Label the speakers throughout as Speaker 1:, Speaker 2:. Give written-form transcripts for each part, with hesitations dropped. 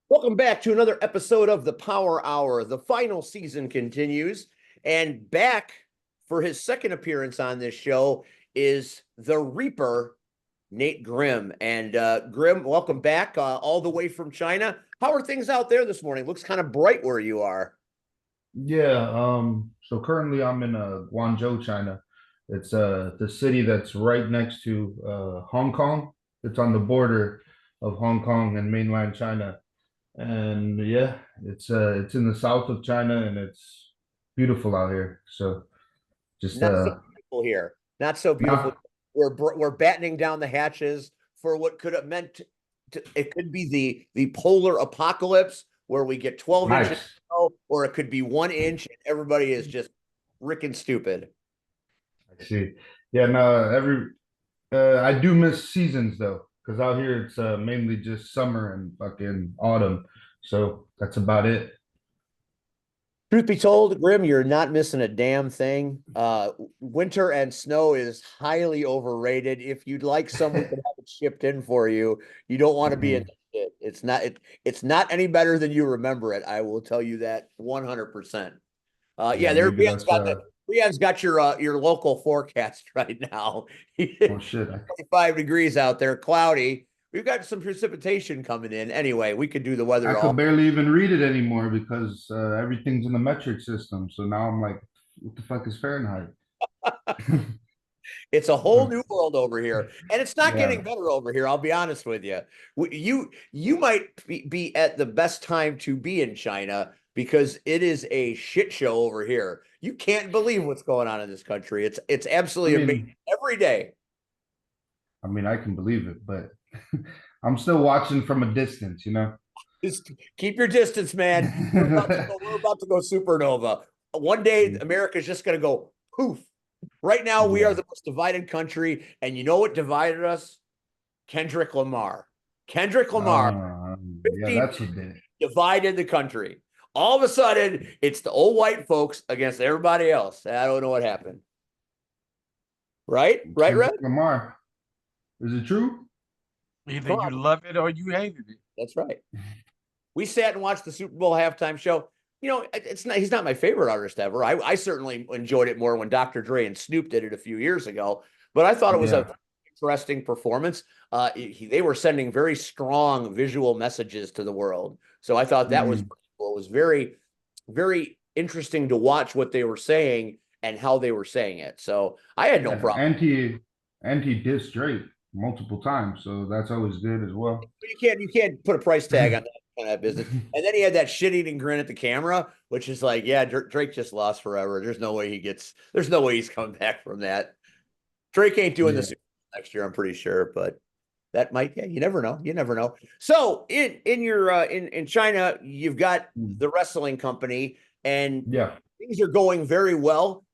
Speaker 1: Welcome back to another episode of the Power Hour. The final season continues, and back for his second appearance on this show is the Reaper, Nate Grimm. And Grimm, welcome back all the way from China. How are things out there this morning? Looks kind of bright where you are.
Speaker 2: Yeah, so currently I'm in Guangzhou, China. It's the city that's right next to Hong Kong. It's on the border of Hong Kong and mainland China. And yeah, it's in the south of China and it's beautiful out here. So just
Speaker 1: Not so beautiful here. Not so beautiful.
Speaker 2: not
Speaker 1: We're battening down the hatches for what could have meant it could be the polar apocalypse where we get 12 inches of
Speaker 2: nice.
Speaker 1: snow, or it could be 1 inch and everybody is just freaking stupid.
Speaker 2: I see. Yeah, no, I do miss seasons though, because out here it's mainly just summer and fucking autumn. So that's about it.
Speaker 1: Truth be told, Grim, you're not missing a damn thing. Winter and snow is highly overrated. If you'd like some, we can have it shipped in for you. You don't want to be in
Speaker 2: Mhm.
Speaker 1: that shit. It's not any better than you remember it. I will tell you that 100%. Yeah,
Speaker 2: Yeah,
Speaker 1: there
Speaker 2: maybe
Speaker 1: Brienne's
Speaker 2: that's
Speaker 1: got your local forecast right now.
Speaker 2: oh shit.
Speaker 1: 25 degrees out there, cloudy. We've got some precipitation coming in. Anyway, we could do the
Speaker 2: I
Speaker 1: weather
Speaker 2: could
Speaker 1: all.
Speaker 2: barely even read it anymore because everything's in the metric system. So now I'm like, what the fuck is Fahrenheit?
Speaker 1: It's a whole new world over here, and it's not
Speaker 2: Yeah.
Speaker 1: getting better over here. I'll be honest with you. You might be at the best time to be in China because it is a shit show over here. You can't believe what's going on in this country. It's
Speaker 2: I
Speaker 1: absolutely amazing
Speaker 2: mean,
Speaker 1: every day.
Speaker 2: I mean, I can believe it, but I'm still watching from a distance, you know?
Speaker 1: Just keep your distance, man. We're about to go supernova. One day, America's just going to go poof. Right now, we are
Speaker 2: Yeah.
Speaker 1: the most divided country, and you know what divided us? Kendrick Lamar. Kendrick Lamar,
Speaker 2: Yeah,
Speaker 1: 15
Speaker 2: that's a bit.
Speaker 1: divided the country. All of a sudden, it's the old white folks against everybody else. I don't know what happened. Right? Right, Red?
Speaker 2: Kendrick Lamar. Is it true?
Speaker 3: Either
Speaker 1: Come
Speaker 3: you
Speaker 1: on.
Speaker 3: love it or you hated it.
Speaker 1: That's right. We sat and watched the Super Bowl halftime show. It's not he's not my favorite artist ever. I certainly enjoyed it more when Dr. Dre and Snoop did it a few years ago, but I thought it was a
Speaker 2: Yeah.
Speaker 1: interesting performance. They were sending very strong visual messages to the world. So I thought that was
Speaker 2: Mhm.
Speaker 1: pretty cool. It was very, very interesting to watch what they were saying and how they were saying it. So I had no
Speaker 2: Yeah.
Speaker 1: problem.
Speaker 2: Anti diss Drake multiple times, so that's always good as well.
Speaker 1: You can't put a price tag on that kind of business. And then he had that shit-eating grin at the camera, which is like, yeah, Drake just lost forever. There's no way he's coming back from that. Drake ain't doing the
Speaker 2: Yeah.
Speaker 1: Super Bowl next year, I'm pretty sure, but that might, yeah, you never know. You never know. So in your in China, you've got
Speaker 2: Mm.
Speaker 1: the wrestling company, and
Speaker 2: Yeah.
Speaker 1: things are going very well.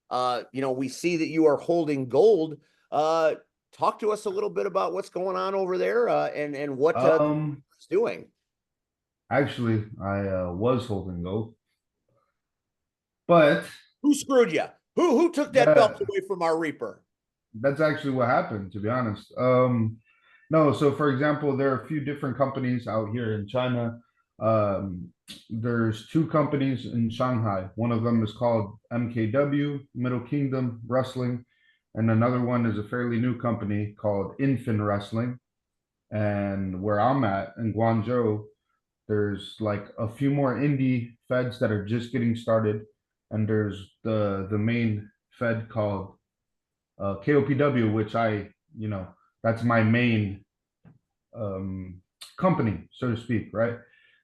Speaker 1: We see that you are holding gold. Uh, Talk to us a little bit about what's going on over there, and what
Speaker 2: Um,
Speaker 1: it's doing.
Speaker 2: Actually, I was holding gold, but
Speaker 1: Who screwed you? Who took that belt
Speaker 2: that
Speaker 1: away from our Reaper?
Speaker 2: that's actually what happened, to be honest. No, so for example, there are a few different companies out here in China. Um, there's two companies in Shanghai. One of them is called MKW, Middle Kingdom Wrestling, and another one is a fairly new company called Infin Wrestling. And where I'm at in Guangzhou, there's like a few more indie feds that are just getting started, and there's the main fed called KOPW, which that's my main um, company, so to speak, right?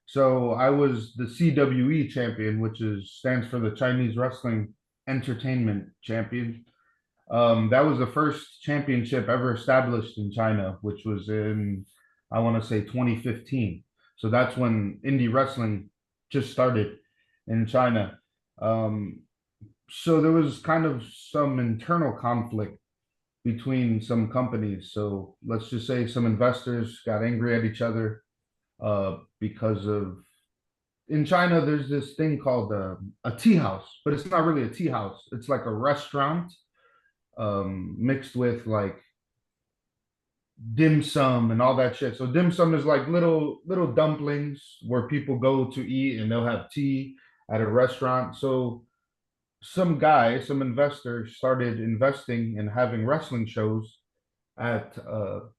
Speaker 2: So I was the CWE champion, which is stands for the Chinese Wrestling Entertainment Champion. That was the first championship ever established in China, which was in, I want to say, 2015. So that's when indie wrestling just started in China. Um, so there was kind of some internal conflict between some companies. So let's just say some investors got angry at each other because of in China, there's this thing called a tea house, but it's not really a tea house. It's like a restaurant mixed with like dim sum and all that shit. So dim sum is like little dumplings where people go to eat and they'll have tea at a restaurant. So some guy, some investor started investing in having wrestling shows at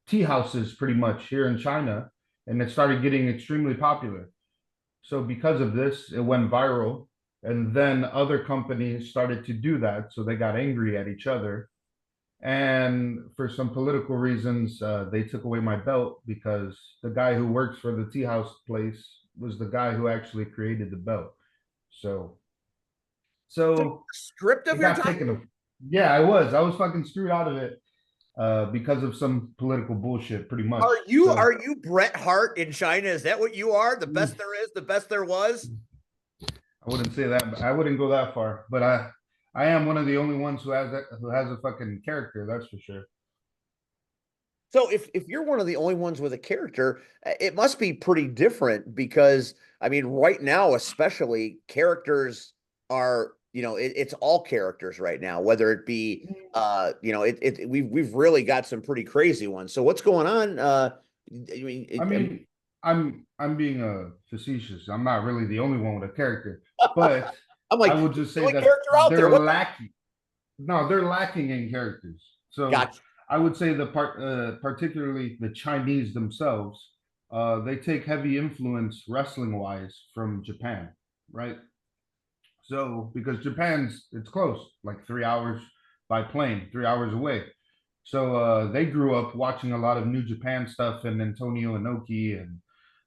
Speaker 2: tea houses pretty much here in China, and it started getting extremely popular. So because of this, it went viral, and then other companies started to do that. So they got angry at each other, and for some political reasons, they took away my belt because the guy who works for the tea house place was the guy who actually created the belt. So,
Speaker 1: So you're
Speaker 2: so
Speaker 1: stripped of
Speaker 2: it
Speaker 1: your
Speaker 2: got
Speaker 1: title?
Speaker 2: taken. Yeah, I was fucking screwed out of it because of some political bullshit, pretty much.
Speaker 1: Are
Speaker 2: So
Speaker 1: you Bret Hart in China? Is that what you are? The best there is, the best there was?
Speaker 2: I wouldn't say that, but I wouldn't go that far. But I am one of the only ones who has a fucking character. That's for sure.
Speaker 1: So if you're one of the only ones with a character, it must be pretty different because I mean, right now, especially characters are, it's all characters right now, whether it be we've really got some pretty crazy ones. So what's going on? I mean,
Speaker 2: I mean, I'm being facetious. I'm not really the only one with a character, but
Speaker 1: I'm
Speaker 2: I
Speaker 1: like,
Speaker 2: would just
Speaker 1: the
Speaker 2: say
Speaker 1: only
Speaker 2: that
Speaker 1: character out there.
Speaker 2: they're
Speaker 1: What the
Speaker 2: lacking. No, they're lacking in characters. So
Speaker 1: gotcha.
Speaker 2: I would say particularly the Chinese themselves, they take heavy influence wrestling wise from Japan, right? So because it's close, like 3 hours by plane, 3 hours away. So they grew up watching a lot of New Japan stuff and Antonio Inoki and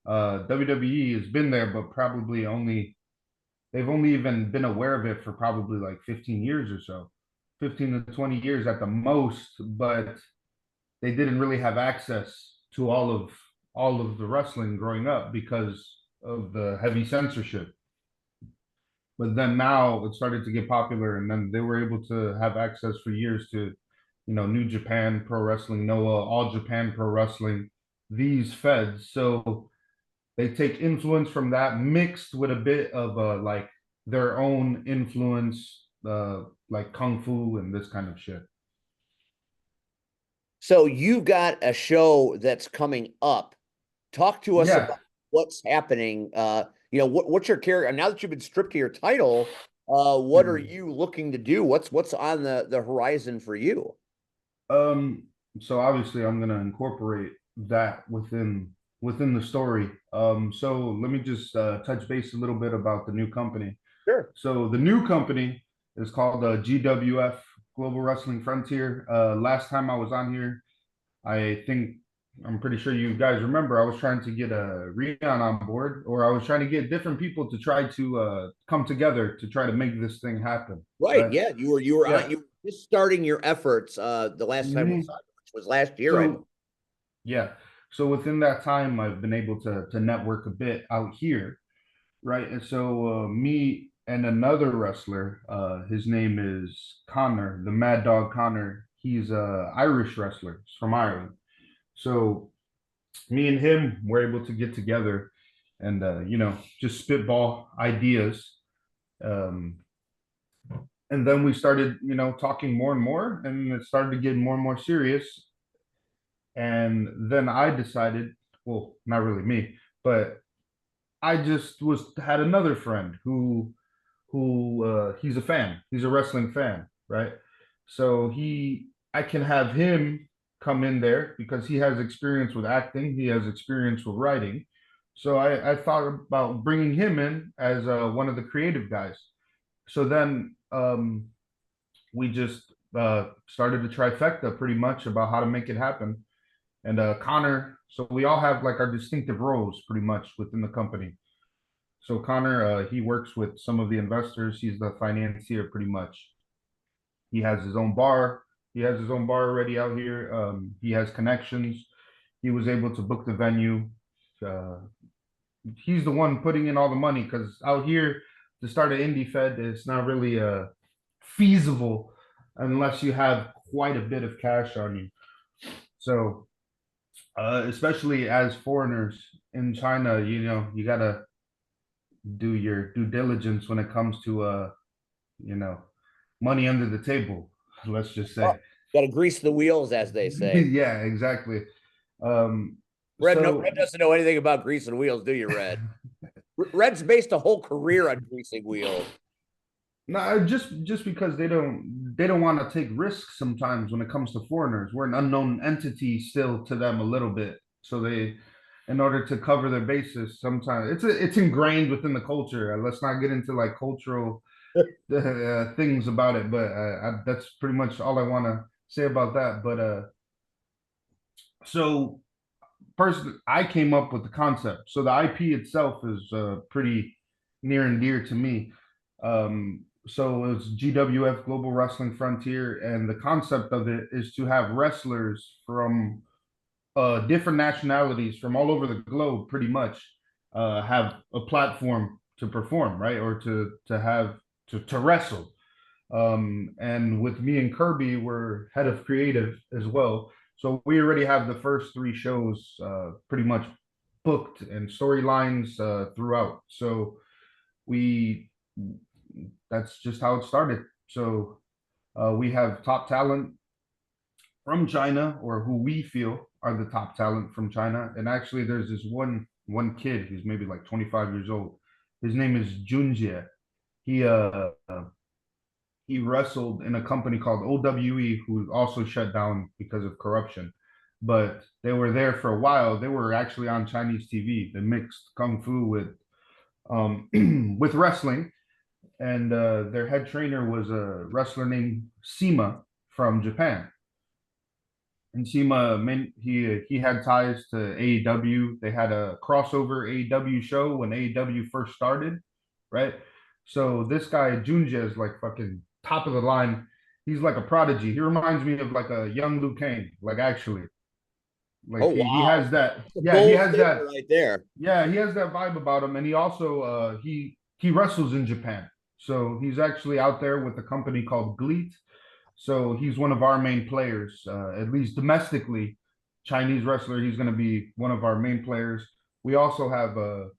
Speaker 2: WWE has been there, but probably only they've only even been aware of it for probably like 15 years or so, 15 to 20 years at the most, but they didn't really have access to all of the wrestling growing up because of the heavy censorship. But then now it started to get popular, and then they were able to have access for years to, New Japan Pro Wrestling, Noah, All Japan Pro Wrestling, these feds. So they take influence from that mixed with a bit of like their own influence, like kung fu and this kind of shit.
Speaker 1: So you've got a show that's coming up. Talk to us
Speaker 2: Yeah.
Speaker 1: about what's happening. What's your character now that you've been stripped of your title? What are
Speaker 2: Mhm.
Speaker 1: you looking to do? What's on the horizon for you?
Speaker 2: Um, so obviously I'm gonna incorporate that within the story. So let me just touch base a little bit about the new company.
Speaker 1: Sure.
Speaker 2: So the new company is called GWF Global Wrestling Frontier. Last time I was on here, I think I'm pretty sure you guys remember I was trying to get a Rion on board, or I was trying to get different people to try to come together to try to make this thing happen.
Speaker 1: Right.
Speaker 2: Right?
Speaker 1: Yeah.
Speaker 2: Yeah.
Speaker 1: You were just starting your efforts the last time we
Speaker 2: Mhm.
Speaker 1: saw you, which was last year, I believe.
Speaker 2: So yeah. So within that time, I've been able to network a bit out here, right? And so me and another wrestler, his name is Connor, the Mad Dog Connor. He's a Irish wrestler. He's from Ireland. So me and him were able to get together and just spitball ideas. Um, and then we started, talking more and more, and it started to get more and more serious. And then I decided, well, not really me, but I just was had another friend who he's a fan. He's a wrestling fan, right? So I can have him come in there because he has experience with acting. He has experience with writing. So I thought about bringing him in as one of the creative guys. So then we just started a trifecta pretty much about how to make it happen. And Connor, so we all have like our distinctive roles pretty much within the company. So Connor, he works with some of the investors. He's the financier pretty much. He has his own bar. He has his own bar already out here. He has connections. He was able to book the venue. Uh, he's the one putting in all the money because out here to start an indie fed is not really feasible unless you have quite a bit of cash on you. So especially as foreigners in China, you gotta do your due diligence when it comes to you know, money under the table, let's just say.
Speaker 1: Oh, got to grease the wheels, as they say.
Speaker 2: Yeah, exactly.
Speaker 1: Red, no,
Speaker 2: So
Speaker 1: Red doesn't know anything about greasing wheels, do you, Red? Red's based a whole career on greasing wheels.
Speaker 2: no, just because they don't want to take risks sometimes when it comes to foreigners. We're an unknown entity still to them a little bit. So they, in order to cover their bases, sometimes it's ingrained within the culture. Let's not get into like cultural things about it, but that's pretty much all I want to say about that. But so personally, I came up with the concept. So the IP itself is pretty near and dear to me. So it's GWF Global Wrestling Frontier, and the concept of it is to have wrestlers from different nationalities from all over the globe, pretty much, have a platform to perform, right, or to have to wrestle. And with me and Kirby, we're head of creative as well. So we already have the first three shows pretty much booked and storylines throughout. So we that's just how it started. So we have top talent from China, or who we feel are the top talent from China. And actually, there's this one kid who's maybe like 25 years old. His name is Junjie. He he wrestled in a company called OWE, who also shut down because of corruption. But they were there for a while. They were actually on Chinese TV. They mixed kung fu with with wrestling, and their head trainer was a wrestler named Sima from Japan. And Sima, he had ties to AEW. They had a crossover AEW show when AEW first started, right? So this guy Junja is like fucking top of the line. He's like a prodigy. He reminds me of like a young Liu Kang, like actually. Like
Speaker 1: Oh,
Speaker 2: he
Speaker 1: wow.
Speaker 2: has that.
Speaker 1: It's a
Speaker 2: Yeah, he
Speaker 1: bold
Speaker 2: has
Speaker 1: statement
Speaker 2: that.
Speaker 1: right there.
Speaker 2: Yeah, he has that vibe about him, and he also he wrestles in Japan. So he's actually out there with a company called Gleet. So he's one of our main players, at least domestically. Chinese wrestler, he's going to be one of our main players. We also have a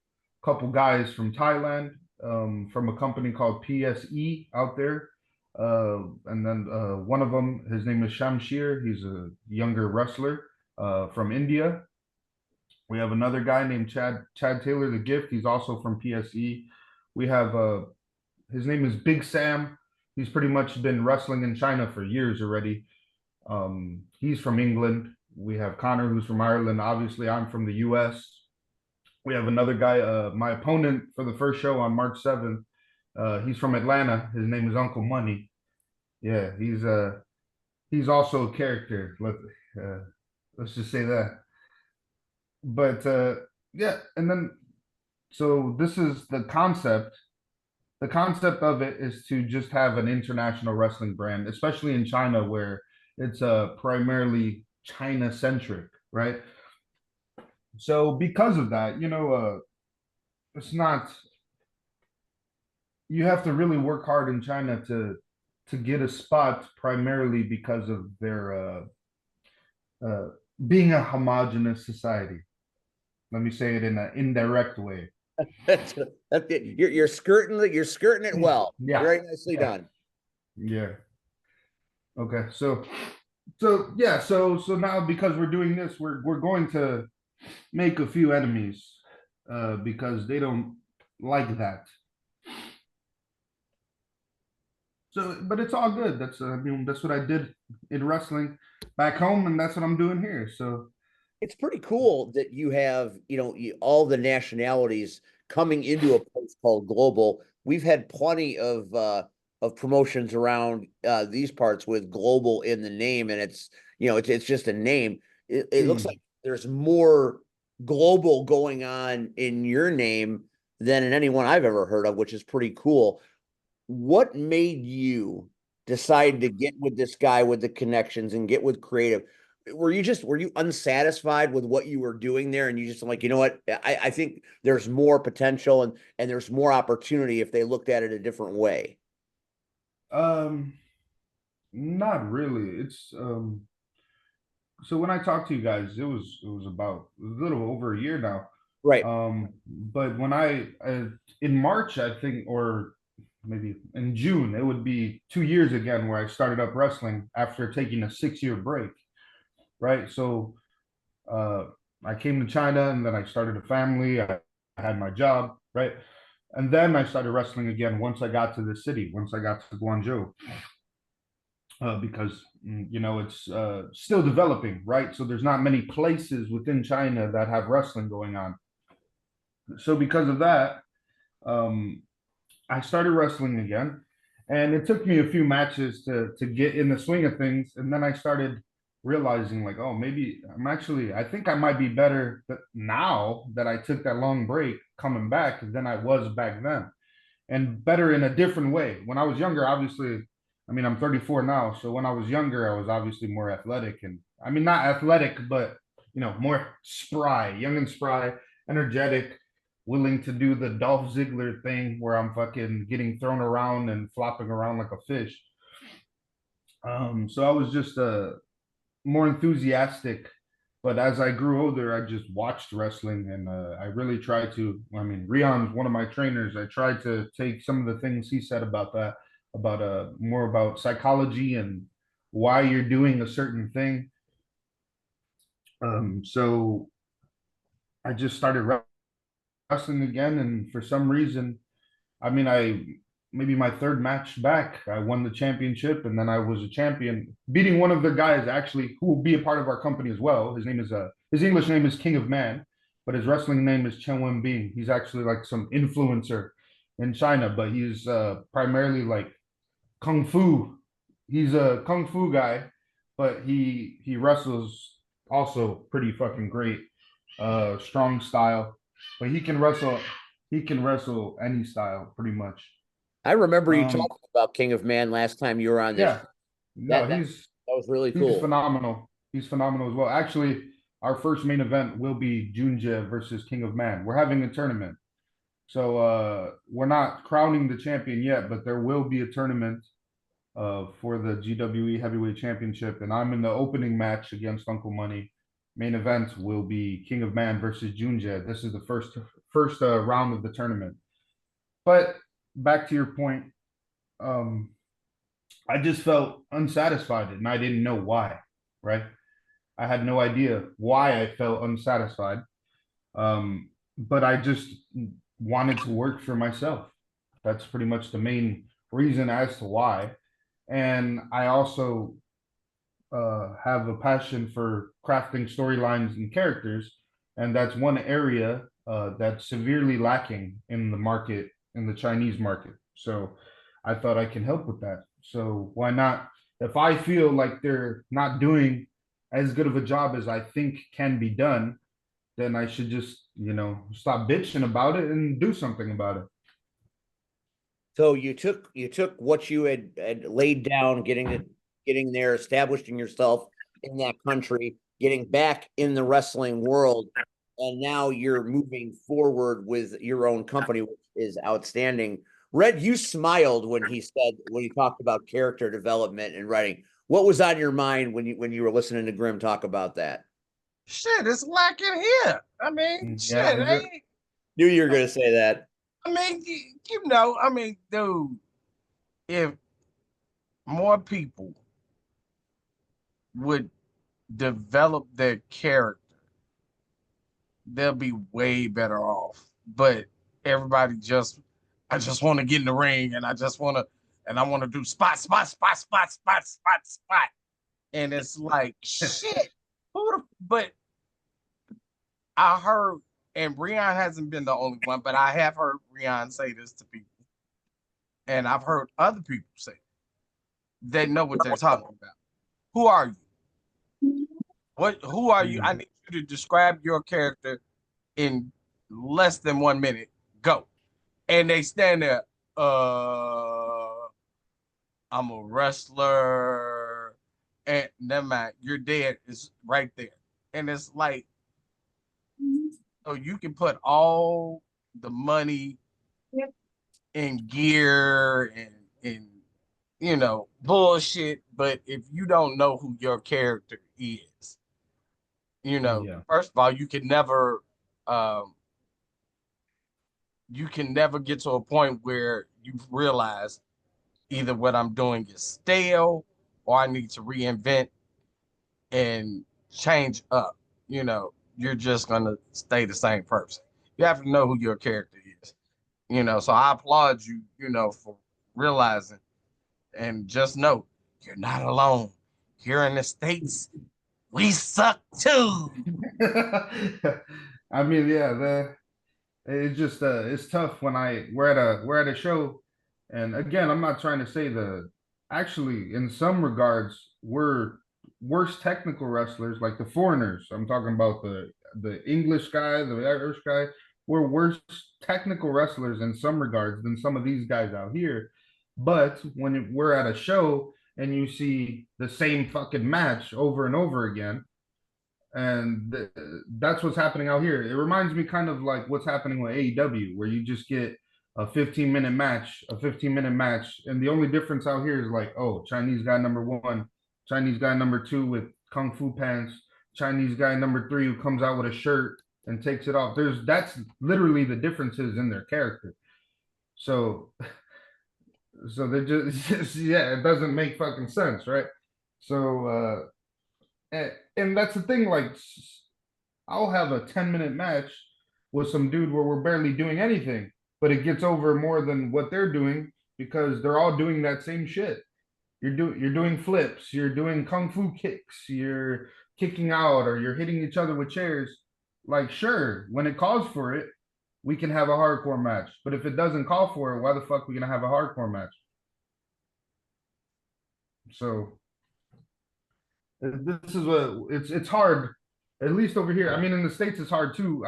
Speaker 2: couple guys from Thailand, from a company called PSE out there. And then one of them, his name is Shamshir. He's a younger wrestler from India. We have another guy named Chad Taylor the Gift. He's also from PSE. We have his name is Big Sam. He's pretty much been wrestling in China for years already. He's from England. We have Connor, who's from Ireland. Obviously, I'm from the US. We have another guy, my opponent for the first show on March 7th. He's from Atlanta. His name is Uncle Money. Yeah, he's also a character. Let's just say that. But yeah, and then so this is the concept. The concept of it is to just have an international wrestling brand, especially in China where it's primarily China centric, right? So because of that, it's not, you have to really work hard in China to get a spot, primarily because of their being a homogenous society. Let me say it in an indirect way.
Speaker 1: That's it. You're skirting it well.
Speaker 2: Yeah.
Speaker 1: Very nicely done.
Speaker 2: Yeah. Okay. So yeah, so now because we're doing this, we're going to make a few enemies because they don't like that. So, but it's all good. That's I mean, that's what I did in wrestling back home, and that's what I'm doing here. So
Speaker 1: It's pretty cool that you have, all the nationalities coming into a place called global. We've had plenty of promotions around these parts with global in the name, and it's just a name. It looks like there's more global going on in your name than in anyone I've ever heard of, which is pretty cool. What made you decide to get with this guy with the connections and get with creative? Were you unsatisfied with what you were doing there, and you just like, you know what, I think there's more potential and there's more opportunity if they looked at it a different way?
Speaker 2: um, not really. It's so when I talked to you guys, it was about a little over a year now.
Speaker 1: Right.
Speaker 2: But when I in March, I think, or maybe in June, it would be 2 years again where I started up wrestling after taking a 6-year break, right? So Uh, I came to China and then I started a family. I had my job, right? And then I started wrestling again once I got to the city, once I got to Guangzhou, because you know it's still developing, right? So there's not many places within China that have wrestling going on. So because of that, um, I started wrestling again, and it took me a few matches to get in the swing of things, and then I started realizing like, oh, maybe I think I might be better now that I took that long break coming back than I was back then, and better in a different way. When I was younger, obviously, I mean, I'm 34 now, so when I was younger, I was obviously more athletic, and I mean, not athletic, but you know, more spry, young and spry, energetic, willing to do the Dolph Ziggler thing where I'm fucking getting thrown around and flopping around like a fish. So I was just more enthusiastic. But as I grew older, I just watched wrestling, and I really tried to. I mean, Rion's one of my trainers. I tried to take some of the things he said about that, about more about psychology and why you're doing a certain thing. So I just started wrestling again, and for some reason, I mean, I maybe my third match back, I won the championship, and then I was a champion, beating one of the guys actually who will be a part of our company as well. His name is his English name is King of Man, but his wrestling name is Chen Wenbing. He's actually like some influencer in China, but he's primarily like kung fu. He's a kung fu guy, but he wrestles also pretty fucking great, strong style. But he can wrestle any style pretty much.
Speaker 1: I remember you
Speaker 2: Um,
Speaker 1: talking about King of Man last time you were on this.
Speaker 2: yeah, no,
Speaker 1: That was really
Speaker 2: he's
Speaker 1: cool.
Speaker 2: phenomenal. He's phenomenal as well. Actually, our first main event will be Junja versus King of Man. We're having a tournament. So we're not crowning the champion yet, but there will be a tournament for the GWE Heavyweight Championship, and I'm in the opening match against Uncle Money. Main event will be King of Man versus Junja. This is the first round of the tournament. But back to your point, um, I just felt unsatisfied and I didn't know why, right? I had no idea why I felt unsatisfied. But I just wanted to work for myself. That's pretty much the main reason as to why. And I also have a passion for crafting storylines and characters. And that's one area that's severely lacking in the market, in the Chinese market. So I thought I can help with that. So why not? If I feel like they're not doing as good of a job as I think can be done, then I should just, you know, stop bitching about it and do something about it.
Speaker 1: So you took what you had laid down, getting there, establishing yourself in that country, getting back in the wrestling world, and now you're moving forward with your own company, which is outstanding. Red, you smiled when he talked about character development and writing. What was on your mind when you were listening to Grimm talk about that?
Speaker 3: Shit, it's lacking here. I mean,
Speaker 2: Yeah,
Speaker 3: shit,
Speaker 2: is it?
Speaker 3: ain't.
Speaker 1: Knew you were going to say that.
Speaker 3: I mean, you know, I mean, dude, if more people would develop their character, they'll be way better off. But everybody just, I just want to get in the ring and I want to do spot, spot, spot, spot, spot, spot, spot. And it's like, shit. But I heard, and Rion hasn't been the only one, but I have heard Rion say this to people. And I've heard other people say they know what they're talking about. Who are you? Who are you? I need you to describe your character in less than 1 minute. Go. And they stand there, I'm a wrestler. And never mind, you're dead is right there. And it's like, so you can put all the money in gear and you know bullshit, but if you don't know who your character is, you know,
Speaker 2: Yeah.
Speaker 3: first of all, um you can never get to a point where you realize either what I'm doing is stale or I need to reinvent and change up. you're just gonna stay the same person. You have to know who your character is. So I applaud you, for realizing, and just know you're not alone. Here in the States, we suck too.
Speaker 2: I mean, yeah, it's just it's tough when we're at a show, and again, I'm not trying to say actually in some regards we're worse technical wrestlers like the foreigners. I'm talking about the English guy, the Irish guy. We're worse technical wrestlers in some regards than some of these guys out here. But when we're at a show and you see the same fucking match over and over again, and that's what's happening out here. It reminds me kind of like what's happening with AEW, where you just get a 15-minute match, and the only difference out here is like, oh, Chinese guy number one, Chinese guy number two with kung fu pants, Chinese guy number three who comes out with a shirt and takes it off. That's literally the differences in their character. So, so they're just yeah, it doesn't make fucking sense, right? So, and that's the thing. Like, I'll have a 10-minute match with some dude where we're barely doing anything, but it gets over more than what they're doing because they're all doing that same shit. You're doing flips, you're doing kung fu kicks, you're kicking out, or you're hitting each other with chairs. Like, sure, when it calls for it, we can have a hardcore match. But if it doesn't call for it, why the fuck are we gonna have a hardcore match? So this is it's hard, at least over here. I mean, in the States, it's hard too.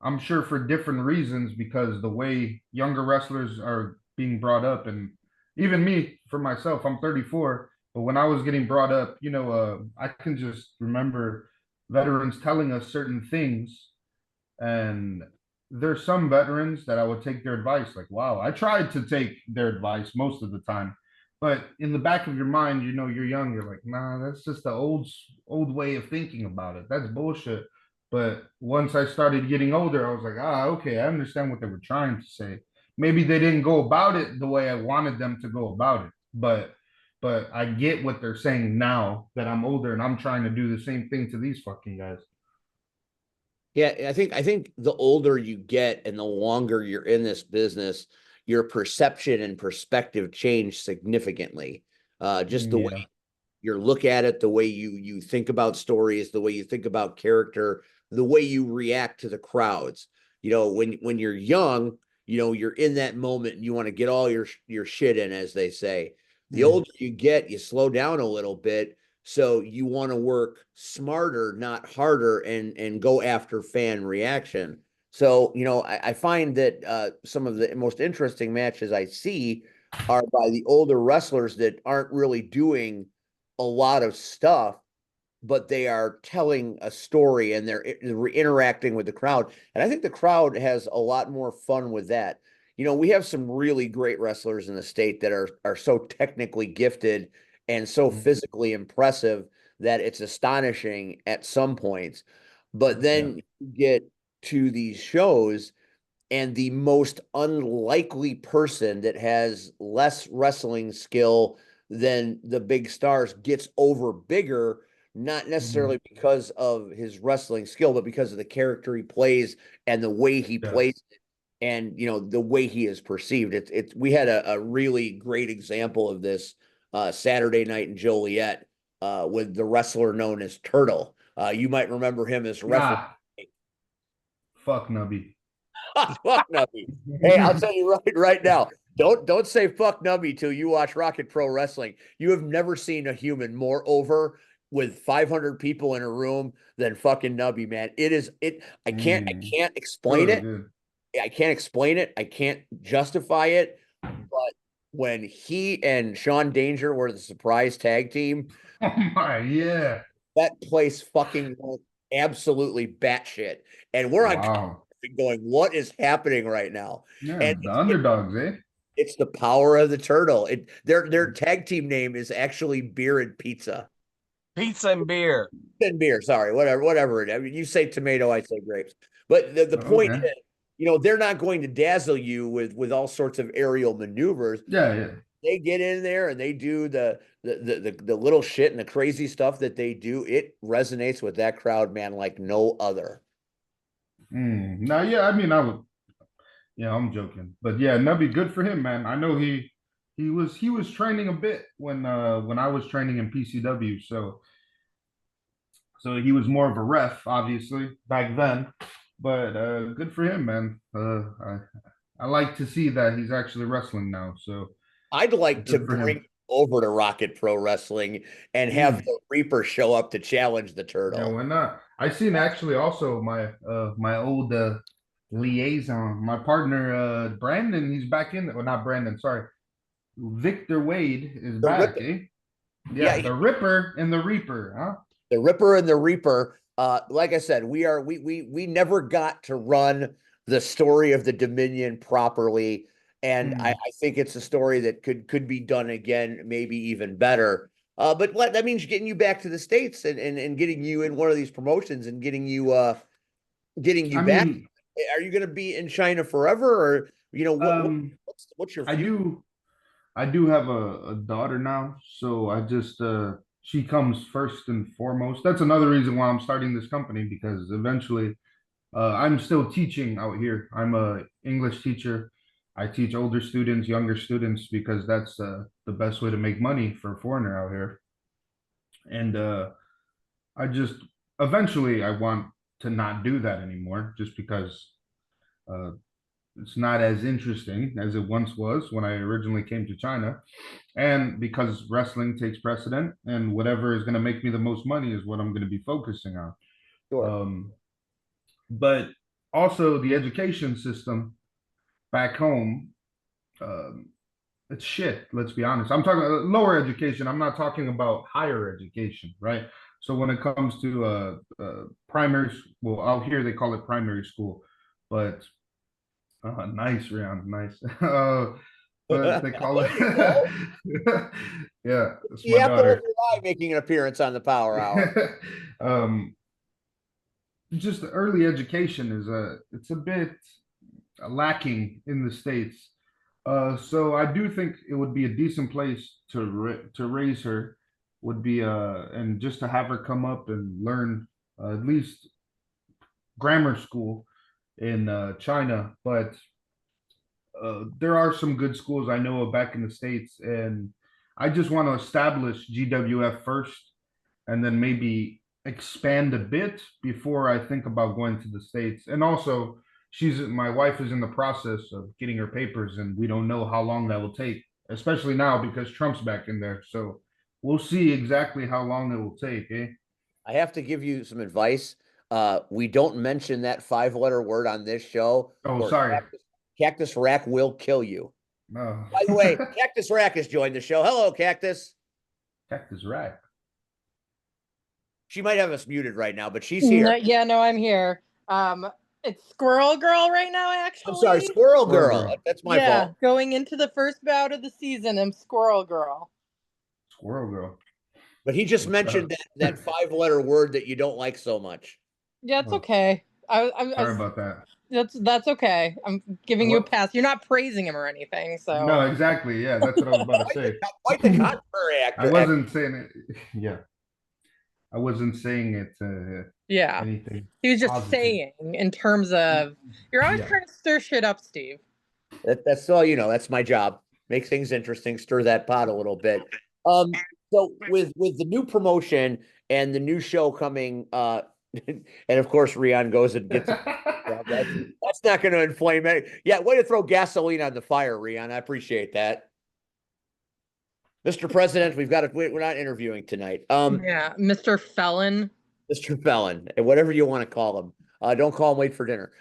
Speaker 2: I'm sure for different reasons because the way younger wrestlers are being brought up, and even me for myself, I'm 34, but when I was getting brought up, I can just remember veterans telling us certain things, and there's some veterans that I would take their advice. Like, wow, I tried to take their advice most of the time, but in the back of your mind, you're young. You're like, nah, that's just the old way of thinking about it. That's bullshit. But once I started getting older, I was like, okay, I understand what they were trying to say. Maybe they didn't go about it the way I wanted them to go about it, but I get what they're saying now that I'm older and I'm trying to do the same thing to these fucking guys.
Speaker 1: Yeah, I think the older you get and the longer you're in this business, your perception and perspective change significantly. Just the way
Speaker 2: Yeah.
Speaker 1: you look at it, the way you think about stories, the way you think about character, the way you react to the crowds. When you're young, you're in that moment and you want to get all your shit in, as they say. The
Speaker 2: Yeah.
Speaker 1: older you get, you slow down a little bit. So you want to work smarter, not harder, and go after fan reaction. So, I find that some of the most interesting matches I see are by the older wrestlers that aren't really doing a lot of stuff, but they are telling a story and they're interacting with the crowd. And I think the crowd has a lot more fun with that. We have some really great wrestlers in the state that are so technically gifted and so physically impressive that it's astonishing at some points. But
Speaker 2: Yeah.
Speaker 1: then you get to these shows and the most unlikely person that has less wrestling skill than the big stars gets over bigger, not necessarily because of his wrestling skill, but because of the character he plays and the way he
Speaker 2: Yeah.
Speaker 1: plays it, and the way he is perceived. We had a really great example of this Saturday night in Joliet with the wrestler known as Turtle. You might remember him as referee.
Speaker 2: Ah, fuck Nubby.
Speaker 1: Fuck Nubby. Hey, I'll tell you right now. Don't say fuck Nubby till you watch Rocket Pro Wrestling. You have never seen a human more over with 500 people in a room than fucking Nubby, man. I can't explain
Speaker 2: Good,
Speaker 1: it.
Speaker 2: good.
Speaker 1: I can't explain it. I can't justify it. But when he and Sean Danger were the surprise tag team,
Speaker 2: Oh my, yeah.
Speaker 1: that place fucking went absolutely batshit. And we're on
Speaker 2: Wow.
Speaker 1: going, what is happening right now?
Speaker 2: Yeah,
Speaker 1: And
Speaker 2: the underdogs, eh?
Speaker 1: it's the power of the turtle. Their tag team name is actually Beer and Pizza.
Speaker 3: Pizza and beer.
Speaker 1: And beer, sorry, whatever. I mean, you say tomato, I say grapes. But the point
Speaker 2: Okay.
Speaker 1: is, they're not going to dazzle you with all sorts of aerial maneuvers.
Speaker 2: Yeah, yeah.
Speaker 1: they get in there and they do the little shit and the crazy stuff that they do, it resonates with that crowd, man, like no other.
Speaker 2: No, yeah, I mean, I would. Yeah, I'm joking, but yeah, that'd be good for him, man. I know he was training a bit when I was training in PCW, so he was more of a ref, obviously back then. But good for him, man. I like to see that he's actually wrestling now. So
Speaker 1: I'd like to
Speaker 2: good for
Speaker 1: bring
Speaker 2: him.
Speaker 1: him over to Rocket Pro Wrestling and have
Speaker 2: Mm,
Speaker 1: the Reaper show up to challenge the
Speaker 2: yeah,
Speaker 1: Turtle.
Speaker 2: why not? I seen actually also my old liaison, my partner Brandon. He's back in. Well, not Brandon. Sorry, Victor Wade is
Speaker 1: The
Speaker 2: back.
Speaker 1: Ripper,
Speaker 2: Eh?
Speaker 1: yeah,
Speaker 2: Yeah, the Ripper and the Reaper, huh?
Speaker 1: the Ripper and the Reaper. Like I said, we never got to run the story of the Dominion properly, and I,
Speaker 2: Mm.
Speaker 1: I think it's a story that could be done again, maybe even better. But that means getting you back to the States and getting you in one of these promotions and getting you
Speaker 2: I
Speaker 1: back.
Speaker 2: mean,
Speaker 1: Are you going to be in China forever, or
Speaker 2: um,
Speaker 1: what's your
Speaker 2: I
Speaker 1: future?
Speaker 2: do have a daughter now, so I just she comes first and foremost. That's another reason why I'm starting this company because eventually I'm still teaching out here. I'm a English teacher. I teach older students, younger students because that's the best way to make money for a foreigner out here. And I just eventually I want to not do that anymore just because uh, it's not as interesting as it once was when I originally came to China. And because wrestling takes precedent and whatever is going to make me the most money is what I'm going to be focusing on.
Speaker 1: Sure.
Speaker 2: But also the education system back home, um, it's shit. Let's be honest. I'm talking lower education. I'm not talking about higher education, right? So when it comes to primary, well, out here they call it primary school, but nice, Rihanna, nice. But they call it,
Speaker 1: There you go.
Speaker 2: yeah, it's
Speaker 1: The
Speaker 2: my
Speaker 1: apple of
Speaker 2: daughter.
Speaker 1: your eye making an appearance on the Power Hour.
Speaker 2: um, just the early education is it's a bit lacking in the States. So I do think it would be a decent place to raise her would be and just to have her come up and learn at least grammar school in China. But there are some good schools I know of back in the States, and I just want to establish GWF first, and then maybe expand a bit before I think about going to the States. And also, my wife is in the process of getting her papers, and we don't know how long that will take, especially now because Trump's back in there. So we'll see exactly how long it will take, eh?
Speaker 1: I have to give you some advice. We don't mention that five-letter word on this show,
Speaker 2: Oh,
Speaker 1: or
Speaker 2: sorry.
Speaker 1: Cactus Rack will kill you.
Speaker 2: No.
Speaker 1: By the way, Cactus Rack has joined the show. Hello, Cactus.
Speaker 2: Cactus Rack.
Speaker 1: She might have us muted right now, but she's
Speaker 4: No,
Speaker 1: here.
Speaker 4: yeah, no, I'm here. It's Squirrel Girl right now,
Speaker 1: I'm sorry,
Speaker 4: actually.
Speaker 1: Squirrel
Speaker 2: Squirrel
Speaker 1: Girl.
Speaker 2: Girl.
Speaker 1: That's my
Speaker 4: Yeah,
Speaker 1: fault.
Speaker 4: going into the first bout of the season, I'm Squirrel Girl.
Speaker 2: Squirrel Girl.
Speaker 1: But he just
Speaker 2: What's
Speaker 1: mentioned
Speaker 2: up?
Speaker 1: that five-letter word that you don't like so much.
Speaker 4: Yeah, it's
Speaker 2: Oh,
Speaker 4: okay.
Speaker 2: sorry about that.
Speaker 4: That's okay. I'm giving you a
Speaker 2: What?
Speaker 4: pass. You're not praising him or anything,
Speaker 2: No,
Speaker 4: so
Speaker 2: exactly. Yeah, that's what I was about to say.
Speaker 1: Quite the contrary
Speaker 2: I
Speaker 1: actor.
Speaker 2: wasn't saying it. Yeah, I wasn't saying it
Speaker 4: yeah.
Speaker 2: anything
Speaker 4: He was just
Speaker 2: positive.
Speaker 4: saying in terms of you're always
Speaker 2: Yeah.
Speaker 4: trying to stir shit up, Steve.
Speaker 1: That's all, that's my job. Make things interesting, stir that pot a little bit. So with the new promotion and the new show coming, and of course Rion goes and gets that's not going to inflame it. Yeah, way to throw gasoline on the fire, Rion. I appreciate that. Mr. President, we're not interviewing tonight.
Speaker 4: Yeah, Mr. Felon.
Speaker 1: Mr. Felon, and whatever you want to call him. Don't call him late for dinner.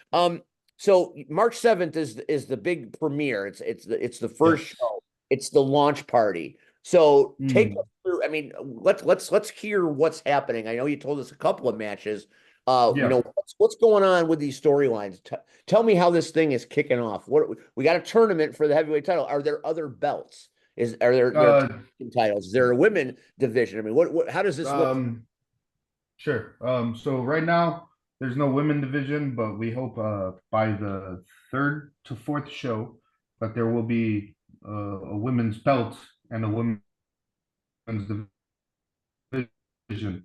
Speaker 1: So March 7th is the big premiere. It's the first
Speaker 2: Yes.
Speaker 1: show. It's the launch party. So take
Speaker 2: Mm.
Speaker 1: us through. I mean, let's hear what's happening. I know you told us a couple of matches.
Speaker 2: Yeah.
Speaker 1: What's going on with these storylines? Tell me how this thing is kicking off. What we got a tournament for the heavyweight title. Are there other belts? Are there titles? Is there a women division? I mean, what how does this look?
Speaker 2: Sure. So right now there's no women division, but we hope by the third to fourth show that there will be a women's belt and a women's division.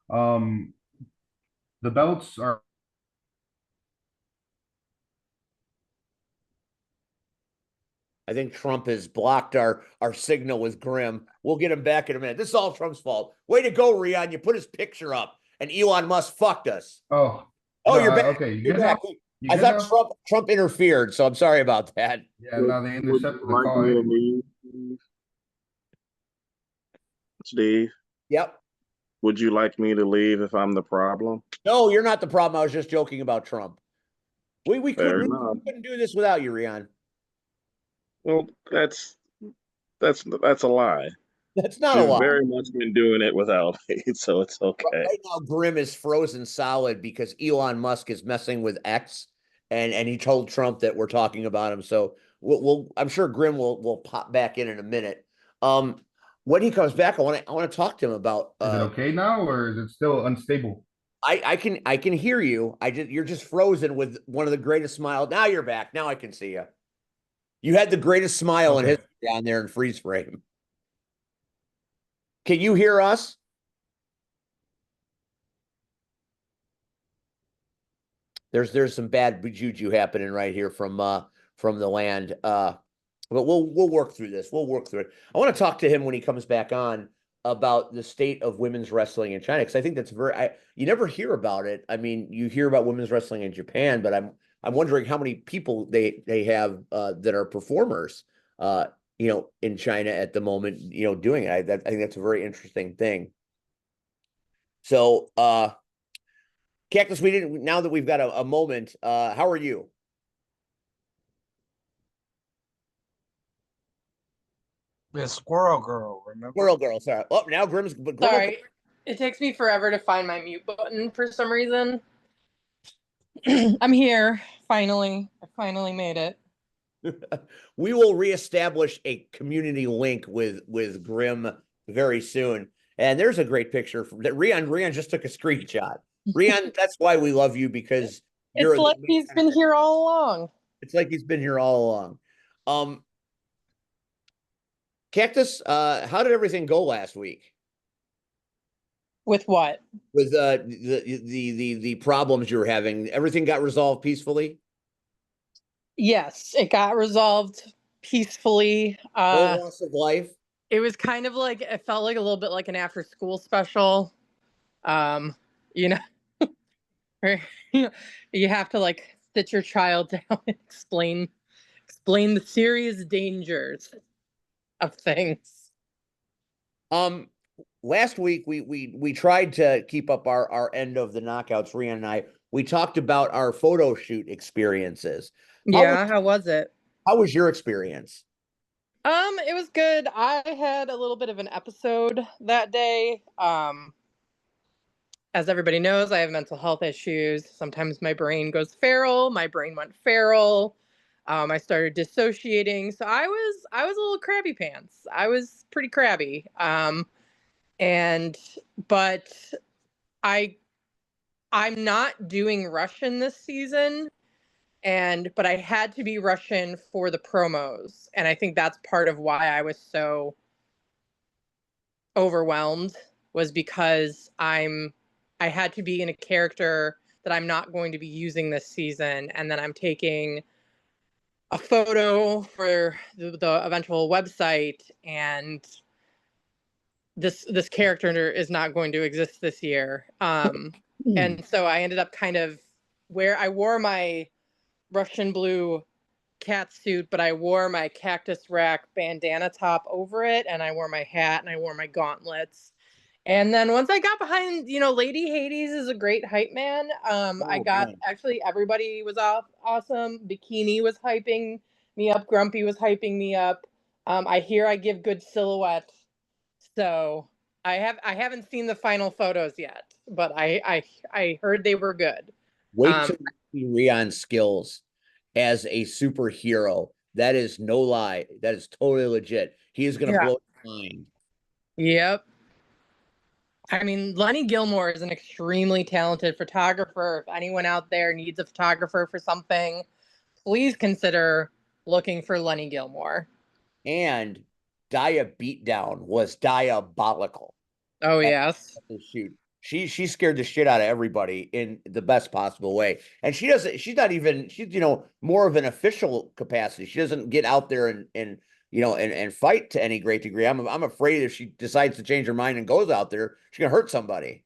Speaker 2: Um, the belts are
Speaker 1: I think Trump has blocked our signal with Grimm. We'll get him back in a minute. This is all Trump's fault. Way to go, Rion. You put his picture up, and Elon Musk fucked us.
Speaker 2: oh
Speaker 1: Oh,
Speaker 2: no,
Speaker 1: you're back.
Speaker 2: okay, you
Speaker 1: You're
Speaker 2: good now?
Speaker 1: back.
Speaker 2: You
Speaker 1: I
Speaker 2: good
Speaker 1: thought
Speaker 2: now?
Speaker 1: Trump interfered, so I'm sorry about that.
Speaker 2: Yeah, no, they
Speaker 5: Would you
Speaker 2: intercepted the
Speaker 5: like
Speaker 2: call
Speaker 5: me to
Speaker 2: anyway.
Speaker 5: leave, Steve?
Speaker 1: Yep.
Speaker 5: Would you like me to leave if I'm the problem?
Speaker 1: No, you're not the problem. I was just joking about Trump. We
Speaker 5: Fair
Speaker 1: couldn't
Speaker 5: enough.
Speaker 1: do this without you, Rion.
Speaker 5: Well, that's a lie.
Speaker 1: That's not a
Speaker 5: We've
Speaker 1: lie.
Speaker 5: very much been doing it without me, so it's okay.
Speaker 1: Right now, Grimm is frozen solid because Elon Musk is messing with X, and he told Trump that we're talking about him. So we'll I'm sure Grimm will pop back in a minute. Um, when he comes back, I want to talk to him about.
Speaker 2: Is it okay now, or is it still unstable?
Speaker 1: I can hear you. You're just frozen with one of the greatest smiles. Now you're back. Now I can see you. You had the greatest smile in
Speaker 2: Okay.
Speaker 1: history down there in freeze frame. Can you hear us? There's some bad juju happening right here from the land. But we'll work through this. We'll work through it. I want to talk to him when he comes back on about the state of women's wrestling in China, because I think that's you never hear about it. I mean, you hear about women's wrestling in Japan, but I'm wondering how many people they have that are performers in China at the moment, doing it. I think that's a very interesting thing. So Cactus, now that we've got a moment, how are you?
Speaker 3: It's Squirrel Girl, remember?
Speaker 1: Squirrel Girl, sorry. Oh, now Grimm's.
Speaker 4: Sorry. It takes me forever to find my mute button for some reason. I'm here. Finally. I finally made it.
Speaker 1: We will reestablish a community link with Grimm very soon. And there's a great picture that Rion just took a screenshot. Rion, that's why we love you, because
Speaker 4: it's like he's been here all along.
Speaker 1: It's like he's been here all along. Cactus, how did everything go last week?
Speaker 4: With what?
Speaker 1: With the problems you were having. Everything got resolved peacefully?
Speaker 4: Yes, it got resolved peacefully.
Speaker 1: No loss of life?
Speaker 4: It was kind of like, it felt like a little bit like an after school special. You know, where, you have to like sit your child down and explain the serious dangers of things.
Speaker 1: Last week we tried to keep up our end of the knockouts, Rian and I. We talked about our photo shoot experiences.
Speaker 4: How was it?
Speaker 1: How was your experience?
Speaker 4: It was good. I had a little bit of an episode that day. As everybody knows, I have mental health issues. Sometimes my brain goes feral. My brain went feral. I started dissociating. So I was a little crabby pants. I was pretty crabby. But I'm not doing Russian this season. But I had to be Russian for the promos. And I think that's part of why I was so overwhelmed, was because I had to be in a character that I'm not going to be using this season. And then I'm taking a photo for the eventual website, and this character is not going to exist this year. And so I ended up kind of where I wore my Russian blue cat suit, but I wore my cactus rack bandana top over it, and I wore my hat, and I wore my gauntlets. And then once I got behind, Lady Hades is a great hype man. Actually, everybody was awesome. Bikini was hyping me up. Grumpy was hyping me up. I hear I give good silhouette. So I haven't seen the final photos yet, but I heard they were good.
Speaker 1: Wait till you see Rion's skills as a superhero. That is no lie. That is totally legit. He is going to blow your mind.
Speaker 4: Yep. I mean, Lenny Gilmore is an extremely talented photographer. If anyone out there needs a photographer for something, please consider looking for Lenny Gilmore.
Speaker 1: and Dia Beatdown was diabolical.
Speaker 4: Oh
Speaker 1: at
Speaker 4: yes.
Speaker 1: the shoot. She scared the shit out of everybody in the best possible way. And she's not even, she's, more of an official capacity. She doesn't get out there and fight to any great degree. I'm afraid if she decides to change her mind and goes out there, she's gonna hurt somebody.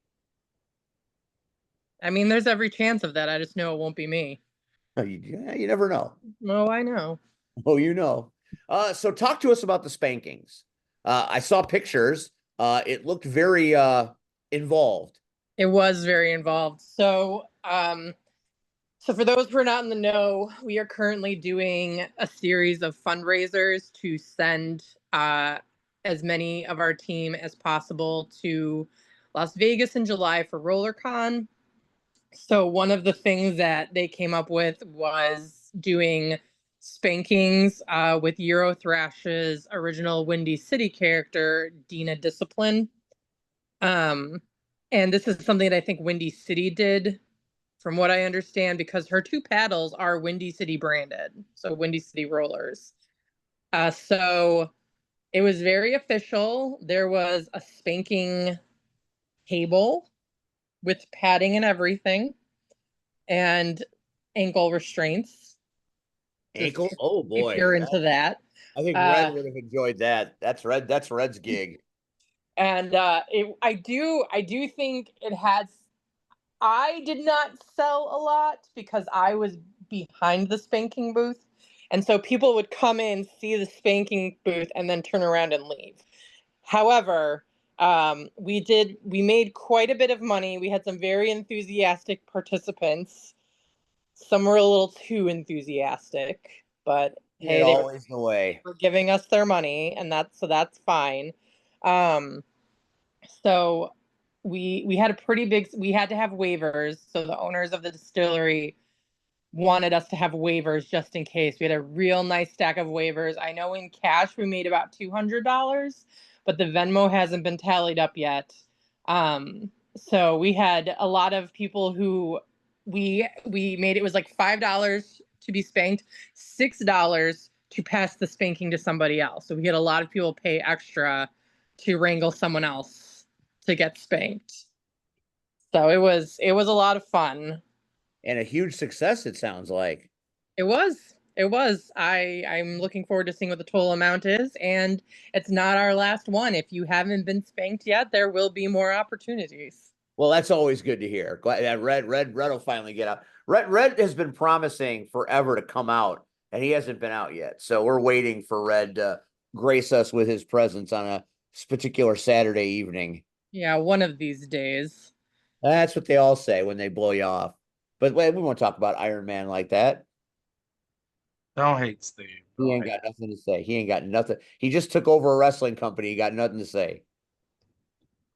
Speaker 4: I mean, there's every chance of that. I just know it won't be me.
Speaker 1: You never know.
Speaker 4: Oh, I know.
Speaker 1: Oh, so talk to us about the spankings. I saw pictures. It looked very involved.
Speaker 4: It was very involved. So for those who are not in the know, we are currently doing a series of fundraisers to send as many of our team as possible to Las Vegas in July for RollerCon. So one of the things that they came up with was doing spankings with Eurothrash's original Windy City character, Dina Discipline. And this is something that I think Windy City did, from what I understand, because her two paddles are Windy City branded, so Windy City rollers. So it was very official. There was a spanking table with padding and everything, and ankle restraints.
Speaker 1: Ankle? Oh
Speaker 4: If
Speaker 1: boy.
Speaker 4: you're into that.
Speaker 1: I think Red would have enjoyed that. That's Red's gig.
Speaker 4: And I do think it has. I did not sell a lot because I was behind the spanking booth. And so people would come in, see the spanking booth, and then turn around and leave. However, we made quite a bit of money. We had some very enthusiastic participants. Some were a little too enthusiastic, but hey, they
Speaker 1: always the way.
Speaker 4: were giving us their money, and that's fine. So we had a pretty big, we had to have waivers. So the owners of the distillery wanted us to have waivers just in case. We had a real nice stack of waivers. I know in cash we made about $200, but the Venmo hasn't been tallied up yet. So we had a lot of people who we made, it was like $5 to be spanked, $6 to pass the spanking to somebody else. So we had a lot of people pay extra to wrangle someone else to get spanked. So it was a lot of fun.
Speaker 1: And a huge success, it sounds like.
Speaker 4: It was. I'm looking forward to seeing what the total amount is, and it's not our last one. If you haven't been spanked yet, there will be more opportunities.
Speaker 1: Well, that's always good to hear. Glad that Red will finally get out. Red has been promising forever to come out, and he hasn't been out yet. So we're waiting for Red to grace us with his presence on a particular Saturday evening.
Speaker 4: Yeah, one of these days.
Speaker 1: That's what they all say when they blow you off. But wait, we won't talk about Iron Man like that.
Speaker 3: Don't hate Steve.
Speaker 1: He ain't got nothing to say. He ain't got nothing. He just took over a wrestling company. He got nothing to say.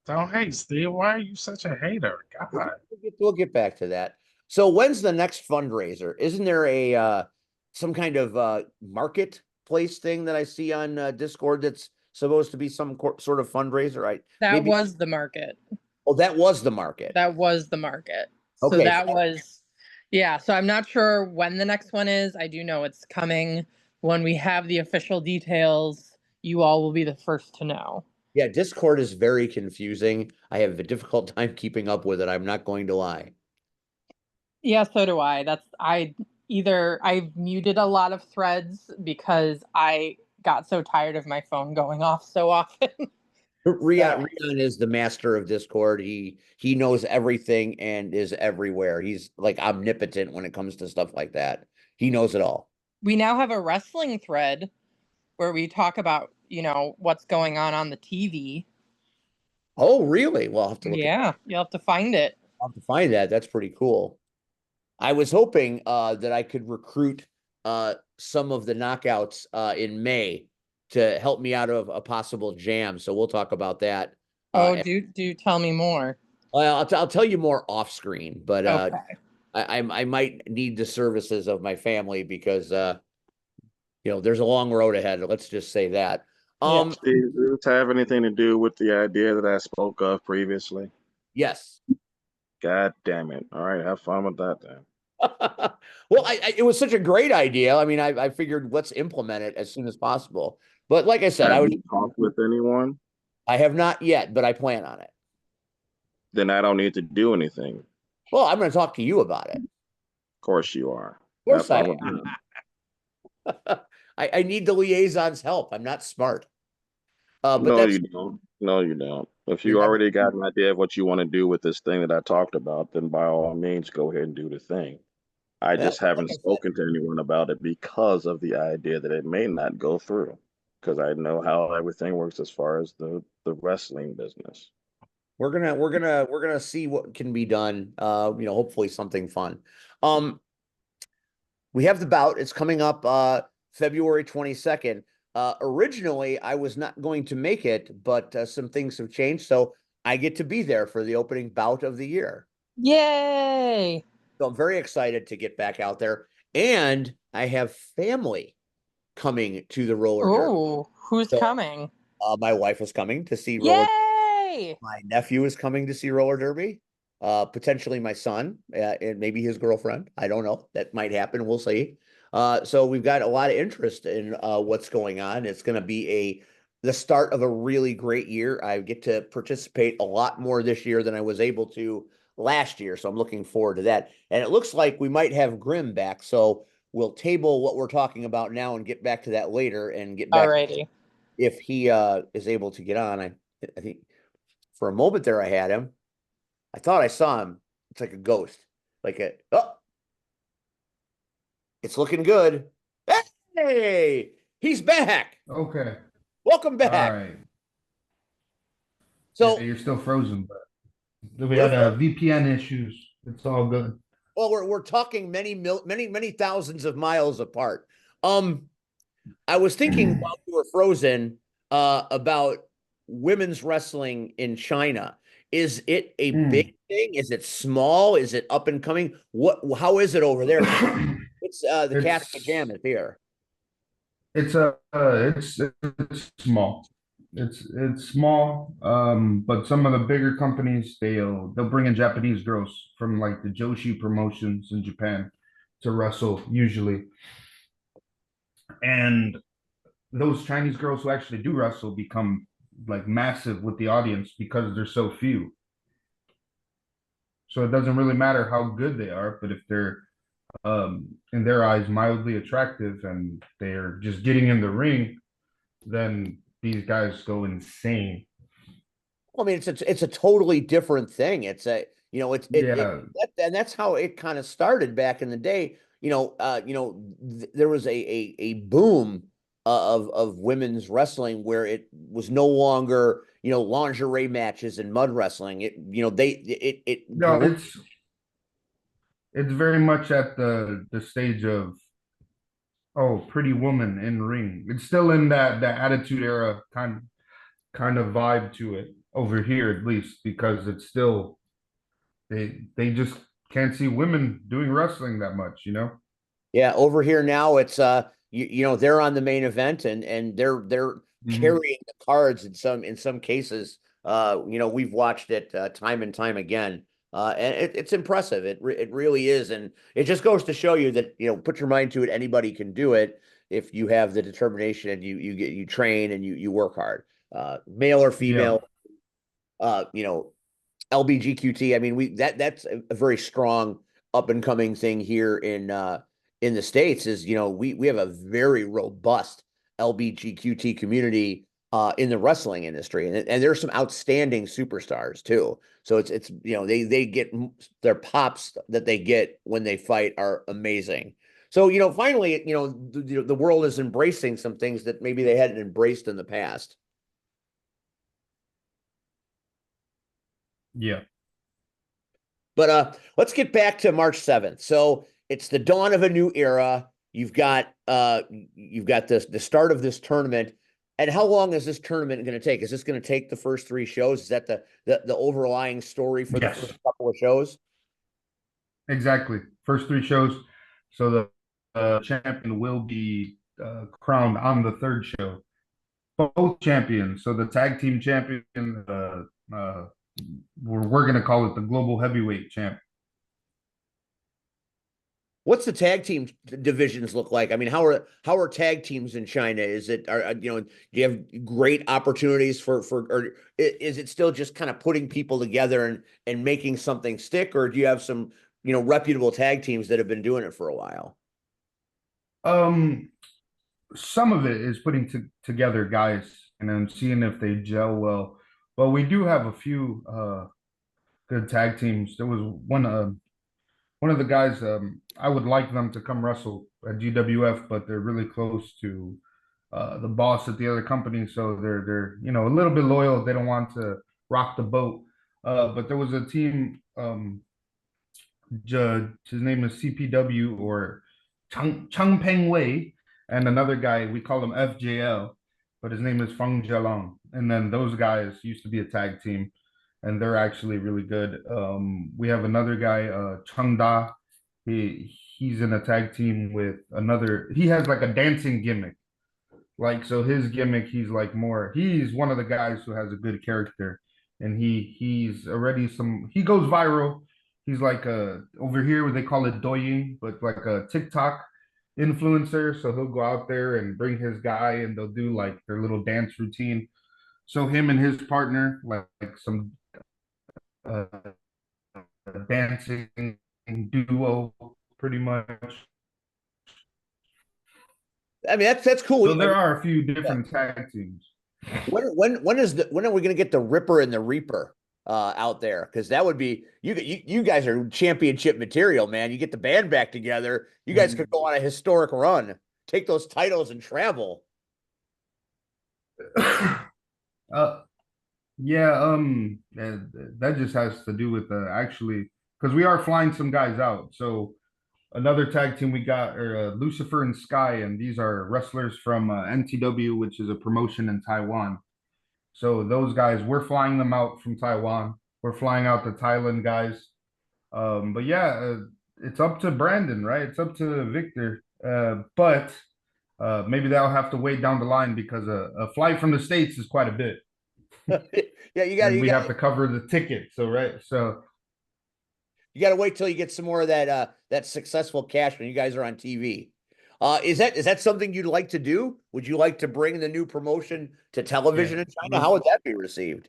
Speaker 3: Don't hate Steve. Why are you such a hater? God.
Speaker 1: We'll get back to that. So when's the next fundraiser? Isn't there a some kind of marketplace thing that I see on Discord that's supposed to be some sort of fundraiser? Right?
Speaker 4: That was the market.
Speaker 1: Oh, that was the market.
Speaker 4: That was the market.
Speaker 1: Okay.
Speaker 4: So that was, yeah. So I'm not sure when the next one is. I do know it's coming. When we have the official details, you all will be the first to know.
Speaker 1: Yeah, Discord is very confusing. I have a difficult time keeping up with it. I'm not going to lie.
Speaker 4: Yeah, so do I. I've muted a lot of threads because I got so tired of my phone going off so often.
Speaker 1: Rion is the master of Discord. He knows everything and is everywhere. He's like omnipotent when it comes to stuff like that. He knows it all.
Speaker 4: We now have a wrestling thread where we talk about, what's going on the TV.
Speaker 1: Oh, really? Well, I'll have to look.
Speaker 4: Yeah, you'll have to find it.
Speaker 1: I'll have to find that. That's pretty cool. I was hoping that I could recruit some of the knockouts in May to help me out of a possible jam. So we'll talk about that.
Speaker 4: Do tell me more.
Speaker 1: Well, I'll tell you more off screen, but
Speaker 4: Okay.
Speaker 1: I might need the services of my family because there's a long road ahead. Let's just say that.
Speaker 5: Steve, does this have anything to do with the idea that I spoke of previously?
Speaker 1: Yes.
Speaker 5: God damn it. All right, have fun with that then.
Speaker 1: Well, it was such a great idea. I mean, I figured let's implement it as soon as possible. But like I said,
Speaker 5: Have you talked with anyone?
Speaker 1: I have not yet, but I plan on it.
Speaker 5: Then I don't need to do anything.
Speaker 1: Well, I'm going to talk to you about it.
Speaker 5: Of course you are.
Speaker 1: Of course
Speaker 5: Have
Speaker 1: I
Speaker 5: fun with
Speaker 1: am.
Speaker 5: that.
Speaker 1: I need the liaison's help. I'm not smart. But
Speaker 5: No,
Speaker 1: that's
Speaker 5: you don't. No, you don't. If
Speaker 1: you're
Speaker 5: you
Speaker 1: never
Speaker 5: already got an idea of what you want to do with this thing that I talked about, then by all means, go ahead and do the thing. I
Speaker 1: well,
Speaker 5: just
Speaker 1: like
Speaker 5: haven't
Speaker 1: I said,
Speaker 5: spoken to anyone about it because of the idea that it may not go through. Because I know how everything works as far as the wrestling business.
Speaker 1: we're gonna see what can be done. Hopefully something fun. We have the bout. It's coming up February 22nd. Originally, I was not going to make it, but some things have changed, so I get to be there for the opening bout of the year.
Speaker 4: Yay!
Speaker 1: So I'm very excited to get back out there, and I have family coming to the roller derby.
Speaker 4: Oh, who's
Speaker 1: So,
Speaker 4: coming?
Speaker 1: my wife is coming to see roller.
Speaker 4: Yay!
Speaker 1: My nephew is coming to see roller derby. Potentially my son and maybe his girlfriend. I don't know. That might happen. We'll see. So we've got a lot of interest in what's going on. It's going to be the start of a really great year. I get to participate a lot more this year than I was able to last year. So I'm looking forward to that. And it looks like we might have Grimm back. So we'll table what we're talking about now and get back to that later and get back
Speaker 4: Alrighty.
Speaker 1: if he is able to get on. I think for a moment there I had him. I thought I saw him. It's like a ghost. It's looking good. Hey, he's back.
Speaker 2: Okay.
Speaker 1: Welcome
Speaker 2: All
Speaker 1: back.
Speaker 2: right.
Speaker 1: So
Speaker 2: Yeah, you're still frozen, but we
Speaker 1: We're
Speaker 2: had VPN issues. It's all good.
Speaker 1: well, we're talking many thousands of miles apart. I was thinking while you were frozen about women's wrestling in China. Is it a big thing? Is it small? Is it up and coming? How is it over there? It's the cat's pajamas here.
Speaker 2: It's it's small. It's small. But some of the bigger companies they'll bring in Japanese girls from like the Joshi promotions in Japan to wrestle usually. And those Chinese girls who actually do wrestle become like massive with the audience because there's so few. So it doesn't really matter how good they are, but if they're in their eyes mildly attractive and they're just getting in the ring, then these guys go insane.
Speaker 1: I mean, it's a totally different thing. It's a
Speaker 2: Yeah.
Speaker 1: and that's how it kind of started back in the day. There was a boom of women's wrestling where it was no longer lingerie matches and mud wrestling. It
Speaker 2: No,
Speaker 1: grew.
Speaker 2: it's very much at the stage of pretty woman in ring. It's still in that attitude era kind of vibe to it over here at least because it's still they just can't see women doing wrestling that much, you know?
Speaker 1: Yeah, over here now it's they're on the main event and they're
Speaker 2: Mhm.
Speaker 1: carrying the cards in some cases. We've watched it time and time again. And it's impressive. It really is, and it just goes to show you that put your mind to it. Anybody can do it if you have the determination and you train and you work hard. Male or
Speaker 2: Yeah.
Speaker 1: female, uh, you know, LBGQT. I mean, that's a very strong up and coming thing here in the States. Is we have a very robust LBGQT community in the wrestling industry, and there's some outstanding superstars too. So it's they get their pops that they get when they fight are amazing. So finally the world is embracing some things that maybe they hadn't embraced in the past.
Speaker 2: Yeah.
Speaker 1: But let's get back to March 7th. So it's the dawn of a new era. You've got the start of this tournament. And how long is this tournament going to take? Is this going to take the first three shows? Is that the overlying story for the
Speaker 2: Yes.
Speaker 1: first couple of shows?
Speaker 2: Exactly. First three shows. So the champion will be crowned on the third show. Both champions. So the tag team champion, we're going to call it the global heavyweight champ.
Speaker 1: What's the tag team divisions look like? I mean, how are tag teams in China? Is it do you have great opportunities or is it still just kind of putting people together and making something stick, or do you have some reputable tag teams that have been doing it for a while?
Speaker 2: Um, some of it is putting together guys and then seeing if they gel well. But we do have a few good tag teams. There was one of the guys, I would like them to come wrestle at GWF, but they're really close to the boss at the other company, so they're a little bit loyal. They don't want to rock the boat. But there was a team, his name is CPW or Chang Peng Wei, and another guy we call him FJL, but his name is Feng Jialong. And then those guys used to be a tag team, and they're actually really good. We have another guy, Chung Da. He's in a tag team with another. He has like a dancing gimmick. Like, so his gimmick, he's one of the guys who has a good character, and he goes viral. He's like over here where they call it doying, but like a TikTok influencer. So he'll go out there and bring his guy, and they'll do like their little dance routine. So him and his partner, like some uh, dancing duo, pretty much.
Speaker 1: I mean, that's cool.
Speaker 2: So there are a few different tag teams.
Speaker 1: When are we going to get the Ripper and the Reaper out there? Because that would be you guys are championship material, man. You get the band back together. You guys could go on a historic run, take those titles and travel.
Speaker 2: Yeah, that just has to do with actually because we are flying some guys out. So another tag team we got are Lucifer and Sky, and these are wrestlers from NTW, which is a promotion in Taiwan. So those guys, we're flying them out from Taiwan. We're flying out the Thailand guys. But yeah, it's up to Brandon, right? It's up to Victor. But maybe they'll have to wait down the line because a flight from the States is quite a bit.
Speaker 1: Yeah, we
Speaker 2: have to cover the ticket. So right, so
Speaker 1: you got to wait till you get some more of that successful cash when you guys are on TV. Is that something you'd like to do? Would you like to bring the new promotion to television in China? How would that be received?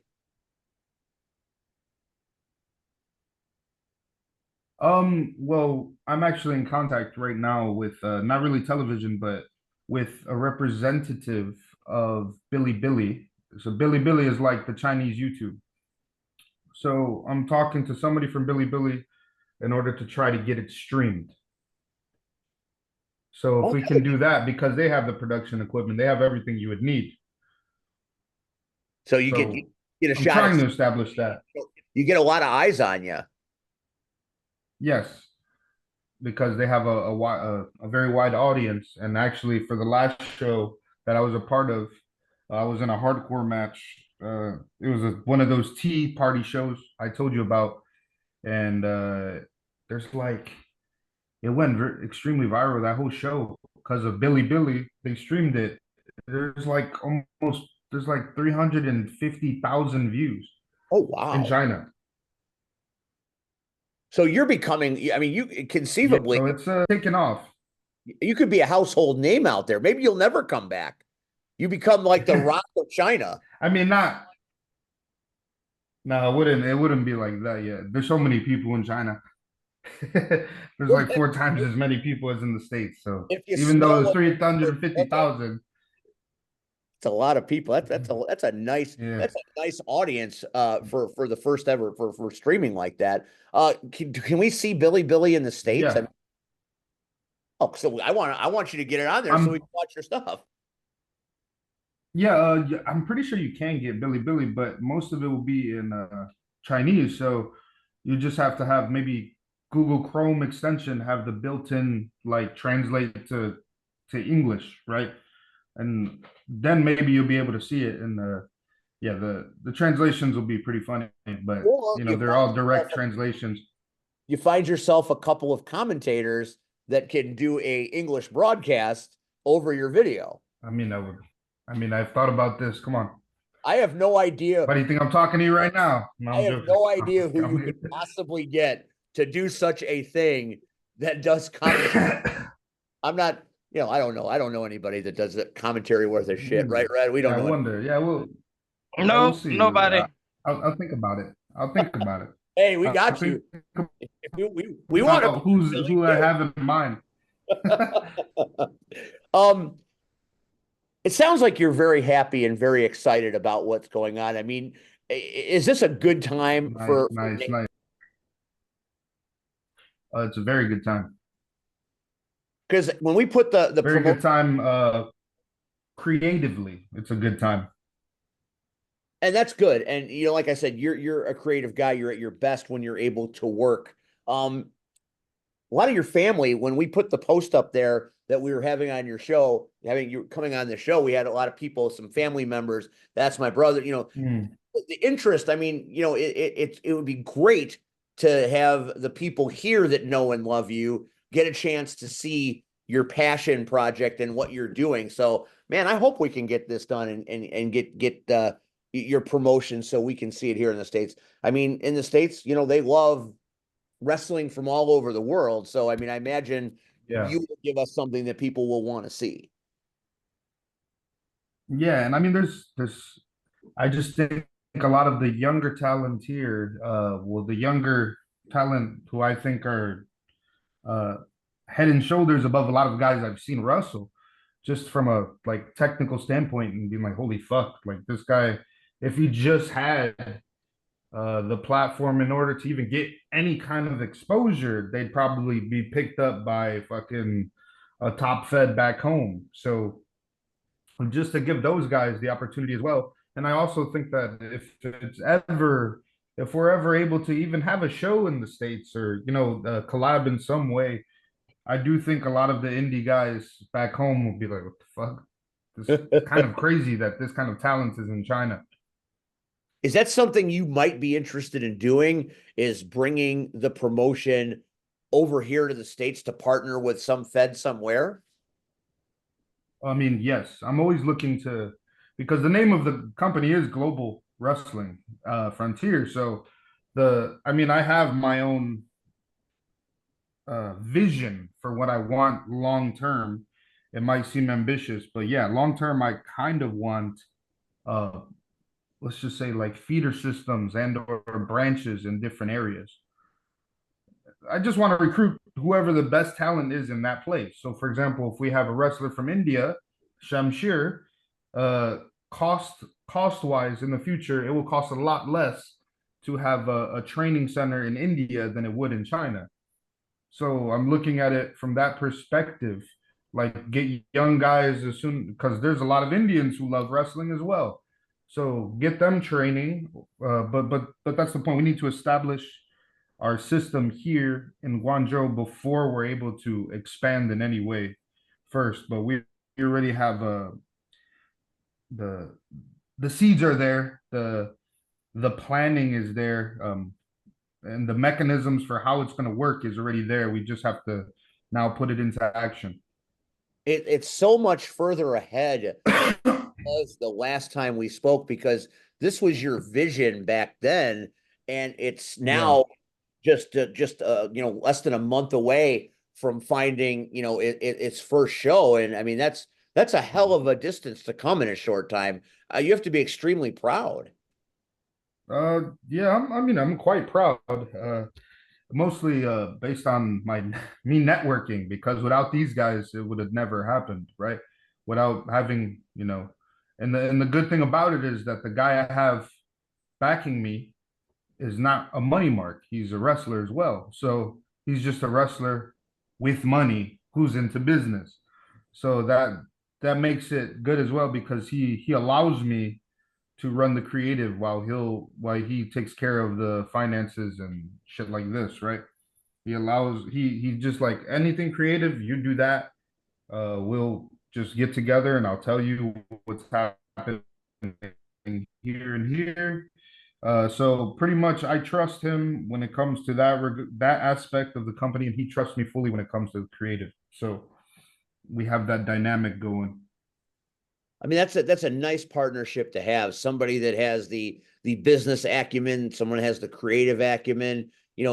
Speaker 2: Well, I'm actually in contact right now with not really television, but with a representative of Bilibili. So Bilibili is like the Chinese YouTube. So I'm talking to somebody from Bilibili in order to try to get it streamed. So if we can do that, because they have the production equipment, they have everything you would need.
Speaker 1: So you get a shot.
Speaker 2: I'm trying to establish that.
Speaker 1: You get a lot of eyes on you.
Speaker 2: Yes, because they have a very wide audience. And actually, for the last show that I was a part of, I was in a hardcore match. It was one of those tea party shows I told you about, and there's like it went extremely viral that whole show because of Bilibili. They streamed it. There's like 350,000 views.
Speaker 1: Oh wow!
Speaker 2: In China.
Speaker 1: So you're becoming. I mean, you conceivably.
Speaker 2: Yeah, so it's taking off.
Speaker 1: You could be a household name out there. Maybe you'll never come back. You become like the Rock of China.
Speaker 2: I mean, not. No, it wouldn't be like that yet. There's so many people in China. There's like 4 times as many people as in the States. So even though it's 350,000,
Speaker 1: it's a lot of people. That's a nice audience for the first ever for streaming like that. Can we see Bilibili in the States?
Speaker 2: Yeah.
Speaker 1: I mean, so I want you to get it on there so we can watch your stuff.
Speaker 2: Yeah, I'm pretty sure you can get Bilibili, but most of it will be in Chinese. So you just have to have maybe Google Chrome extension have the built-in like translate to English, right? And then maybe you'll be able to see it in the translations will be pretty funny, but they're all direct translations.
Speaker 1: You find yourself a couple of commentators that can do a English broadcast over your video.
Speaker 2: I've thought about this. Come on.
Speaker 1: I have no idea.
Speaker 2: Why do you think I'm talking to you right now?
Speaker 1: No, I have no idea who you could possibly get to do such a thing that does commentary. I'm not, I don't know. I don't know anybody that does the commentary worth of shit, right, Red? We don't
Speaker 2: I
Speaker 1: know.
Speaker 2: wonder. Yeah, we'll
Speaker 3: No,
Speaker 2: see.
Speaker 3: nobody.
Speaker 2: I'll think about it. I'll think about it.
Speaker 1: Hey, we
Speaker 2: I'll
Speaker 1: got
Speaker 2: think
Speaker 1: you. We want
Speaker 2: about who I have in mind.
Speaker 1: to. um, it sounds like you're very happy and very excited about what's going on. I mean, is this a good time for
Speaker 2: Nice. It's a very good time.
Speaker 1: Because when we put the
Speaker 2: Very good time. Creatively, it's a good time.
Speaker 1: and that's good. And like I said, you're a creative guy. You're at your best when you're able to work. A lot of your family, when we put the post up there that we were having on your show, having you coming on the show, we had a lot of people, some family members. That's my brother. The interest. I mean, it would be great to have the people here that know and love you get a chance to see your passion project and what you're doing. So, man, I hope we can get this done and get your promotion so we can see it here in the States. I mean, in the States, they love wrestling from all over the world. So, I mean, I imagine you will give us something that people will want to see.
Speaker 2: Yeah, and I mean, I just think a lot of the younger talent here, the younger talent who I think are uh, head and shoulders above a lot of guys I've seen wrestle, just from a like technical standpoint, and being like, holy fuck, like this guy, if he just had the platform in order to even get any kind of exposure, they'd probably be picked up by fucking a top fed back home. So just to give those guys the opportunity as well. And I also think that if we're ever able to even have a show in the States or, collab in some way, I do think a lot of the indie guys back home will be like, what the fuck? This is kind of crazy that this kind of talent is in China.
Speaker 1: Is that something you might be interested in doing, is bringing the promotion over here to the States to partner with some fed somewhere?
Speaker 2: I mean, yes, I'm always looking to, because the name of the company is Global Wrestling Frontier. So I have my own vision for what I want long term. It might seem ambitious, but yeah, long term, I kind of want, uh, let's just say, like feeder systems and or branches in different areas. I just want to recruit whoever the best talent is in that place. So, for example, if we have a wrestler from India, Shamshir, uh, cost wise in the future, it will cost a lot less to have a training center in India than it would in China. So I'm looking at it from that perspective, like get young guys as soon, because there's a lot of Indians who love wrestling as well. So get them training, but that's the point. We need to establish our system here in Guangzhou before we're able to expand in any way first. But we already have the the seeds are there, the planning is there, and the mechanisms for how it's going to work is already there. We just have to now put it into action.
Speaker 1: It's so much further ahead was the last time we spoke, because this was your vision back then, and it's now just less than a month away from finding its first show. And I mean, that's a hell of a distance to come in a short time. You have to be extremely proud.
Speaker 2: Yeah, I'm quite proud. Mostly based on me networking, because without these guys it would have never happened, right? Without having, and the good thing about it is that the guy I have backing me is not a money mark. He's a wrestler as well. So he's just a wrestler with money who's into business. So that makes it good as well, because he allows me to run the creative while he takes care of the finances and shit like this, right? He just like anything creative, you do that. We'll just get together and I'll tell you what's happening here and here. So pretty much I trust him when it comes to that aspect of the company, and he trusts me fully when it comes to creative. So we have that dynamic going.
Speaker 1: I mean, that's a nice partnership to have. Somebody that has the business acumen, someone has the creative acumen.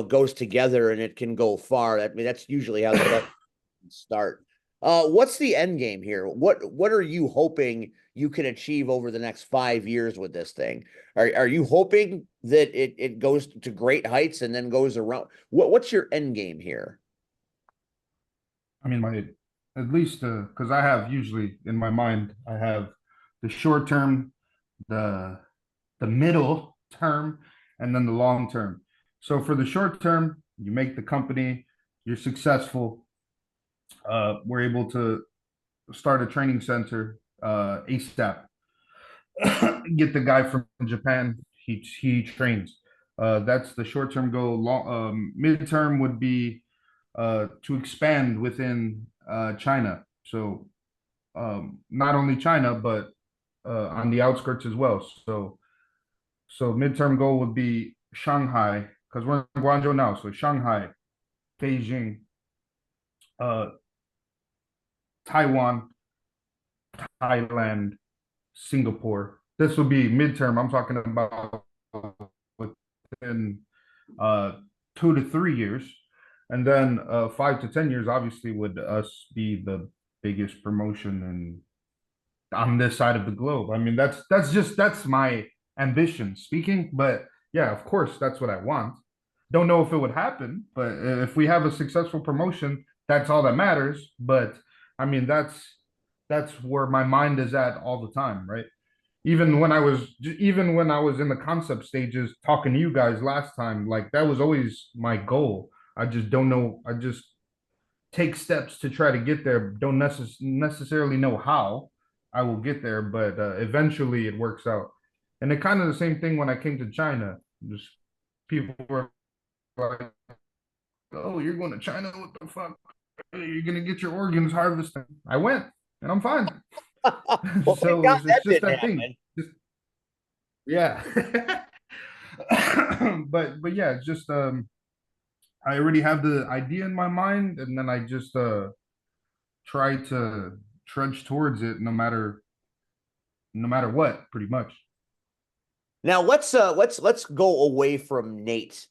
Speaker 1: goes together and it can go far. I mean, that's usually how the best start. What's the end game here? What are you hoping you can achieve over the next 5 years with this thing? Are you hoping that it goes to great heights and then goes around? What's your end game here?
Speaker 2: I mean, at least because I have usually in my mind, I have the short term, the middle term, and then the long term. So for the short term, you make the company, you're successful. We're able to start a training center ASAP. Get the guy from Japan. He trains. That's the short term goal. Long midterm would be to expand within China. So not only China, but on the outskirts as well. So midterm goal would be Shanghai, because we're in Guangzhou now. So Shanghai, Beijing, Taiwan, Thailand, Singapore. This will be midterm. I'm talking about within 2 to 3 years. And then 5 to 10 years, obviously, would us be the biggest promotion and on this side of the globe. I mean, that's my ambition speaking, but yeah, of course, that's what I want. Don't know if it would happen, but if we have a successful promotion, that's all that matters. But I mean, that's where my mind is at all the time, right? Even when I was in the concept stages talking to you guys last time, like that was always my goal. I just don't know. I just take steps to try to get there. Don't necessarily know how I will get there, but eventually it works out. And it kind of the same thing when I came to China. Just people were like, "Oh, you're going to China? What the fuck? You're gonna get your organs harvested." I went, and I'm fine.
Speaker 1: Well, thank
Speaker 2: So
Speaker 1: God that
Speaker 2: it's just
Speaker 1: didn't
Speaker 2: that thing.
Speaker 1: happen.
Speaker 2: Yeah. But yeah, it's just I already have the idea in my mind, and then I just try to trudge towards it no matter what, pretty much.
Speaker 1: Now let's go away from Nate,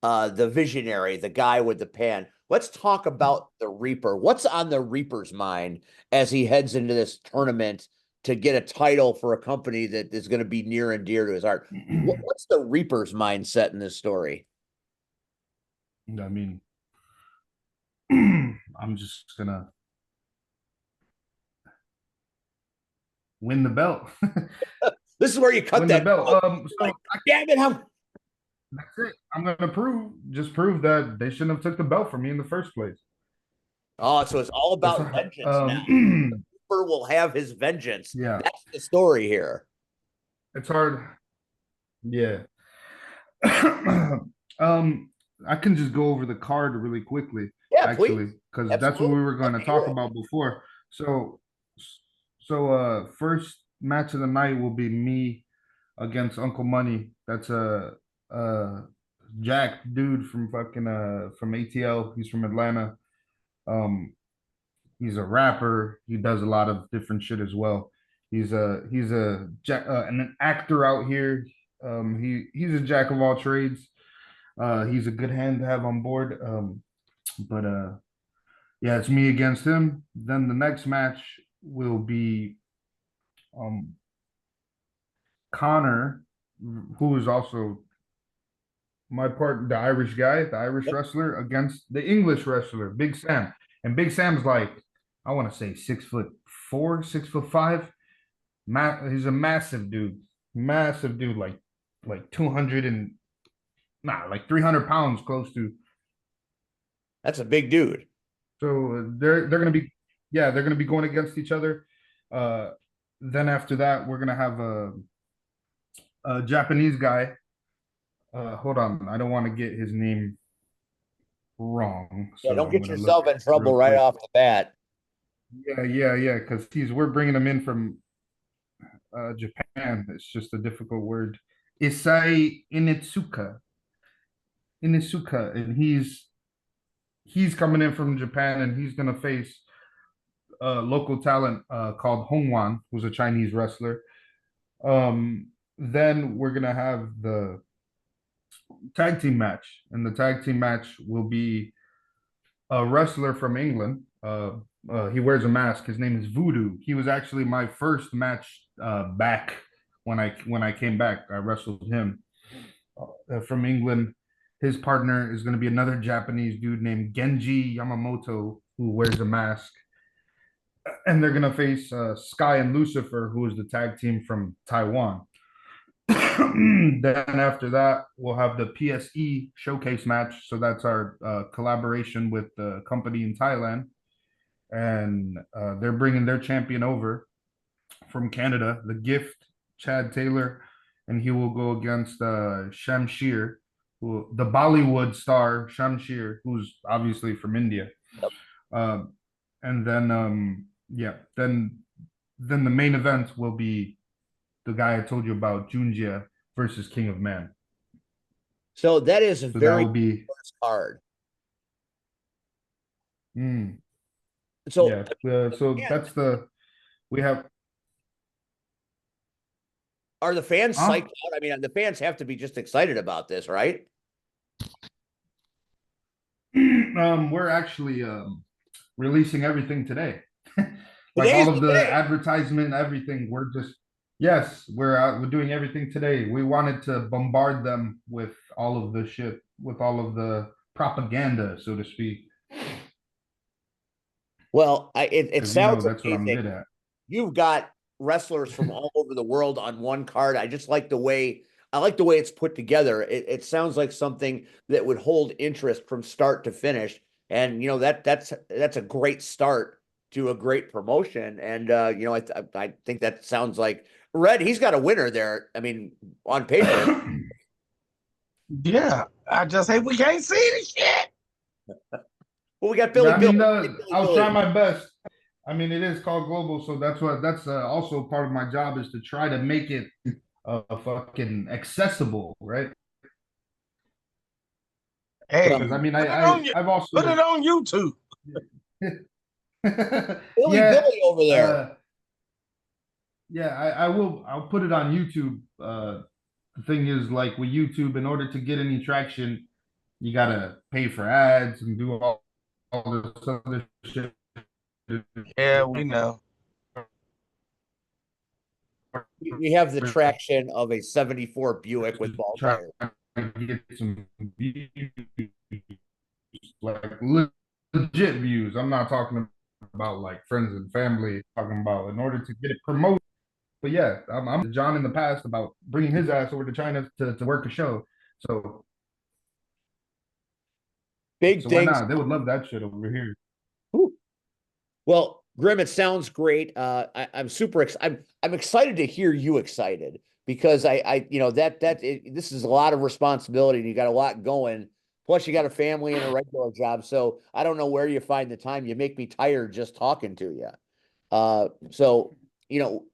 Speaker 1: the visionary, the guy with the pan. Let's talk about the Reaper. What's on the Reaper's mind as he heads into this tournament to get a title for a company that is going to be near and dear to his heart? What's the Reaper's mindset in this story?
Speaker 2: I mean, I'm just gonna win the belt.
Speaker 1: This is where you cut
Speaker 2: Win the
Speaker 1: that.
Speaker 2: belt.
Speaker 1: Like, damn it,
Speaker 2: that's it. I'm gonna prove that they shouldn't have took the belt from me in the first place.
Speaker 1: Oh, so it's all about vengeance now. Reaper will have his vengeance.
Speaker 2: Yeah,
Speaker 1: That's the story here.
Speaker 2: it's hard. Yeah. I can just go over the card really quickly,
Speaker 1: Yeah,
Speaker 2: actually,
Speaker 1: please.
Speaker 2: because that's what we were going to talk about before. So first match of the night will be me against Uncle Money. That's a Jack dude from fucking from ATL. He's from Atlanta. Um, he's a rapper. He does a lot of different shit as well. He's an actor out here. He's a jack of all trades. He's a good hand to have on board. But yeah, it's me against him. Then the next match will be um Connor, who is also my part, the Irish guy, the Irish wrestler, against the English wrestler, Big Sam. And Big Sam's like, I want to say 6'4", 6'5". He's a massive dude, like 200 and like 300 pounds, close to.
Speaker 1: That's a big dude.
Speaker 2: So they're gonna be, yeah, they're gonna be going against each other. Then after that, we're gonna have a Japanese guy. Hold on, I don't want to get his name wrong.
Speaker 1: Yeah,
Speaker 2: So
Speaker 1: don't
Speaker 2: I'm
Speaker 1: get
Speaker 2: gonna
Speaker 1: yourself
Speaker 2: look
Speaker 1: in trouble
Speaker 2: real
Speaker 1: right
Speaker 2: quick.
Speaker 1: off the bat.
Speaker 2: Yeah, because we're bringing him in from Japan. It's just a difficult word. Isai Initsuka, and he's coming in from Japan, and he's gonna face local talent called Hongwan, who's a Chinese wrestler. Then we're gonna have tag team match, and the tag team match will be a wrestler from England. He wears a mask. His name is Voodoo. He was actually my first match back when I came back. I wrestled him from England. His partner is going to be another Japanese dude named Genji Yamamoto, who wears a mask. And they're going to face Sky and Lucifer, who is the tag team from Taiwan. Then after that, we'll have the PSE showcase match. So that's our collaboration with the company in Thailand. And they're bringing their champion over from Canada, the Gift, Chad Taylor, and he will go against Shamsher, the Bollywood star Shamsher, who's obviously from India.
Speaker 1: Yep.
Speaker 2: And then then the main event will be the guy I told you about, Junjia versus King of Man.
Speaker 1: So that is a
Speaker 2: So
Speaker 1: very
Speaker 2: that will be
Speaker 1: first card.
Speaker 2: So
Speaker 1: So
Speaker 2: so that's the we have.
Speaker 1: are the fans psyched out? I mean, the fans have to be just excited about this, right?
Speaker 2: We're actually releasing everything today. Like
Speaker 1: Today's
Speaker 2: all of
Speaker 1: the
Speaker 2: the
Speaker 1: day.
Speaker 2: advertisement, everything. We're doing everything today. We wanted to bombard them with all of the shit, with all of the propaganda, so to speak.
Speaker 1: Well, it
Speaker 2: 'Cause
Speaker 1: sounds
Speaker 2: that's what I'm
Speaker 1: amazing.
Speaker 2: good at.
Speaker 1: You've got wrestlers from all over the world on one card. I just like the way it's put together. It sounds like something that would hold interest from start to finish. And that's a great start to a great promotion. And I think that sounds like Red. He's got a winner there. I mean, on paper.
Speaker 3: Yeah, I just hate we can't see the shit.
Speaker 1: Well, we got Billy.
Speaker 2: I mean,
Speaker 1: Billy,
Speaker 2: I'll
Speaker 1: Billy.
Speaker 2: try my best. I mean, it is called global, so that's also part of my job is to try to make it fucking accessible, right?
Speaker 3: Hey,
Speaker 2: Because I mean, I've also
Speaker 3: put it on YouTube.
Speaker 1: Billy over there.
Speaker 2: I'll put it on YouTube. The thing is, like with YouTube, in order to get any traction, you gotta pay for ads and do all this other shit.
Speaker 3: Yeah, we know.
Speaker 1: We have the traction of a 74 Buick with ball
Speaker 2: Try
Speaker 1: tires.
Speaker 2: to get some views, like legit views. I'm not talking about like friends and family. Talking about in order to get it promoted. But yeah, I'm John in the past about bringing his ass over to China to work a show. So
Speaker 1: Big
Speaker 2: why
Speaker 1: things.
Speaker 2: not? They would love that shit over here.
Speaker 1: Whew. Well, Grimm, it sounds great. I'm super. I'm excited to hear you excited because this is a lot of responsibility and you got a lot going. Plus, you got a family and a regular job, so I don't know where you find the time. You make me tired just talking to you. So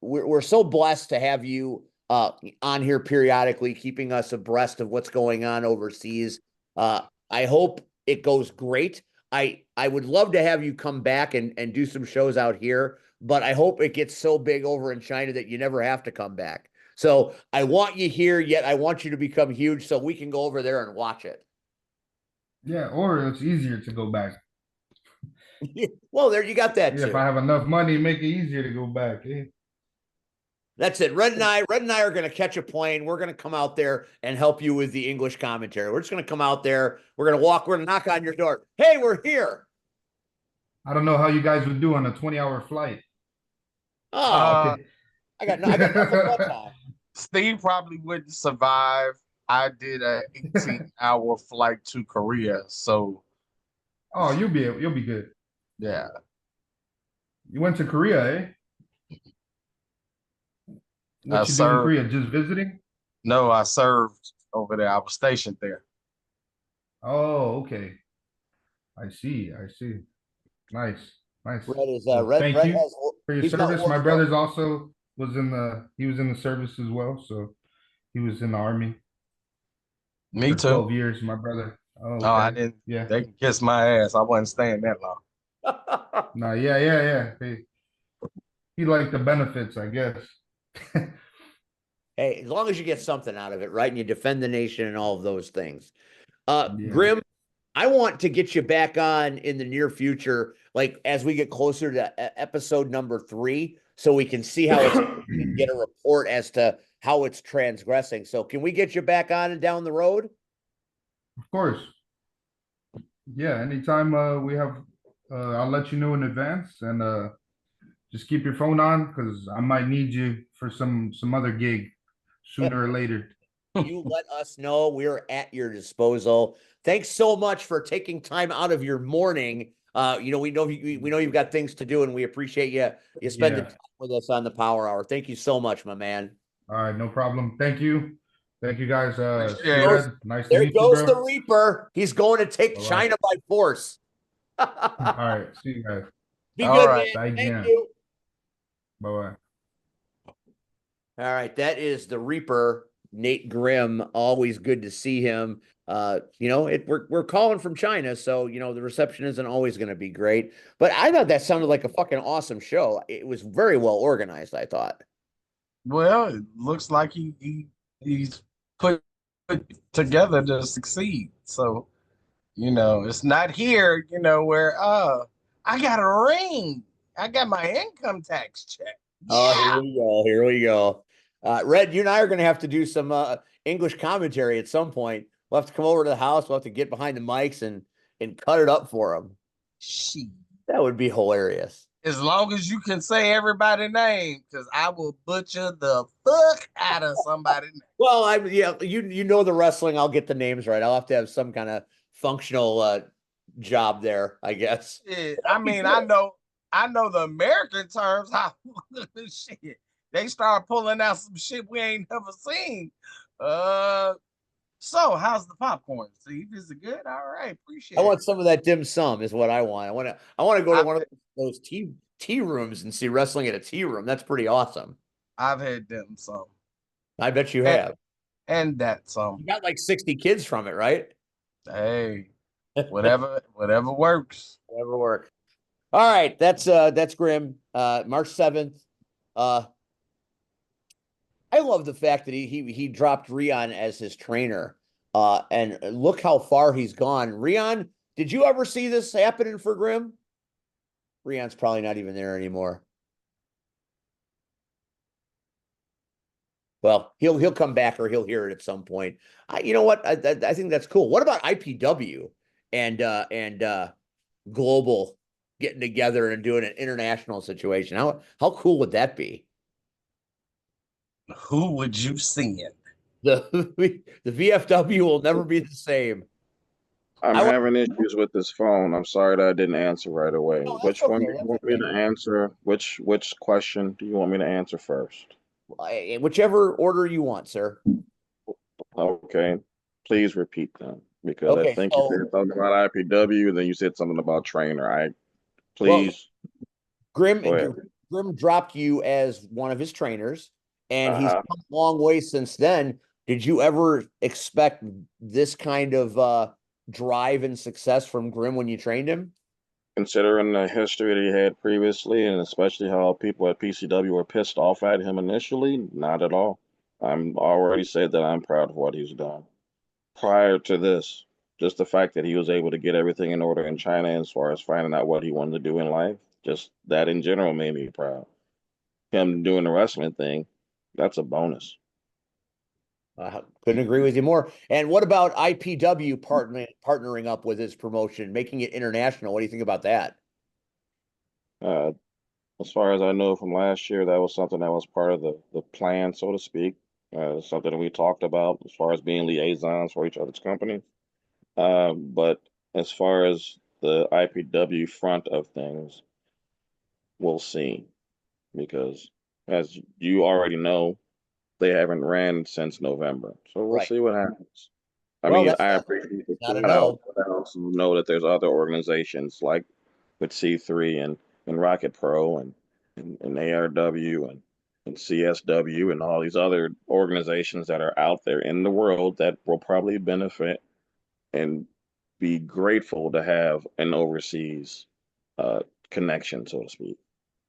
Speaker 1: we're so blessed to have you on here periodically, keeping us abreast of what's going on overseas. I hope it goes great. I would love to have you come back and do some shows out here, but I hope it gets so big over in China that you never have to come back. So I want you here, yet I want you to become huge so we can go over there and watch it.
Speaker 2: Yeah, or it's easier to go back.
Speaker 1: Well, there you got that too.
Speaker 2: If I have enough money, make it easier to go back. Eh?
Speaker 1: That's it. Red and I are going to catch a plane. We're going to come out there and help you with the English commentary. We're just going to come out there. We're going to knock on your door. Hey, we're here.
Speaker 2: I don't know how you guys would do on a 20-hour flight.
Speaker 1: Oh, okay. I got nothing but time.
Speaker 3: Steve probably wouldn't survive. I did a 18-hour flight to Korea, so.
Speaker 2: Oh, you'll be good.
Speaker 3: Yeah.
Speaker 2: You went to Korea, eh? What you do in Korea? Just visiting?
Speaker 3: No, I served over there. I was stationed there.
Speaker 2: Oh, okay. I see. Nice.
Speaker 1: Red is
Speaker 2: well,
Speaker 1: Red.
Speaker 2: Thank
Speaker 1: Red
Speaker 2: you
Speaker 1: has,
Speaker 2: for your service. My brother's also was in the service as well, so he was in the army.
Speaker 3: Me
Speaker 2: for
Speaker 3: too.
Speaker 2: 12 years, my brother.
Speaker 3: Oh, okay. I didn't. Yeah, they can kiss my ass. I wasn't staying that long.
Speaker 2: No, yeah. He liked the benefits, I guess.
Speaker 1: Hey, as long as you get something out of it, right? And you defend the nation and all of those things.
Speaker 2: Yeah.
Speaker 1: Grimm, I want to get you back on in the near future, like as we get closer to episode number 3, so we can see how it's and get a report as to how it's transgressing. So can we get you back on and down the road?
Speaker 2: Of course. Yeah, anytime we have I'll let you know in advance, and just keep your phone on because I might need you for some other gig sooner or later.
Speaker 1: You let us know. We're at your disposal. Thanks so much for taking time out of your morning. We know you've got things to do, and we appreciate you spending
Speaker 2: Yeah.
Speaker 1: time with us on the Power Hour. Thank you so much, my man.
Speaker 2: All right, no problem. Thank you. Thank you guys. See
Speaker 3: Appreciate
Speaker 2: you,
Speaker 3: it.
Speaker 2: Red. Nice to
Speaker 1: There
Speaker 2: meet you,
Speaker 1: goes the
Speaker 2: bro.
Speaker 1: Reaper. He's going to take
Speaker 2: All right.
Speaker 1: China by force.
Speaker 2: All right. See you guys.
Speaker 1: Be
Speaker 3: All
Speaker 1: good,
Speaker 3: right.
Speaker 1: man.
Speaker 2: Bye,
Speaker 1: Thank
Speaker 2: Jen.
Speaker 1: you.
Speaker 2: Bye bye.
Speaker 1: All right, that is the Reaper, Nate Grimm. Always good to see him. We're calling from China, so the reception isn't always going to be great. But I thought that sounded like a fucking awesome show. It was very well organized, I thought.
Speaker 3: Well, it looks like he's put together to succeed. So, it's not here, where I got a ring. I got my income tax check.
Speaker 1: Oh, here
Speaker 3: Yeah.
Speaker 1: we go. Here we go. Red, you and I are going to have to do some English commentary at some point. We'll have to come over to the house. We'll have to get behind the mics and cut it up for them.
Speaker 3: She.
Speaker 1: That would be hilarious.
Speaker 3: As long as you can say everybody's name, because I will butcher the fuck out of somebody's name.
Speaker 1: Well, you know the wrestling. I'll get the names right. I'll have to have some kind of functional job there, I guess.
Speaker 3: Yeah, I mean, I know the American terms. How shit they start pulling out some shit we ain't never seen. So how's the popcorn, Steve? Is it good? All right,
Speaker 1: I
Speaker 3: appreciate it.
Speaker 1: want some of that dim sum is what I want. I want to go to
Speaker 3: I've,
Speaker 1: one of those tea rooms and see wrestling at a tea room. That's pretty awesome.
Speaker 3: I've had them some,
Speaker 1: I bet you
Speaker 3: and,
Speaker 1: have.
Speaker 3: and that some.
Speaker 1: You got like 60 kids from it, right?
Speaker 3: Hey, whatever works.
Speaker 1: Whatever works. All right, that's Grimm. March 7th. I love the fact that he dropped Rion as his trainer. And look how far he's gone. Rion, did you ever see this happening for Grimm? Rion's probably not even there anymore. Well, he'll come back or he'll hear it at some point. You know what? I think that's cool. What about IPW and Global getting together and doing an international situation? How cool would that be?
Speaker 3: Who would you send?
Speaker 1: The VFW will never be the same.
Speaker 5: I'm
Speaker 1: I
Speaker 5: having issues with this phone. I'm sorry that I didn't answer right away.
Speaker 1: No, that's
Speaker 5: Which one
Speaker 1: okay.
Speaker 5: do you
Speaker 1: That's
Speaker 5: want me
Speaker 1: okay.
Speaker 5: to answer? Which question do you want me to answer first?
Speaker 1: Whichever order you want, sir.
Speaker 5: Okay, please repeat them because I
Speaker 1: Okay,
Speaker 5: think you
Speaker 1: so
Speaker 5: said something about IPW, and then you said something about trainer.
Speaker 1: well,
Speaker 5: Please
Speaker 1: Grimm
Speaker 5: go ahead.
Speaker 1: Grimm dropped you as one of his trainers, and he's
Speaker 5: Uh-huh.
Speaker 1: come a long way since then. Did you ever expect this kind of drive and success from Grimm when you trained him?
Speaker 5: Considering the history that he had previously, and especially how people at PCW were pissed off at him initially, not at all. I'm already said that I'm proud of what he's done. Prior to this, just the fact that he was able to get everything in order in China as far as finding out what he wanted to do in life, just that in general made me proud. Him doing the wrestling thing, that's a bonus.
Speaker 1: Couldn't agree with you more. And what about IPW partnering up with his promotion, making it international? What do you think about that?
Speaker 5: Uh, as far as I know from last year, that was something that was part of the plan, so to speak. Something that we talked about as far as being liaisons for each other's companies. But as far as the IPW front of things, we'll see. Because as you already know, they haven't ran since November. So we'll
Speaker 1: Right.
Speaker 5: see what happens. I
Speaker 1: Well,
Speaker 5: mean,
Speaker 1: that's
Speaker 5: I appreciate the
Speaker 1: not a
Speaker 5: shout out,
Speaker 1: no.
Speaker 5: but I also know that there's other organizations like with C3 and Rocket Pro and ARW and CSW and all these other organizations that are out there in the world that will probably benefit and be grateful to have an overseas uh, connection, so to speak.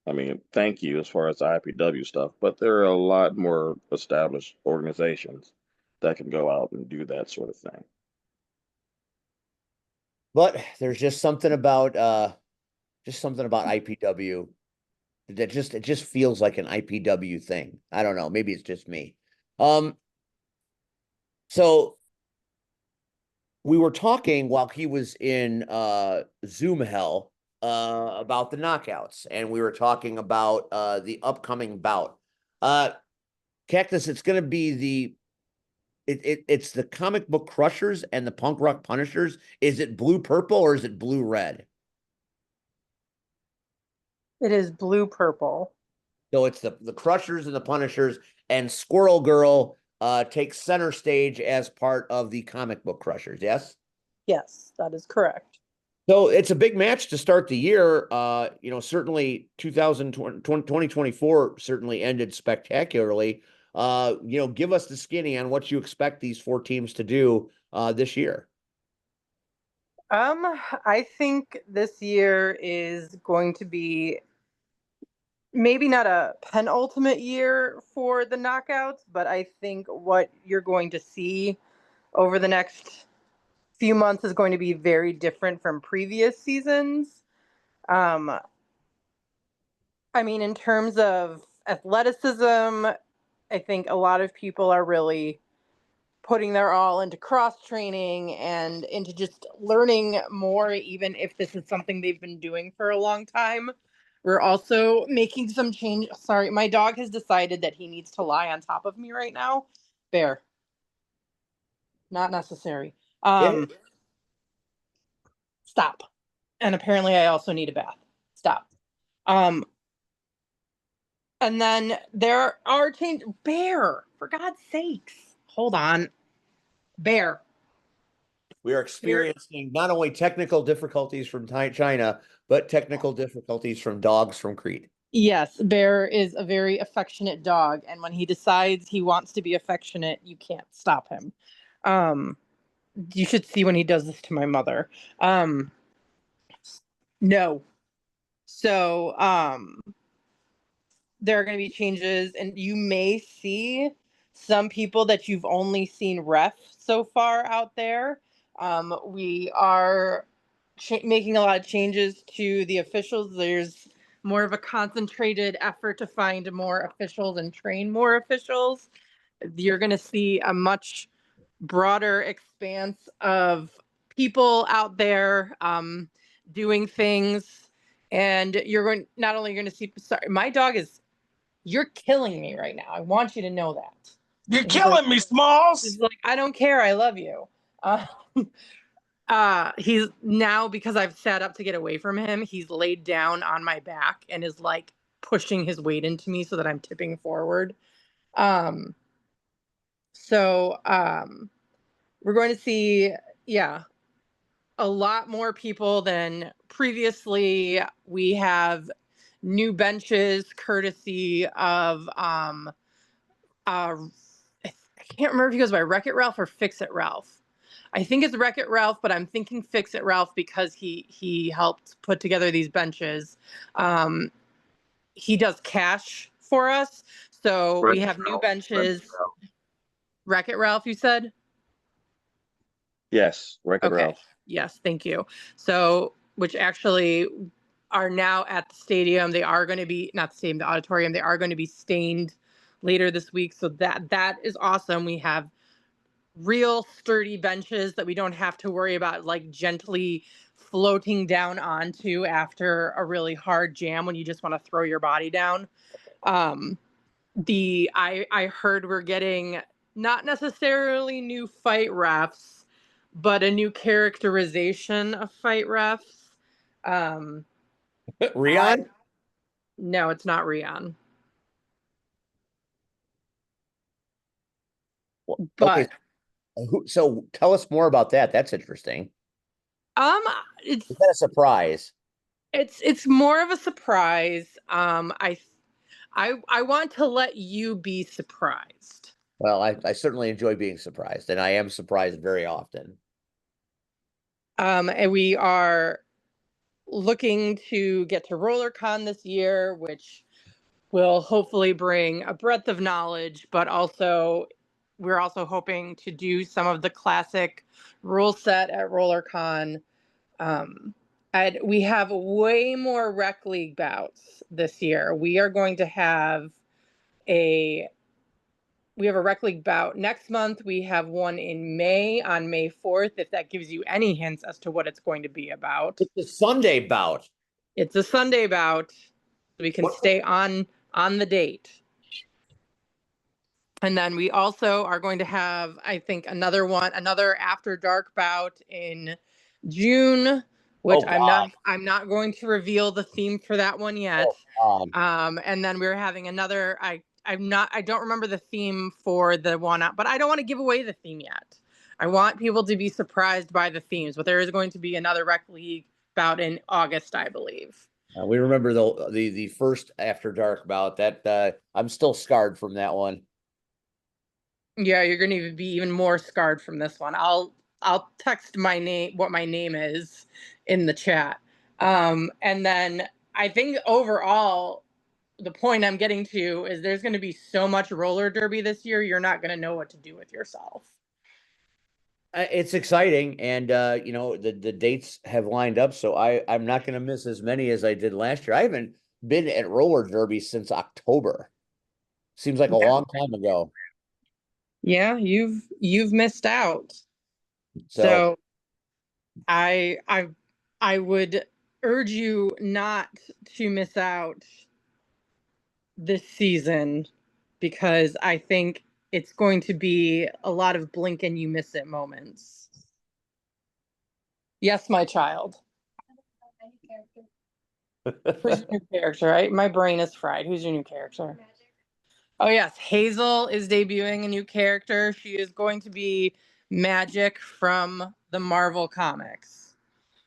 Speaker 5: I mean, thank you as far as the IPW stuff, but there are a lot more established organizations that can go out and do that sort of thing.
Speaker 1: But there's just something about IPW that it just feels like an IPW thing. I don't know. Maybe it's just me. So we were talking while he was in Zoom hell about the knockouts, and we were talking about the upcoming bout. Cactus, it's gonna be it's the comic book crushers and the punk rock punishers. Is it blue purple or is it blue red?
Speaker 4: It is blue purple.
Speaker 1: So it's the crushers and the punishers, and Squirrel Girl takes center stage as part of the comic book crushers. Yes.
Speaker 4: Yes, that is correct.
Speaker 1: So it's a big match to start the year. Certainly 2024 certainly ended spectacularly. Give us the skinny on what you expect these four teams to do this year.
Speaker 4: I think this year is going to be maybe not a penultimate year for the knockouts, but I think what you're going to see over the next few months is going to be very different from previous seasons. I mean, in terms of athleticism, I think a lot of people are really putting their all into cross training and into just learning more, even if this is something they've been doing for a long time. We're also making some change. Sorry, my dog has decided that he needs to lie on top of me right now. Bear. Not necessary.
Speaker 1: Yeah.
Speaker 4: Stop. And apparently I also need a bath. Stop. And then there are change. Bear, for God's sakes. Hold on. Bear.
Speaker 1: We are experiencing not only technical difficulties from China, but technical difficulties from dogs from Crete.
Speaker 4: Yes, Bear is a very affectionate dog, and when he decides he wants to be affectionate, you can't stop him. You should see when he does this to my mother. No. So, there are going to be changes, and you may see some people that you've only seen ref so far out there. We are making a lot of changes to the officials. There's more of a concentrated effort to find more officials and train more officials. You're going to see a much broader expanse of people out there doing things. And you're going not only going to see, sorry, my dog is, you're killing me right now. I want you to know that.
Speaker 3: You're killing me, Smalls.
Speaker 4: He's like, I don't care. I love you. He's now, because I've sat up to get away from him, he's laid down on my back and is like pushing his weight into me so that I'm tipping forward. So we're going to see, a lot more people than previously. We have new benches courtesy of I can't remember if he goes by Wreck-It Ralph or Fix-It Ralph. I think it's Wreck-It Ralph, but I'm thinking Fix-It Ralph because he helped put together these benches. He does cash for us, so we have new benches. Wreck-It Ralph, you said?
Speaker 5: Yes, Wreck-It
Speaker 4: Okay.
Speaker 5: Ralph.
Speaker 4: Yes, thank you. So, which actually are now at the stadium. They are going to be, not the stadium, the auditorium. They are going to be stained later this week. So that is awesome. We have real sturdy benches that we don't have to worry about like gently floating down onto after a really hard jam when you just want to throw your body down. I heard we're getting not necessarily new fight refs, but a new characterization of fight refs.
Speaker 1: Rion?
Speaker 4: No, it's not Rion. But
Speaker 1: So tell us more about that. That's interesting.
Speaker 4: it's
Speaker 1: Is that a surprise?
Speaker 4: it's more of a surprise. I want to let you be surprised.
Speaker 1: Well, I certainly enjoy being surprised, and I am surprised very often.
Speaker 4: And we are looking to get to RollerCon this year, which will hopefully bring a breadth of knowledge, but also we're also hoping to do some of the classic rule set at RollerCon. And we have way more rec league bouts this year. We are going to have a rec league bout next month. We have one in May on May 4th, if that gives you any hints as to what it's going to be about.
Speaker 1: It's a Sunday bout.
Speaker 4: It's a Sunday bout. So we can stay on the date. And then we also are going to have, I think, another After Dark bout in June, which I'm not going to reveal the theme for that one yet. And then we're having another, I don't remember the theme for the one, but I don't want to give away the theme yet. I want people to be surprised by the themes, but there is going to be another Rec League bout in August, I believe.
Speaker 1: We remember the first After Dark bout. That I'm still scarred from that one.
Speaker 4: Yeah, you're going to be even more scarred from this one. I'll text what my name is in the chat. And then I think overall, the point I'm getting to is there's going to be so much roller derby this year, you're not going to know what to do with yourself.
Speaker 1: It's exciting, and the dates have lined up, so I'm not going to miss as many as I did last year. I haven't been at roller derby since October. Seems like a long time ago.
Speaker 4: Yeah, you've missed out. So I would urge you not to miss out this season, because I think it's going to be a lot of blink and you miss it moments. Yes, my child. Who's your new character? Right? My brain is fried. Who's your new character? Oh, yes. Hazel is debuting a new character. She is going to be Magic from the Marvel Comics.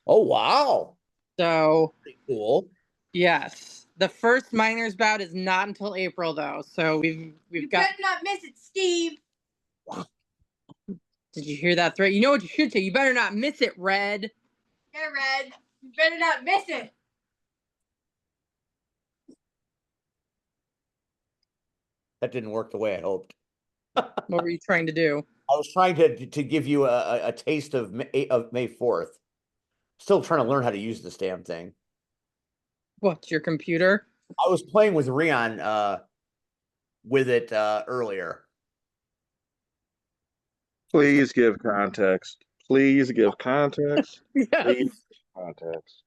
Speaker 1: Oh, wow.
Speaker 4: So,
Speaker 1: pretty cool.
Speaker 4: Yes. The first Miners bout is not until April, though. So we've
Speaker 6: you
Speaker 4: got.
Speaker 6: You better not miss it, Steve.
Speaker 4: Did you hear that threat? You know what you should say? You better not miss it, Red.
Speaker 6: Yeah, Red. You better not miss it.
Speaker 1: That didn't work the way I hoped.
Speaker 4: What were you trying to do?
Speaker 1: I was trying to give you a taste of May 4th. Still trying to learn how to use this damn thing.
Speaker 4: What's your computer?
Speaker 1: I was playing with Rion with it earlier.
Speaker 5: Please give context. Please give context.
Speaker 4: Yes.
Speaker 5: Please give context.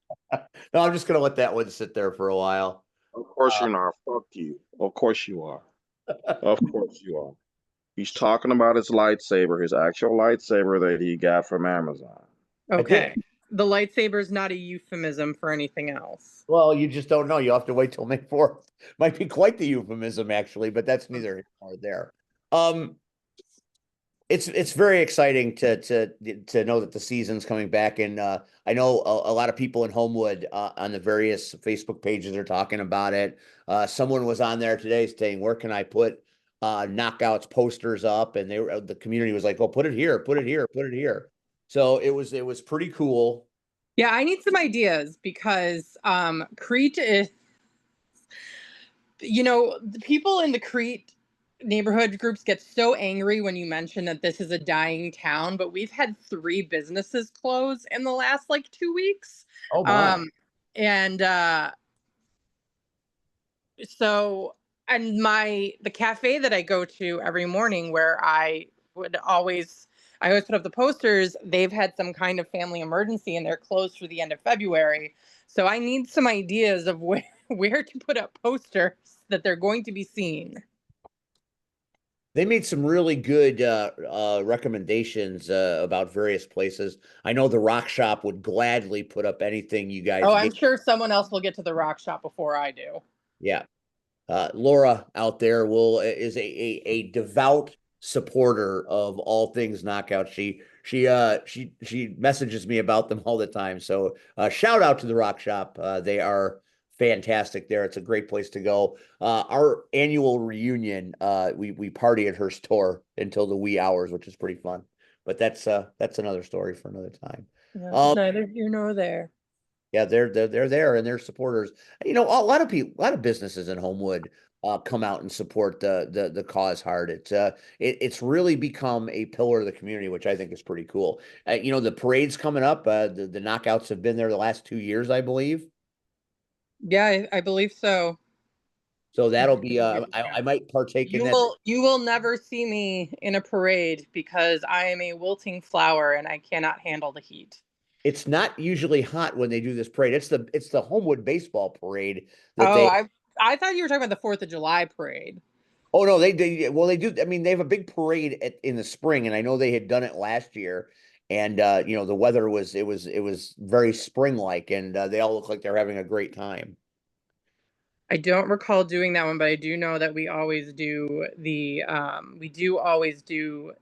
Speaker 1: No, I'm just gonna let that one sit there for a while.
Speaker 5: Of course you're not. Fuck you. Of course you are. Of course you are. He's talking about his lightsaber, his actual lightsaber that he got from Amazon.
Speaker 4: Okay. The lightsaber is not a euphemism for anything else.
Speaker 1: Well, you just don't know. You have to wait till May 4th. Might be quite the euphemism, actually, but that's neither here nor there. It's very exciting to know that the season's coming back, and I know a lot of people in Homewood on the various Facebook pages are talking about it. Someone was on there today saying, "Where can I put knockouts posters up?" And the community was like, "Oh, put it here, put it here, put it here." So it was pretty cool.
Speaker 4: Yeah, I need some ideas because Crete is, the people in the Crete neighborhood groups get so angry when you mention that this is a dying town, but we've had 3 businesses close in the last 2 weeks.
Speaker 1: Oh my.
Speaker 4: So the cafe that I go to every morning, where I always put up the posters, they've had some kind of family emergency and they're closed for the end of February. So I need some ideas of where to put up posters that they're going to be seen.
Speaker 1: They made some really good recommendations about various places. I know the Rock Shop would gladly put up anything you guys.
Speaker 4: Oh, I'm sure someone else will get to the Rock Shop before I do.
Speaker 1: Yeah. Laura out there is a devout supporter of all things Knockout. She messages me about them all the time. So shout out to the Rock Shop. They are fantastic there. It's a great place to go. Our annual reunion, we party at her store until the wee hours, which is pretty fun. But that's another story for another time.
Speaker 4: No, neither here nor there.
Speaker 1: Yeah, they're there and they're supporters. You know, a lot of people, a lot of businesses in Homewood come out and support the cause hard. It's really become a pillar of the community, which I think is pretty cool. You know, the parade's coming up. The knockouts have been there the last 2 years, I believe.
Speaker 4: Yeah, I believe so.
Speaker 1: So that'll be I might partake in that.
Speaker 4: You will never see me in a parade because I am a wilting flower and I cannot handle the heat.
Speaker 1: It's not usually hot when they do this parade. It's the Homewood baseball parade that
Speaker 4: Oh,
Speaker 1: they.
Speaker 4: I thought you were talking about the 4th of July parade.
Speaker 1: Oh no, well they do. I mean, they have a big parade in the spring, and I know they had done it last year. And you know, the weather was very spring like, and they all look like they're having a great time.
Speaker 4: I don't recall doing that one, but I do know that we do always do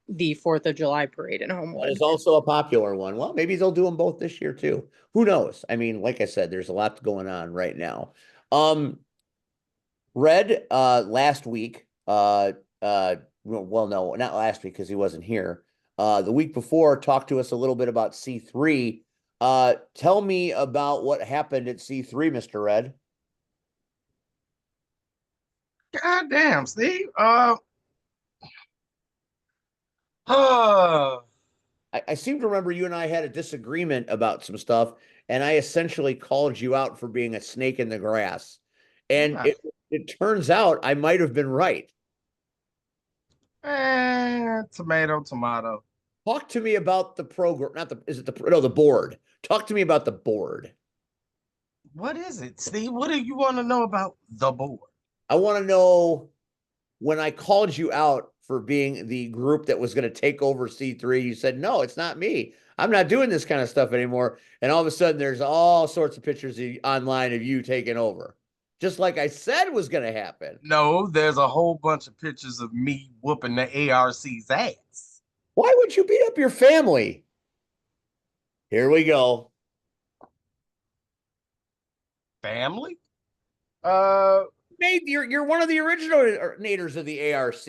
Speaker 4: the 4th of July parade in
Speaker 1: That
Speaker 4: Homewood.
Speaker 1: is also a popular one. Well, maybe they'll do them both this year too. Who knows? I mean, like I said, there's a lot going on right now. Red, last week, well, no, not last week because he wasn't here. The week before, talked to us a little bit about C3. Tell me about what happened at C3, Mr. Red.
Speaker 3: God damn, Steve.
Speaker 1: I seem to remember you and I had a disagreement about some stuff, and I essentially called you out for being a snake in the grass. And it turns out I might have been right.
Speaker 3: Tomato, tomato.
Speaker 1: Talk to me about the program, not the, is it the, no, the board. Talk to me about the board.
Speaker 3: What is it, Steve? What do you want to know about the board?
Speaker 1: I want to know when I called you out for being the group that was going to take over C3, you said, no, it's not me. I'm not doing this kind of stuff anymore. And all of a sudden, there's all sorts of pictures online of you taking over. Just like I said was going to happen.
Speaker 3: No, there's a whole bunch of pictures of me whooping the ARC's ass.
Speaker 1: Why would you beat up your family? Here we go.
Speaker 3: Family?
Speaker 1: Nate, you're one of the originators of the ARC.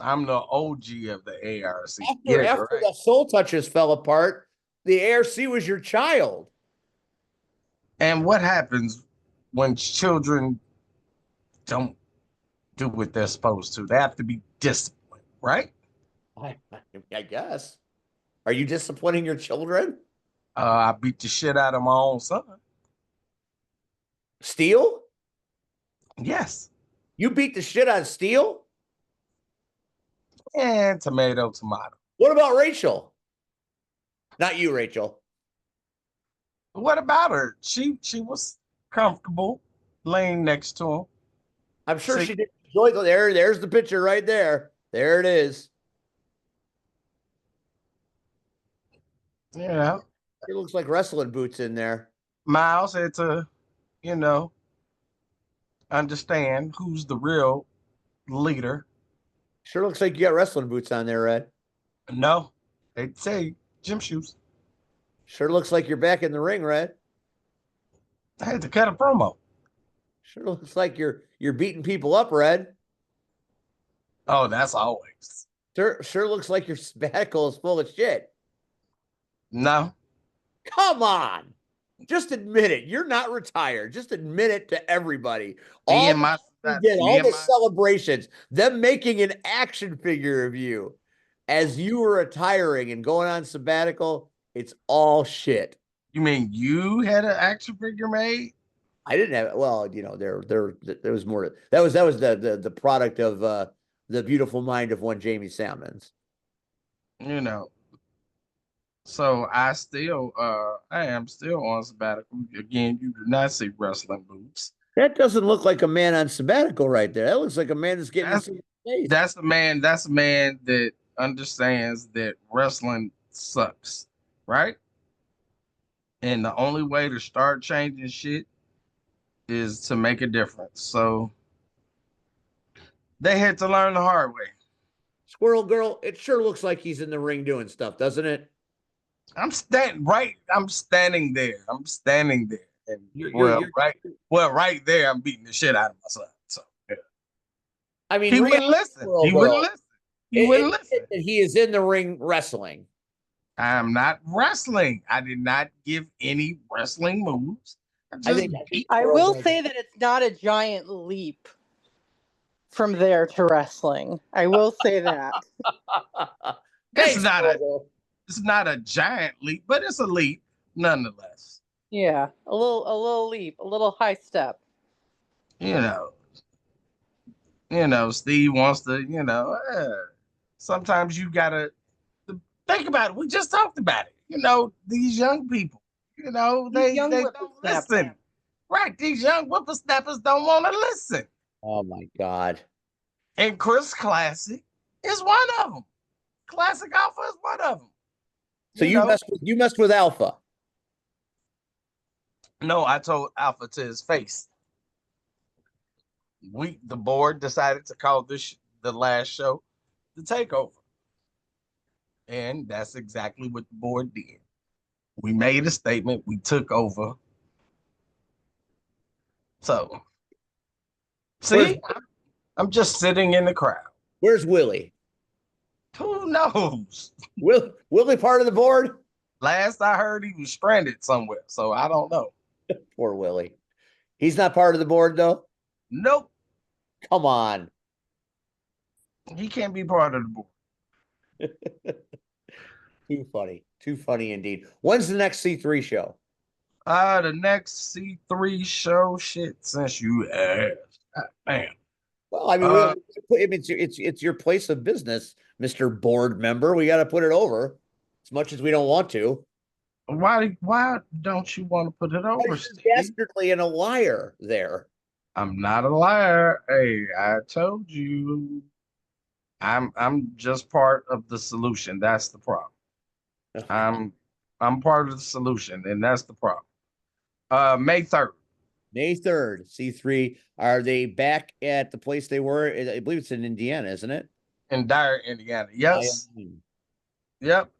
Speaker 3: I'm the OG of the ARC.
Speaker 1: After
Speaker 3: right.
Speaker 1: the Soul Touches fell apart, the ARC was your child.
Speaker 3: And what happens when children don't do what they're supposed to? They have to be disciplined, right?
Speaker 1: I guess. Are you disciplining your children?
Speaker 3: I beat the shit out of my own son.
Speaker 1: Steel?
Speaker 3: Yes.
Speaker 1: You beat the shit out of Steel?
Speaker 3: And tomato, tomato.
Speaker 1: What about Rachel? Not you, Rachel.
Speaker 3: What about her? She was comfortable laying next to him.
Speaker 1: I'm sure she did enjoy there's the picture right there. There it is.
Speaker 3: Yeah.
Speaker 1: It looks like wrestling boots in there.
Speaker 3: Miles had to, understand who's the real leader.
Speaker 1: Sure looks like you got wrestling boots on there, Red.
Speaker 3: No, they say gym shoes.
Speaker 1: Sure looks like you're back in the ring, Red.
Speaker 3: I had to cut a promo.
Speaker 1: Sure looks like you're beating people up, Red.
Speaker 3: Oh, that's always.
Speaker 1: Sure looks like your sabbatical is full of shit.
Speaker 3: No.
Speaker 1: Come on. Just admit it. You're not retired. Just admit it to everybody.
Speaker 3: All
Speaker 1: the celebrations, them making an action figure of you as you were retiring and going on sabbatical, it's all shit.
Speaker 3: You mean you had an action figure made?
Speaker 1: I didn't have it. Well, there was more. That was the product of the beautiful mind of one Jamie Salmons.
Speaker 3: So I am still on sabbatical. Again, you do not see wrestling boots.
Speaker 1: That doesn't look like a man on sabbatical right there. That looks like a man that's getting face.
Speaker 3: That's a man that understands that wrestling sucks, right? And the only way to start changing shit is to make a difference. So they had to learn the hard way.
Speaker 1: Squirrel Girl, it sure looks like he's in the ring doing stuff, doesn't it?
Speaker 3: I'm standing there. And right there, I'm beating the shit out of my son. So yeah.
Speaker 1: I mean,
Speaker 3: he wouldn't listen. He wouldn't listen.
Speaker 1: He is in the ring wrestling.
Speaker 3: I'm not wrestling. I did not give any wrestling moves.
Speaker 1: I think
Speaker 4: I will say that it's not a giant leap from there to wrestling. I will say that.
Speaker 3: It's
Speaker 1: Thanks,
Speaker 3: not a
Speaker 1: Robo.
Speaker 3: it's not a giant leap, but it's a leap nonetheless.
Speaker 4: Yeah, a little leap, a little high step.
Speaker 3: You know, Steve wants to, sometimes you gotta think about it. We just talked about it. These young people,
Speaker 4: These young
Speaker 3: they don't
Speaker 4: whippersnappers.
Speaker 3: listen. Right. These young whippersnappers don't want to listen.
Speaker 1: Oh my God.
Speaker 3: And Chris Classic is one of them. Classic Alpha is one of them.
Speaker 1: So you messed with Alpha.
Speaker 3: No, I told Alpha to his face. The board decided to call this the last show the takeover. And that's exactly what the board did. We made a statement, we took over. So, see, I'm just sitting in the crowd.
Speaker 1: Where's Willie?
Speaker 3: Who knows?
Speaker 1: Willie part of the board?
Speaker 3: Last I heard, he was stranded somewhere, so I don't know.
Speaker 1: Poor Willie. He's not part of the board, though?
Speaker 3: Nope.
Speaker 1: Come on.
Speaker 3: He can't be part of the board.
Speaker 1: Too funny. Too funny indeed. When's the next C3 show?
Speaker 3: The next C3 show, shit, since you asked. Man.
Speaker 1: Well, I mean, it's your place of business, Mr. Board Member. We got to put it over as much as we don't want to.
Speaker 3: Why don't you want to put it over, Steve?
Speaker 1: Dastardly and a liar there.
Speaker 3: I'm not a liar. Hey, I told you. I'm just part of the solution. That's the problem. I'm part of the solution, and that's the problem. May 3rd.
Speaker 1: May 3rd, C3. Are they back at the place they were? I believe it's in Indiana, isn't it?
Speaker 3: In Dyer, Indiana. Yes. Yep.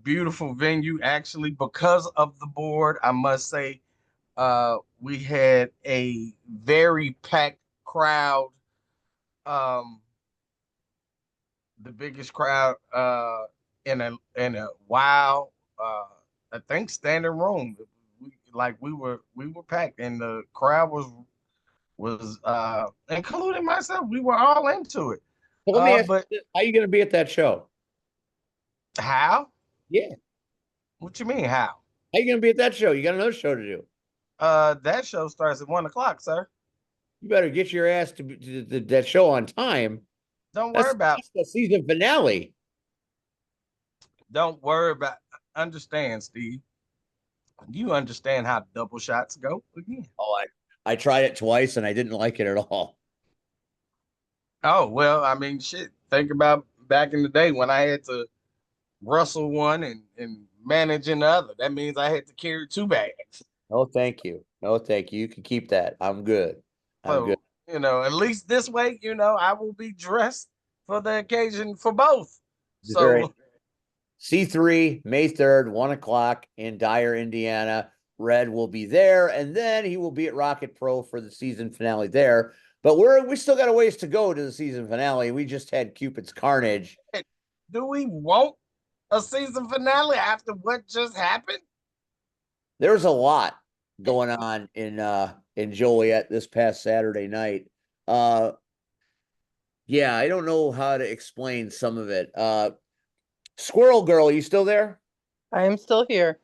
Speaker 3: Beautiful venue. Actually, because of the board, I must say, we had a very packed crowd. The biggest crowd in a while. I think standing room. We were packed, and the crowd was including myself. We were all into it.
Speaker 1: Well, let me ask you, how are you going to be at that show?
Speaker 3: How?
Speaker 1: Yeah.
Speaker 3: What you mean, how?
Speaker 1: How are you going to be at that show? You got another show to do.
Speaker 3: That show starts at 1:00, sir.
Speaker 1: You better get your ass to that show on time.
Speaker 3: Don't worry about
Speaker 1: the season finale.
Speaker 3: Don't worry about. Understand, Steve. You understand how double shots go again.
Speaker 1: Oh, I tried it twice and I didn't like it at all.
Speaker 3: Oh, well, I mean, shit. Think about back in the day when I had to wrestle one and manage another. That means I had to carry 2 bags.
Speaker 1: No, thank you. No, thank you. You can keep that. I'm good. I'm good.
Speaker 3: At least this way, I will be dressed for the occasion for both. So
Speaker 1: right. C3, May 3rd, 1:00 in Dyer, Indiana. Red will be there, and then he will be at Rocket Pro for the season finale there. But we still got a ways to go to the season finale. We just had Cupid's Carnage.
Speaker 3: Do we want a season finale after what just happened?
Speaker 1: There's a lot going on in Joliet this past Saturday night. Yeah, I don't know how to explain some of it. Squirrel Girl, you still there?
Speaker 4: I am still here.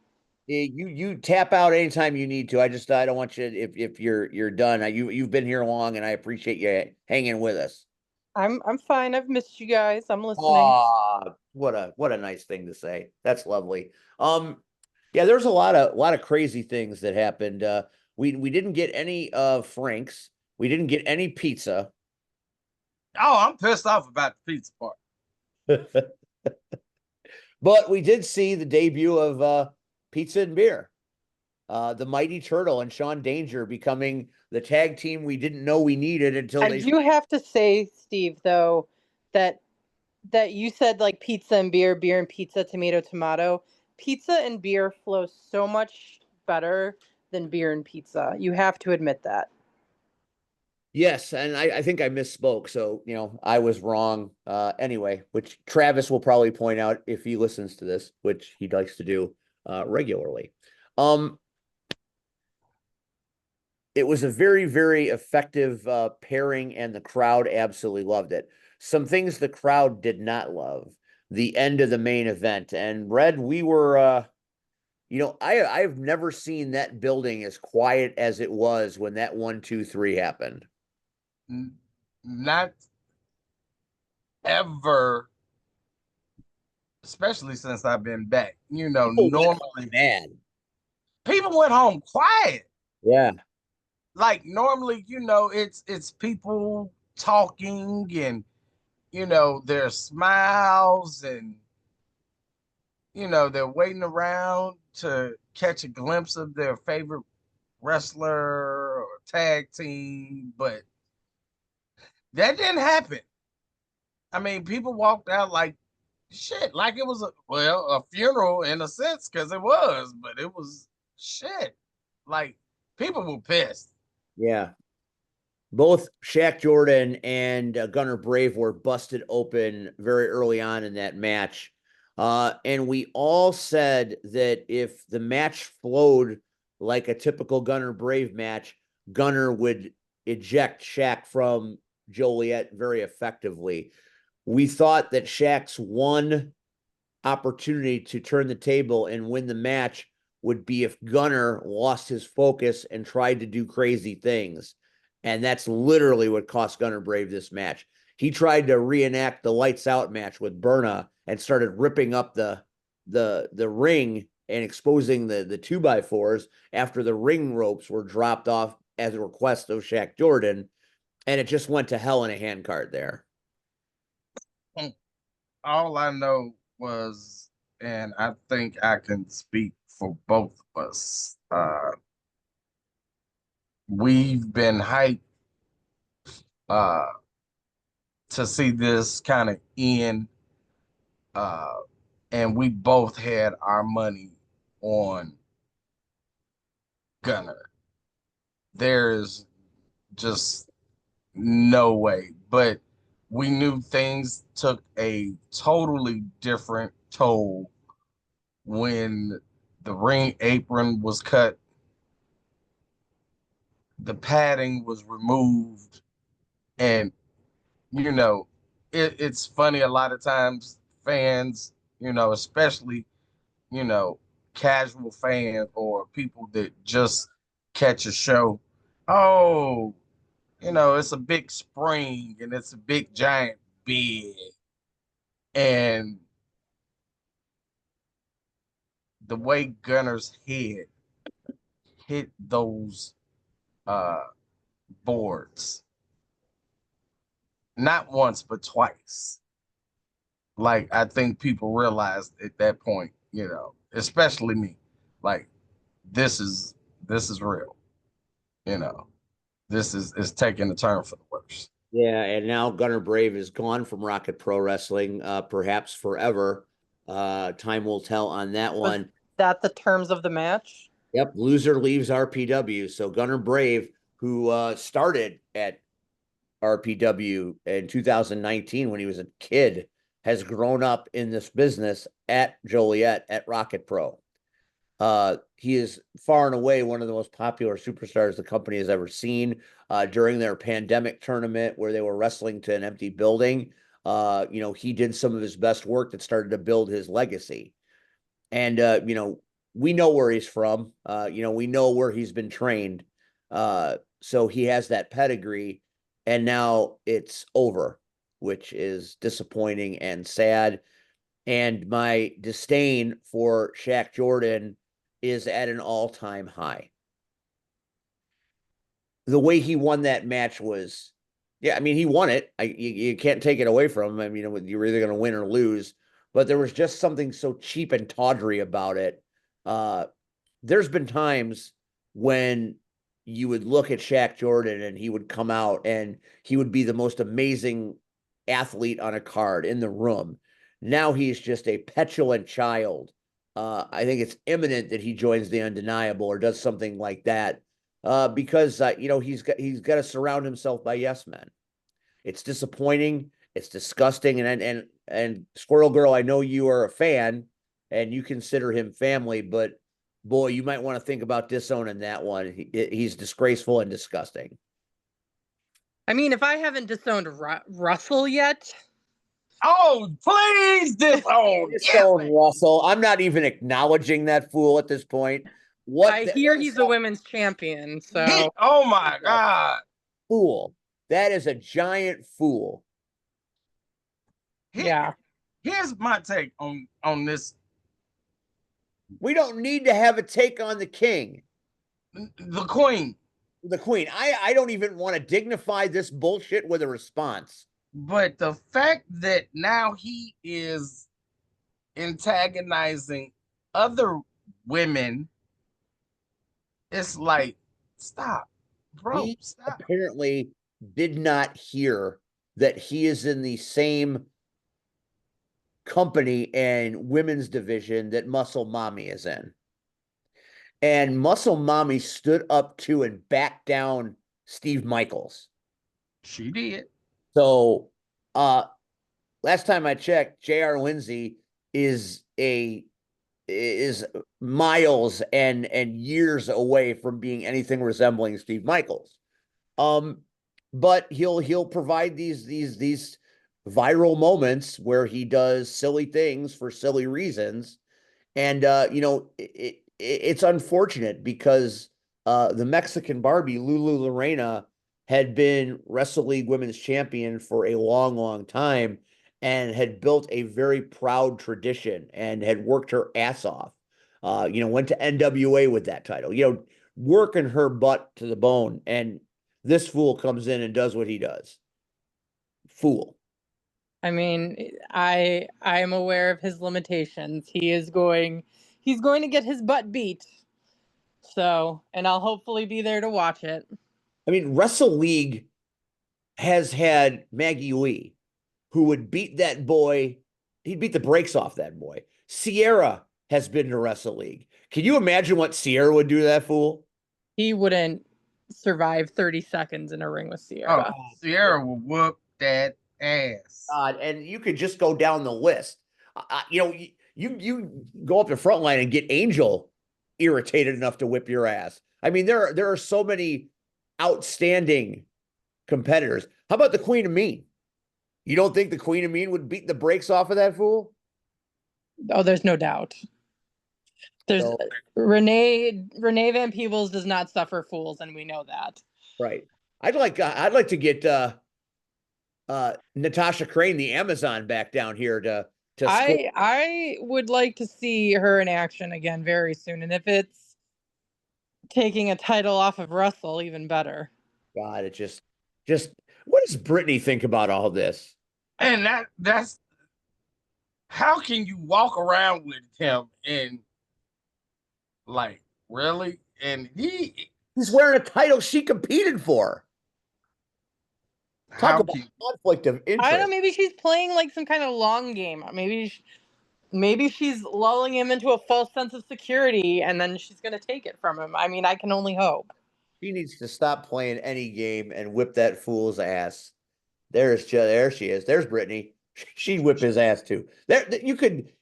Speaker 1: You tap out anytime you need to. I don't want you if you're done. You've been here long, and I appreciate you hanging with us.
Speaker 4: I'm fine. I've missed you guys. I'm listening.
Speaker 1: Ah, what a nice thing to say. That's lovely. Yeah, there's a lot of crazy things that happened. We didn't get any Frank's. We didn't get any pizza.
Speaker 3: Oh, I'm pissed off about the pizza part.
Speaker 1: But we did see the debut of Pizza and Beer. The Mighty Turtle and Sean Danger becoming the tag team we didn't know we needed until
Speaker 4: I do have to say, Steve, though, that you said like pizza and beer and pizza, tomato. Pizza and beer flow so much better than beer and pizza. You have to admit that.
Speaker 1: Yes, and I think I misspoke. So, I was wrong. Anyway, which Travis will probably point out if he listens to this, which he likes to do regularly. Um, it was a very, very effective pairing, and the crowd absolutely loved it. Some things the crowd did not love. The end of the main event. And Red, we were I've never seen that building as quiet as it was when that 1, 2, 3 happened.
Speaker 3: Not ever, especially since I've been back.
Speaker 1: People went
Speaker 3: Normally
Speaker 1: mad.
Speaker 3: people went home quiet.
Speaker 1: Yeah.
Speaker 3: Like normally, it's people talking and their smiles and they're waiting around to catch a glimpse of their favorite wrestler or tag team, but that didn't happen. I mean, people walked out like shit, like it was a funeral in a sense, because it was, but it was shit. Like people were pissed.
Speaker 1: Yeah. Both Shaq Jordan and Gunnar Brave were busted open very early on in that match. And we all said that if the match flowed like a typical Gunnar Brave match, Gunnar would eject Shaq from Joliet very effectively. We thought that Shaq's one opportunity to turn the table and win the match would be if Gunnar lost his focus and tried to do crazy things. And that's literally what cost Gunnar Brave this match. He tried to reenact the lights out match with Berna and started ripping up the ring and exposing the 2x4s after the ring ropes were dropped off at the request of Shaq Jordan. And it just went to hell in a handcart there.
Speaker 3: All I know was, and I think I can speak for both of us, we've been hyped uh, to see this kind of end, uh, and we both had our money on Gunner. There's just no way, but we knew things took a totally different toll when the ring apron was cut, the padding was removed, and it's funny a lot of times fans, especially you know casual fans or people that just catch a show, oh, it's a big spring and it's a big giant bed, and the way Gunner's head hit those uh boards, not once but twice. Like I think people realized at that point, especially me, like this is real. You know, this is taking a turn for the worse.
Speaker 1: Yeah, and now Gunnar Brave is gone from Rocket Pro Wrestling, perhaps forever. Time will tell on that
Speaker 4: Was
Speaker 1: one.
Speaker 4: that the terms of the match?
Speaker 1: Yep, loser leaves RPW. So Gunnar Brave, who started at RPW in 2019 when he was a kid, has grown up in this business at Joliet at Rocket Pro. He is far and away one of the most popular superstars the company has ever seen. During their pandemic tournament where they were wrestling to an empty building, he did some of his best work that started to build his legacy. And we know where he's from. We know where he's been trained. So he has that pedigree, and now it's over, which is disappointing and sad. And my disdain for Shaq Jordan is at an all-time high. The way he won that match was, yeah, I mean, he won it. You can't take it away from him. I mean, you're either going to win or lose, but there was just something so cheap and tawdry about it. There's been times when you would look at Shaq Jordan and he would come out and he would be the most amazing athlete on a card in the room. Now he's just a petulant child. I think it's imminent that he joins the Undeniable or does something like that. because he's got to surround himself by yes men. It's disappointing. It's disgusting. And Squirrel Girl, I know you are a fan and you consider him family, but boy, you might want to think about disowning that one. He's disgraceful and disgusting.
Speaker 4: I mean, if I haven't disowned Russell yet.
Speaker 3: Oh, please disown.
Speaker 1: Disown Russell. I'm not even acknowledging that fool at this point.
Speaker 4: I hear he's the women's champion, so.
Speaker 3: Oh my God.
Speaker 1: Fool. That is a giant fool.
Speaker 4: Yeah.
Speaker 3: Here's my take on this.
Speaker 1: We don't need to have a take on the king.
Speaker 3: The queen.
Speaker 1: The queen. I don't even want to dignify this bullshit with a response.
Speaker 3: But the fact that now he is antagonizing other women, it's like, stop, bro.
Speaker 1: He
Speaker 3: stop.
Speaker 1: Apparently did not hear that he is in the same company and women's division that Muscle Mommy is in. And Muscle Mommy stood up to and backed down Steve Michaels.
Speaker 3: She did.
Speaker 1: So last time I checked, J.R. Lindsay is miles and years away from being anything resembling Steve Michaels. But he'll provide these viral moments where he does silly things for silly reasons. And it's unfortunate because the Mexican Barbie, Lulu Lorena, had been Wrestle League Women's Champion for a long, long time and had built a very proud tradition and had worked her ass off. Went to NWA with that title, working her butt to the bone. And this fool comes in and does what he does. Fool.
Speaker 4: I mean, I am aware of his limitations. He's going to get his butt beat. So, and I'll hopefully be there to watch it.
Speaker 1: I mean, Wrestle League has had Maggie Lee, who would beat that boy. He'd beat the brakes off that boy. Sierra has been to Wrestle League. Can you imagine what Sierra would do to that fool?
Speaker 4: He wouldn't survive 30 seconds in a ring with Sierra.
Speaker 3: Oh, Sierra will whoop that ass.
Speaker 1: And you could just go down the list. You go up the front line and get Angel irritated enough to whip your ass. I mean, there are so many outstanding competitors. How about the Queen of Mean? You don't think the Queen of Mean would beat the brakes off of that fool?
Speaker 4: Oh, there's no doubt. There's Renee Van Peebles does not suffer fools, and we know that.
Speaker 1: Right. I'd like to get Natasha Crane, the Amazon, back down here to
Speaker 4: I would like to see her in action again very soon, and if it's taking a title off of Russell, even better.
Speaker 1: God, it just what does Brittany think about all this?
Speaker 3: And that's how can you walk around with him and like really? And
Speaker 1: he's wearing a title she competed for. Talk about conflict of interest.
Speaker 4: I don't know, maybe she's playing like some kind of long game. Maybe she's lulling him into a false sense of security, and then she's going to take it from him. I mean, I can only hope.
Speaker 1: She needs to stop playing any game and whip that fool's ass. There she is. There's Brittany. She'd whip his ass too. You could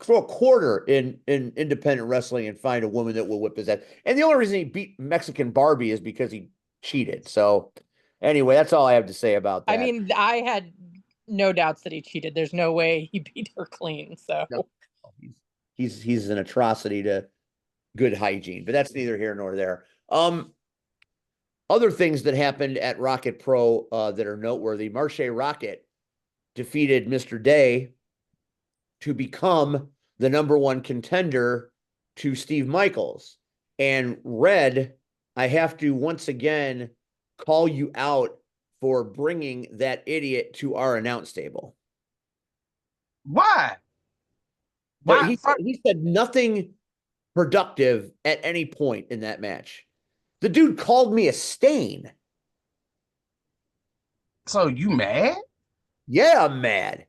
Speaker 1: throw a quarter in independent wrestling and find a woman that will whip his ass. And the only reason he beat Mexican Barbie is because he cheated. So anyway, that's all I have to say about that.
Speaker 4: I mean, I had no doubts that he cheated. There's no way he beat her clean. So
Speaker 1: no, he's an atrocity to good hygiene, but that's neither here nor there. Other things that happened at Rocket Pro that are noteworthy. Marche Rocket defeated Mr. Day to become the #1 contender to Steve Michaels. And Red, I have to once again call you out for bringing that idiot to our announce table.
Speaker 3: Why?
Speaker 1: He said nothing productive at any point in that match. The dude called me a stain.
Speaker 3: So you mad?
Speaker 1: Yeah, I'm mad.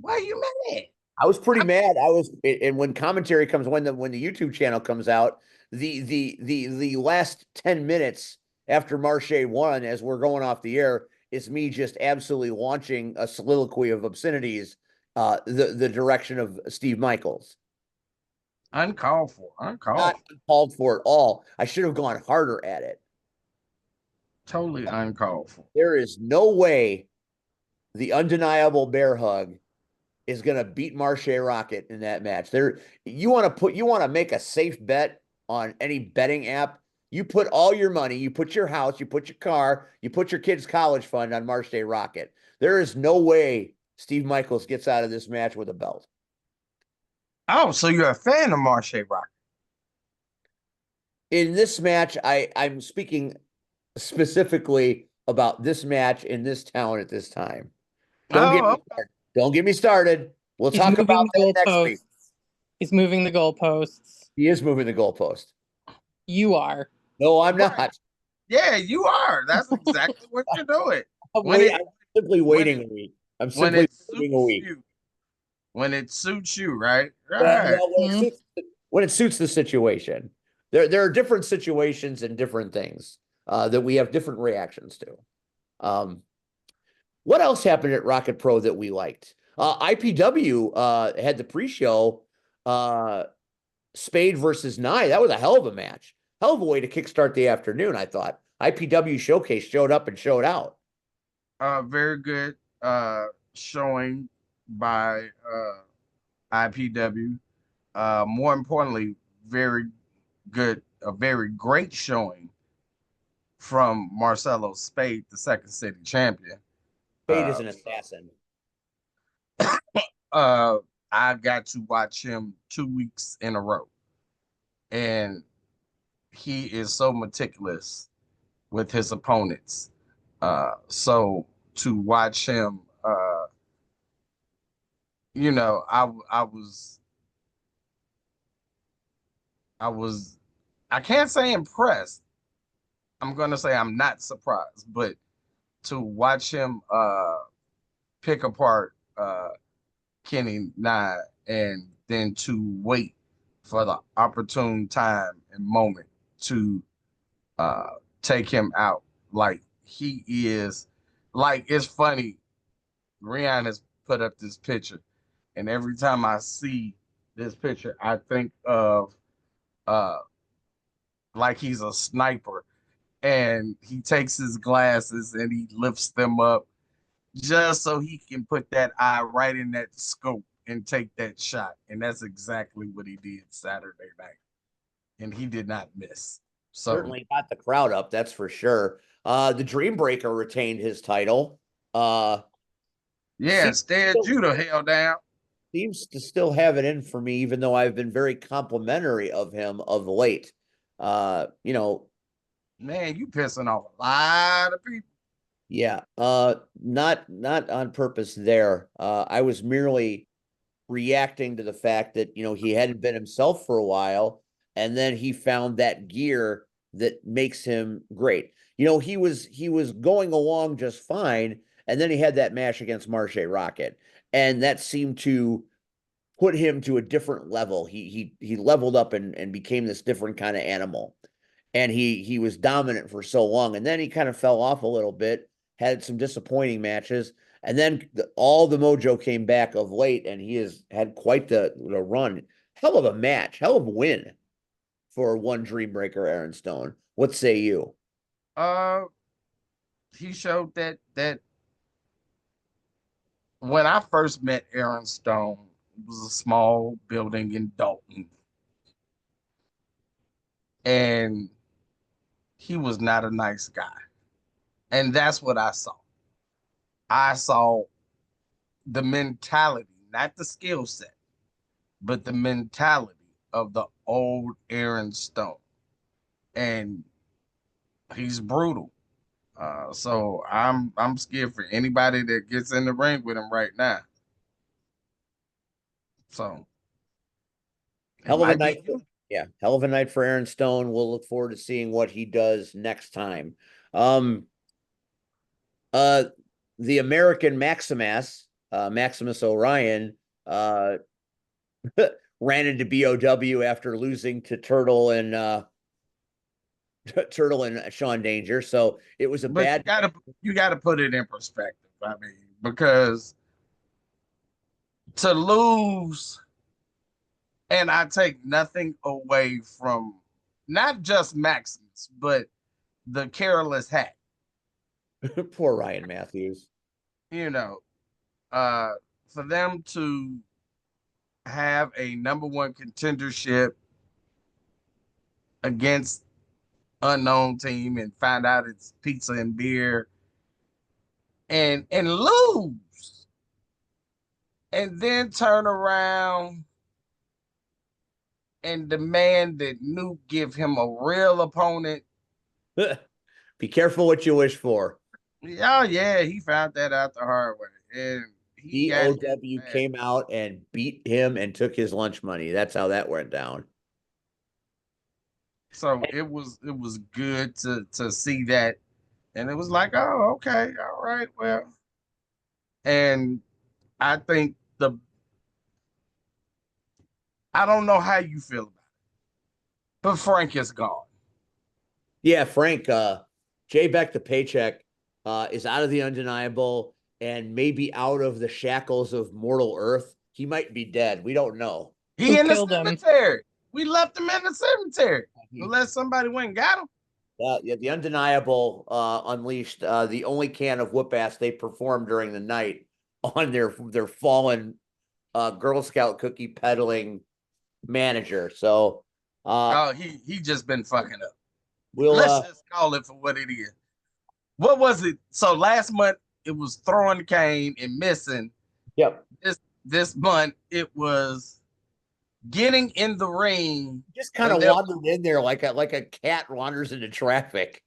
Speaker 3: Why are you mad?
Speaker 1: I was pretty mad. And when commentary comes, when the YouTube channel comes out, the last 10 minutes after Marche won, as we're going off the air, is me just absolutely launching a soliloquy of obscenities the direction of Steve Michaels.
Speaker 3: Uncalled for. Uncalled
Speaker 1: Not
Speaker 3: for.
Speaker 1: called for at all. I should have gone harder at it.
Speaker 3: Totally uncalled for.
Speaker 1: There is no way the undeniable bear hug is going to beat Marche Rocket in that match. You want to make a safe bet on any betting app. You put all your money, you put your house, you put your car, you put your kid's college fund on Marche Rocket. There is no way Steve Michaels gets out of this match with a belt.
Speaker 3: Oh, so you're a fan of Marche Rocket?
Speaker 1: In this match, I'm speaking specifically about this match in this town at this time. Don't get me
Speaker 3: Oh,
Speaker 1: started. Don't get me started. We'll
Speaker 4: He's
Speaker 1: talk
Speaker 4: moving
Speaker 1: about
Speaker 4: the
Speaker 1: that next week.
Speaker 4: goalposts. He's moving the goalposts.
Speaker 1: He is moving the goalpost.
Speaker 4: You are.
Speaker 1: No, I'm
Speaker 3: right.
Speaker 1: not.
Speaker 3: Yeah, you are. That's exactly what you're doing.
Speaker 1: I'm
Speaker 3: When
Speaker 1: simply waiting a week. I'm simply waiting a week.
Speaker 3: When it suits you, right?
Speaker 1: Well,
Speaker 4: Mhm.
Speaker 1: when it suits the situation. There are different situations and different things that we have different reactions to. What else happened at Rocket Pro that we liked? IPW had the pre-show Spade versus Nye. That was a hell of a match. Hell of a way to kickstart the afternoon, I thought. IPW Showcase showed up and showed out.
Speaker 3: Very good showing by IPW. More importantly, very a very great showing from Marcelo Spade, the second city champion.
Speaker 1: Spade is an assassin.
Speaker 3: I got to watch him 2 weeks in a row, and he is so meticulous with his opponents. So to watch him, I was, I can't say impressed. I'm gonna say I'm not surprised, but to watch him pick apart Kenny Nye and then to wait for the opportune time and moment to take him out. Like he is, like it's funny. Rian has put up this picture, and every time I see this picture, I think of uh like he's a sniper, and he takes his glasses and he lifts them up just so he can put that eye right in that scope and take that shot. And that's exactly what he did Saturday night, and he did not miss. So
Speaker 1: Certainly got the crowd up, that's for sure. The Dreambreaker retained his title.
Speaker 3: yeah, Stan Judah held down.
Speaker 1: Seems to still have it in for me, even though I've been very complimentary of him of late. Man,
Speaker 3: you pissing off a lot of people.
Speaker 1: Yeah, not on purpose there. I was merely reacting to the fact that, he hadn't been himself for a while, and then he found that gear that makes him great. He was going along just fine, and then he had that match against Marche Rocket, and that seemed to put him to a different level. He leveled up and became this different kind of animal. And he was dominant for so long, and then he kind of fell off a little bit, had some disappointing matches, and then all the mojo came back of late, and he has had quite the run. Hell of a match, hell of a win for one Dreambreaker, Aaron Stone. What say you?
Speaker 3: He showed that when I first met Aaron Stone, it was a small building in Dalton, and he was not a nice guy. And that's what I saw. I saw the mentality, not the skill set, but the mentality of the old Aaron Stone. And he's brutal. So I'm scared for anybody that gets in the ring with him right now. So
Speaker 1: Hell of a night. Yeah, hell of a night for Aaron Stone. We'll look forward to seeing what he does next time. The American Maximus Orion, ran into BOW after losing to Turtle and Turtle and Sean Danger. So it was a
Speaker 3: But
Speaker 1: bad.
Speaker 3: you gotta put it in perspective. I mean, because to lose, and I take nothing away from not just Maximus, but the careless hat.
Speaker 1: Poor Ryan Matthews.
Speaker 3: You know, uh, for them to have a number one contendership against unknown team and find out it's pizza and beer and lose and then turn around and demand that Nuke give him a real opponent.
Speaker 1: Be careful what you wish for.
Speaker 3: Oh yeah, he found that out the hard way. And he got
Speaker 1: BOW came out and beat him and took his lunch money. That's how that went down.
Speaker 3: So it was good to see that. And it was like, oh, okay, all right, well. And I think I don't know how you feel about it, but Frank is gone.
Speaker 1: Yeah, Frank, Jay Beck, the paycheck, is out of the undeniable and maybe out of the shackles of mortal earth. He might be dead. We don't know.
Speaker 3: He
Speaker 4: Who
Speaker 3: in the
Speaker 4: killed him?
Speaker 3: cemetery. We left him in the cemetery. Unless somebody went and got him.
Speaker 1: Yeah, the undeniable unleashed the only can of whoop ass they performed during the night on their fallen Girl Scout cookie peddling manager. So
Speaker 3: Oh, he just been fucking up.
Speaker 1: we'll
Speaker 3: Let's just call it for what it is. What was it? So last month it was throwing the cane and missing.
Speaker 1: Yep.
Speaker 3: This month it was getting in the ring.
Speaker 1: Just kind of wandered in there like a cat wanders into traffic.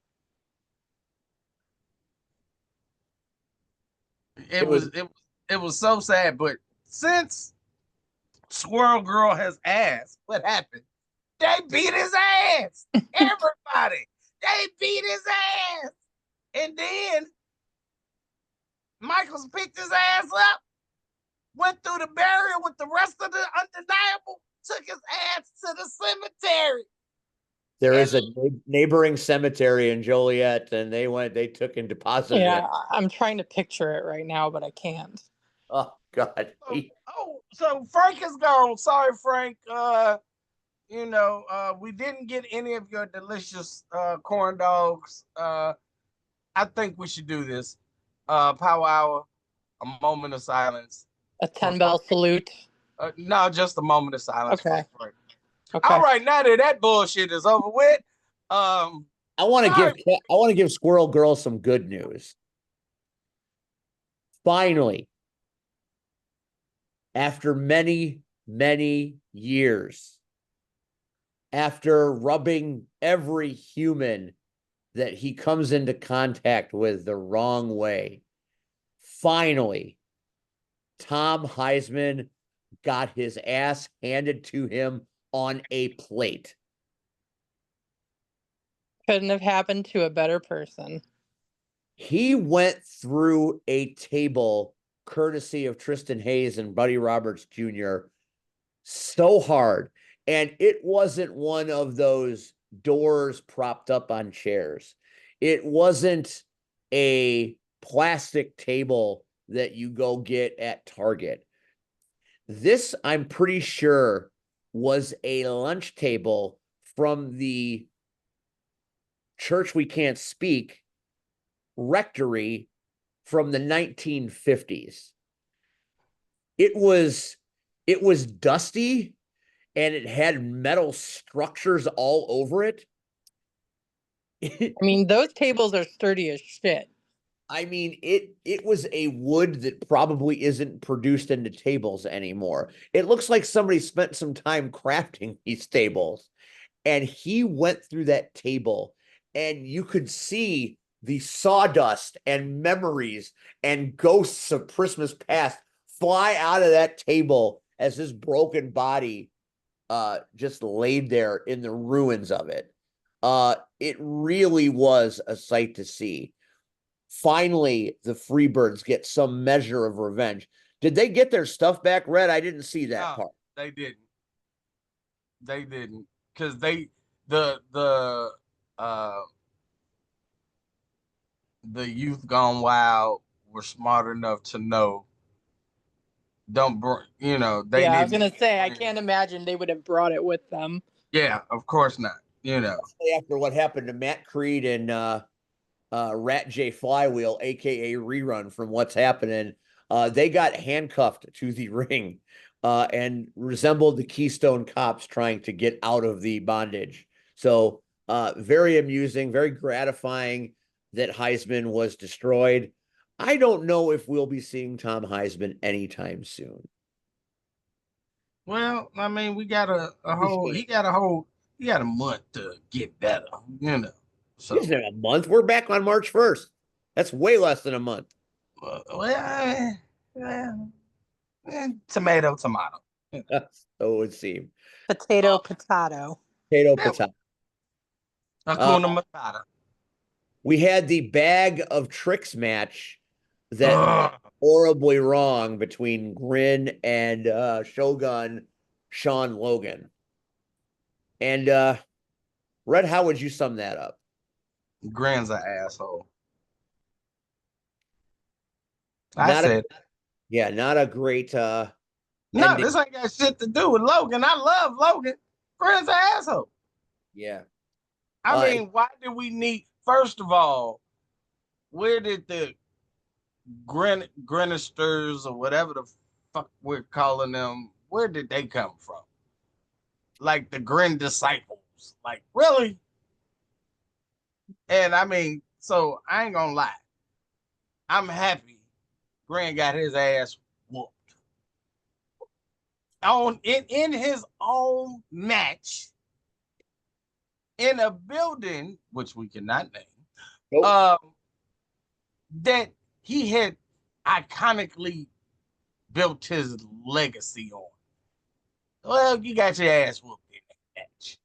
Speaker 3: It was so sad. But since Squirrel Girl has asked what happened, they beat his ass. Everybody, they beat his ass. And then Michaels picked his ass up, went through the barrier with the rest of the undeniable, took his ass to the cemetery.
Speaker 1: There is a neighboring cemetery in Joliet, and they took and deposited it.
Speaker 4: I'm trying to picture it right now, but I can't.
Speaker 1: Oh God.
Speaker 3: So Frank is gone. Sorry, Frank. We didn't get any of your delicious corn dogs. I think we should do this. Power Hour, a moment of silence.
Speaker 4: A 10-bell salute.
Speaker 3: No, just a moment of silence.
Speaker 4: Okay.
Speaker 3: Okay. All right, now that bullshit is over with.
Speaker 1: I want to give Squirrel Girl some good news. Finally, after many, many years, after rubbing every human that he comes into contact with the wrong way, finally, Tom Heisman got his ass handed to him on a plate.
Speaker 4: Couldn't have happened to a better person.
Speaker 1: He went through a table courtesy of Tristan Hayes and Buddy Roberts Jr. so hard. And it wasn't one of those doors propped up on chairs. It wasn't a plastic table that you go get at Target. This, I'm pretty sure, was a lunch table from the Church We Can't Speak rectory from the 1950s. It was dusty and it had metal structures all over it.
Speaker 4: I mean, those tables are sturdy as shit.
Speaker 1: I mean, it was a wood that probably isn't produced into tables anymore. It looks like somebody spent some time crafting these tables. And he went through that table and you could see the sawdust and memories and ghosts of Christmas past fly out of that table as his broken body just laid there in the ruins of it. It really was a sight to see. Finally, the Freebirds get some measure of revenge. Did they get their stuff back, Red? I didn't see that part.
Speaker 3: They didn't. They didn't, because the youth gone wild were smart enough to know, don't bring, they
Speaker 4: Yeah, I was
Speaker 3: didn't
Speaker 4: gonna say I
Speaker 3: bring.
Speaker 4: can't imagine they would have brought it with them.
Speaker 3: Yeah, of course not.
Speaker 1: Especially after what happened to Matt Creed and Rat J Flywheel, aka Rerun from What's Happening. They got handcuffed to the ring and resembled the Keystone Cops trying to get out of the bondage. So very amusing, very gratifying that Heisman was destroyed. I don't know if we'll be seeing Tom Heisman anytime soon.
Speaker 3: Well, I mean, we got he got a month to get better,
Speaker 1: It
Speaker 3: So,
Speaker 1: isn't a month. We're back on March 1st. That's way less than a month.
Speaker 3: well, tomato, tomato.
Speaker 1: So it would seem.
Speaker 4: Potato, potato.
Speaker 1: Potato,
Speaker 3: Yeah,
Speaker 1: potato.
Speaker 3: Hakuna Matata.
Speaker 1: We had the bag of tricks match that
Speaker 3: Ugh.
Speaker 1: horribly wrong between Grin and Shogun Sean Logan. And Red, how would you sum that up?
Speaker 3: Grin's an asshole.
Speaker 1: Not
Speaker 3: said,
Speaker 1: not a great
Speaker 3: no,
Speaker 1: ending.
Speaker 3: this ain't got shit to do with Logan. I love Logan. Grin's an asshole.
Speaker 1: Yeah.
Speaker 3: I mean, why did we need? First of all, where did the Grinisters or whatever the fuck we're calling them? Where did they come from? Like the Grin disciples? Like really? And I mean, so I ain't gonna lie. I'm happy Grin got his ass whooped in his own match in a building which we cannot name.
Speaker 1: Nope.
Speaker 3: That he had iconically built his legacy on. Well, you got your ass whooped in that match.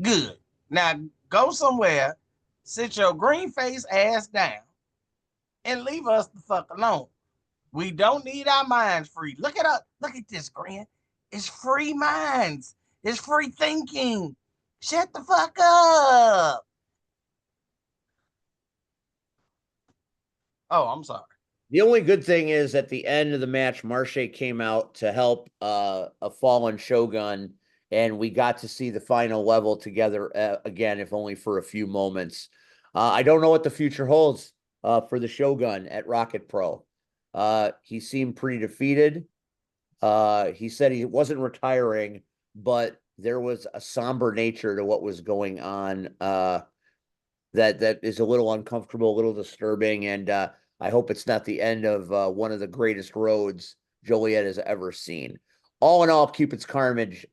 Speaker 3: Good. Now go somewhere, sit your green face ass down, and leave us the fuck alone. We don't need our minds free. Look at us. Look at this, Grant. It's free minds. It's free thinking. Shut the fuck up. Oh, I'm sorry.
Speaker 1: The only good thing is at the end of the match, Marche came out to help a fallen Shogun, and we got to see the final level together again, if only for a few moments. I don't know what the future holds for the Shogun at Rocket Pro. He seemed pretty defeated. He said he wasn't retiring, but there was a somber nature to what was going on that is a little uncomfortable, a little disturbing, and I hope it's not the end of one of the greatest roads Joliet has ever seen. All in all, Cupid's Carnage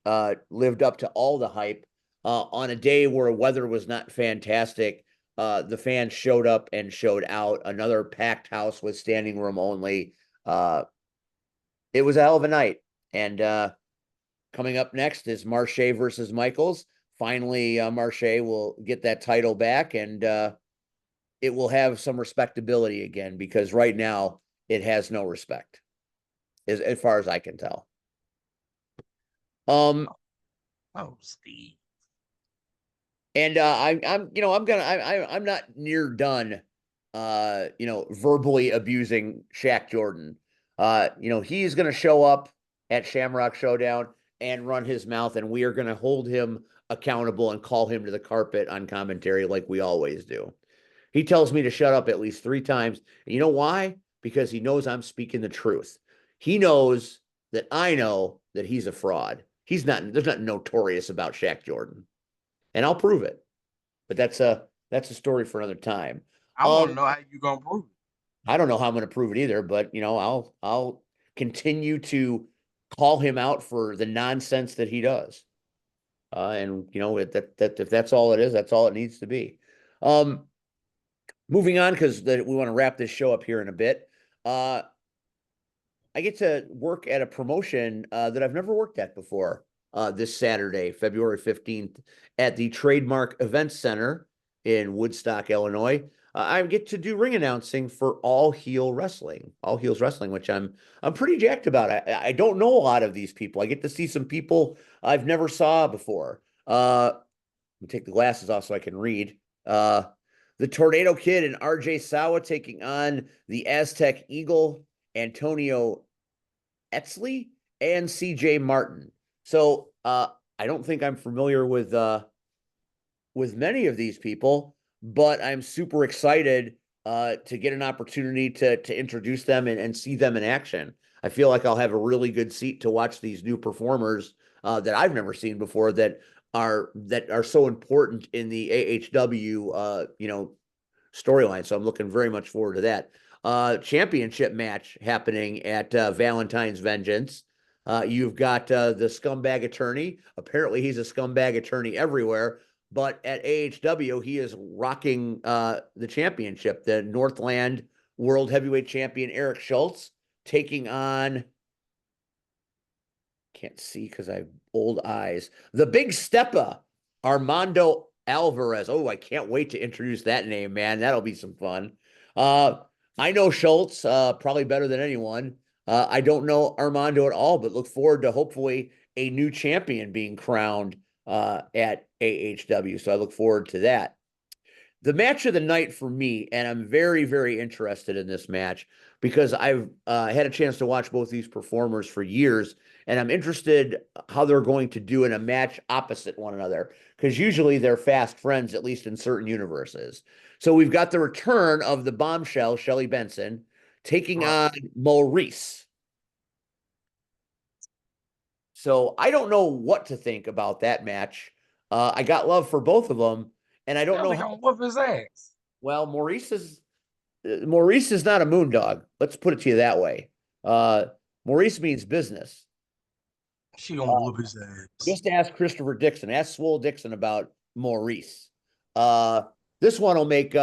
Speaker 1: lived up to all the hype. On a day where weather was not fantastic, the fans showed up and showed out. Another packed house with standing room only. It was a hell of a night. And coming up next is Marche versus Michaels. Finally, Marche will get that title back, and it will have some respectability again, because right now it has no respect, as far as I can tell.
Speaker 3: Oh, Steve.
Speaker 1: And I'm not near done, verbally abusing Shaq Jordan. He's gonna show up at Shamrock Showdown and run his mouth, and we are gonna hold him accountable and call him to the carpet on commentary like we always do. He tells me to shut up at least 3 times. And you know why? Because he knows I'm speaking the truth. He knows that I know that he's a fraud. There's nothing notorious about Shaq Jordan. And I'll prove it. But that's a story for another time.
Speaker 3: I want to know how you gonna prove it.
Speaker 1: I don't know how I'm gonna prove it either, but I'll continue to call him out for the nonsense that he does. And that if that's all it is, that's all it needs to be. Moving on, because we want to wrap this show up here in a bit. I get to work at a promotion that I've never worked at before this Saturday, February 15th, at the Trademark Event Center in Woodstock, Illinois. I get to do ring announcing for All Heels Wrestling, which I'm pretty jacked about. I don't know a lot of these people. I get to see some people I've never saw before. Let me take the glasses off so I can read. The Tornado Kid and RJ Sawa taking on the Aztec Eagle, Antonio Etzley, and CJ Martin. So I don't think I'm familiar with many of these people, but I'm super excited to get an opportunity to introduce them and see them in action. I feel like I'll have a really good seat to watch these new performers that I've never seen before that are so important in the AHW storyline. So I'm looking very much forward to that. Championship match happening at Valentine's Vengeance. You've got the scumbag attorney. Apparently, he's a scumbag attorney everywhere, but at AHW, he is rocking the championship. The Northland World Heavyweight Champion Eric Schultz taking on, can't see because I have old eyes, the Big Steppa, Armando Alvarez. Oh, I can't wait to introduce that name, man. That'll be some fun. I know Schultz probably better than anyone. I don't know Armando at all, but look forward to hopefully a new champion being crowned at AHW. So I look forward to that. The match of the night for me, and I'm very, very interested in this match because I've had a chance to watch both these performers for years, and I'm interested how they're going to do in a match opposite one another because usually they're fast friends, at least in certain universes. So we've got the return of the bombshell, Shelly Benson, taking on Maurice. So I don't know what to think about that match. I got love for both of them, and I don't know
Speaker 3: how. Whoop his ass.
Speaker 1: Well, Maurice is not a moondog. Let's put it to you that way. Maurice means business.
Speaker 3: She gonna whoop his ass.
Speaker 1: Just ask Christopher Dixon. Ask Swole Dixon about Maurice. This one will make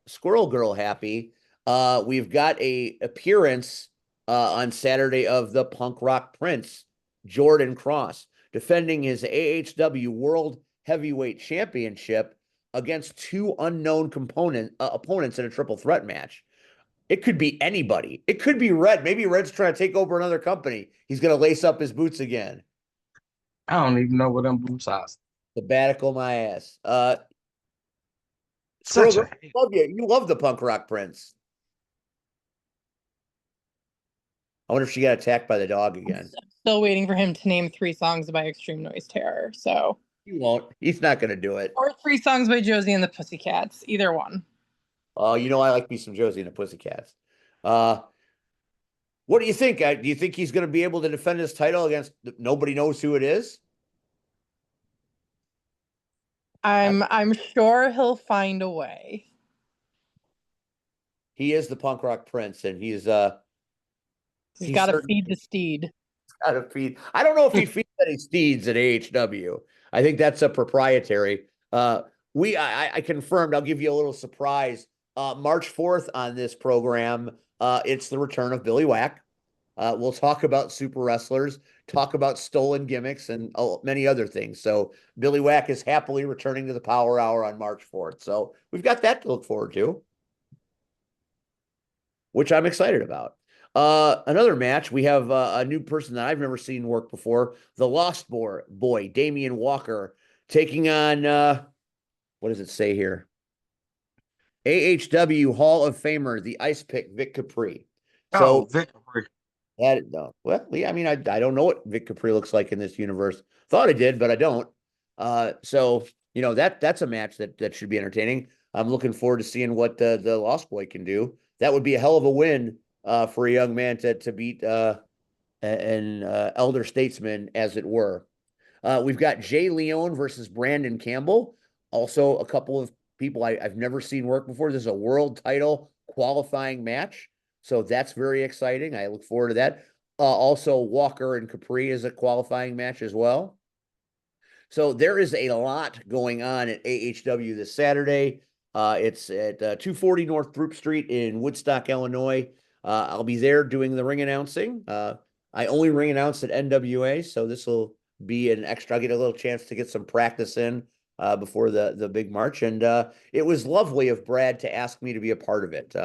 Speaker 1: Squirrel Girl happy. We've got a appearance on Saturday of the Punk Rock Prince, Jordan Cross, defending his AHW World Heavyweight Championship against two unknown opponents in a triple threat match. It could be anybody. It could be Red. Maybe Red's trying to take over another company. He's going to lace up his boots again.
Speaker 3: I don't even know what them boots are.
Speaker 1: Sabbatical my ass.
Speaker 3: Such
Speaker 1: love you. You love the Punk Rock Prince. I wonder if she got attacked by the dog again.
Speaker 4: I'm still waiting for him to name 3 songs by Extreme Noise Terror. So
Speaker 1: he won't. He's not going to do it.
Speaker 4: Or 3 songs by Josie and the Pussycats. Either one.
Speaker 1: Oh, I like me some Josie and the Pussycats. What do you think? Do you think he's going to be able to defend his title against nobody knows who it is?
Speaker 4: I'm sure he'll find a way.
Speaker 1: He is the Punk Rock Prince, and he's
Speaker 4: got to feed the steed.
Speaker 1: Got to feed. I don't know if he feeds any steeds at AHW. I think that's a proprietary. I confirmed. I'll give you a little surprise. March 4th on this program, it's the return of Billy Whack. We'll talk about super wrestlers, talk about stolen gimmicks, and many other things. So Billy Whack is happily returning to the Power Hour on March 4th. So we've got that to look forward to, which I'm excited about. Another match, we have a new person that I've never seen work before, the Lost Boy, Damian Walker, taking on, what does it say here? AHW Hall of Famer, the Ice Pick, Vic Capri. So
Speaker 3: Vic Capri.
Speaker 1: Well, yeah, I mean, I don't know what Vic Capri looks like in this universe. Thought I did, but I don't. So that's a match that should be entertaining. I'm looking forward to seeing what the Lost Boy can do. That would be a hell of a win for a young man to beat an elder statesman, as it were. We've got Jay Leone versus Brandon Campbell. Also, a couple of people I've never seen work before. This is a world title qualifying match. So that's very exciting. I look forward to that. Also, Walker and Capri is a qualifying match as well. So there is a lot going on at AHW this Saturday. It's at 240 North Throop Street in Woodstock, Illinois. I'll be there doing the ring announcing. I only ring announced at NWA, so this will be an extra. I'll get a little chance to get some practice in before the big march, and it was lovely of Brad to ask me to be a part of it.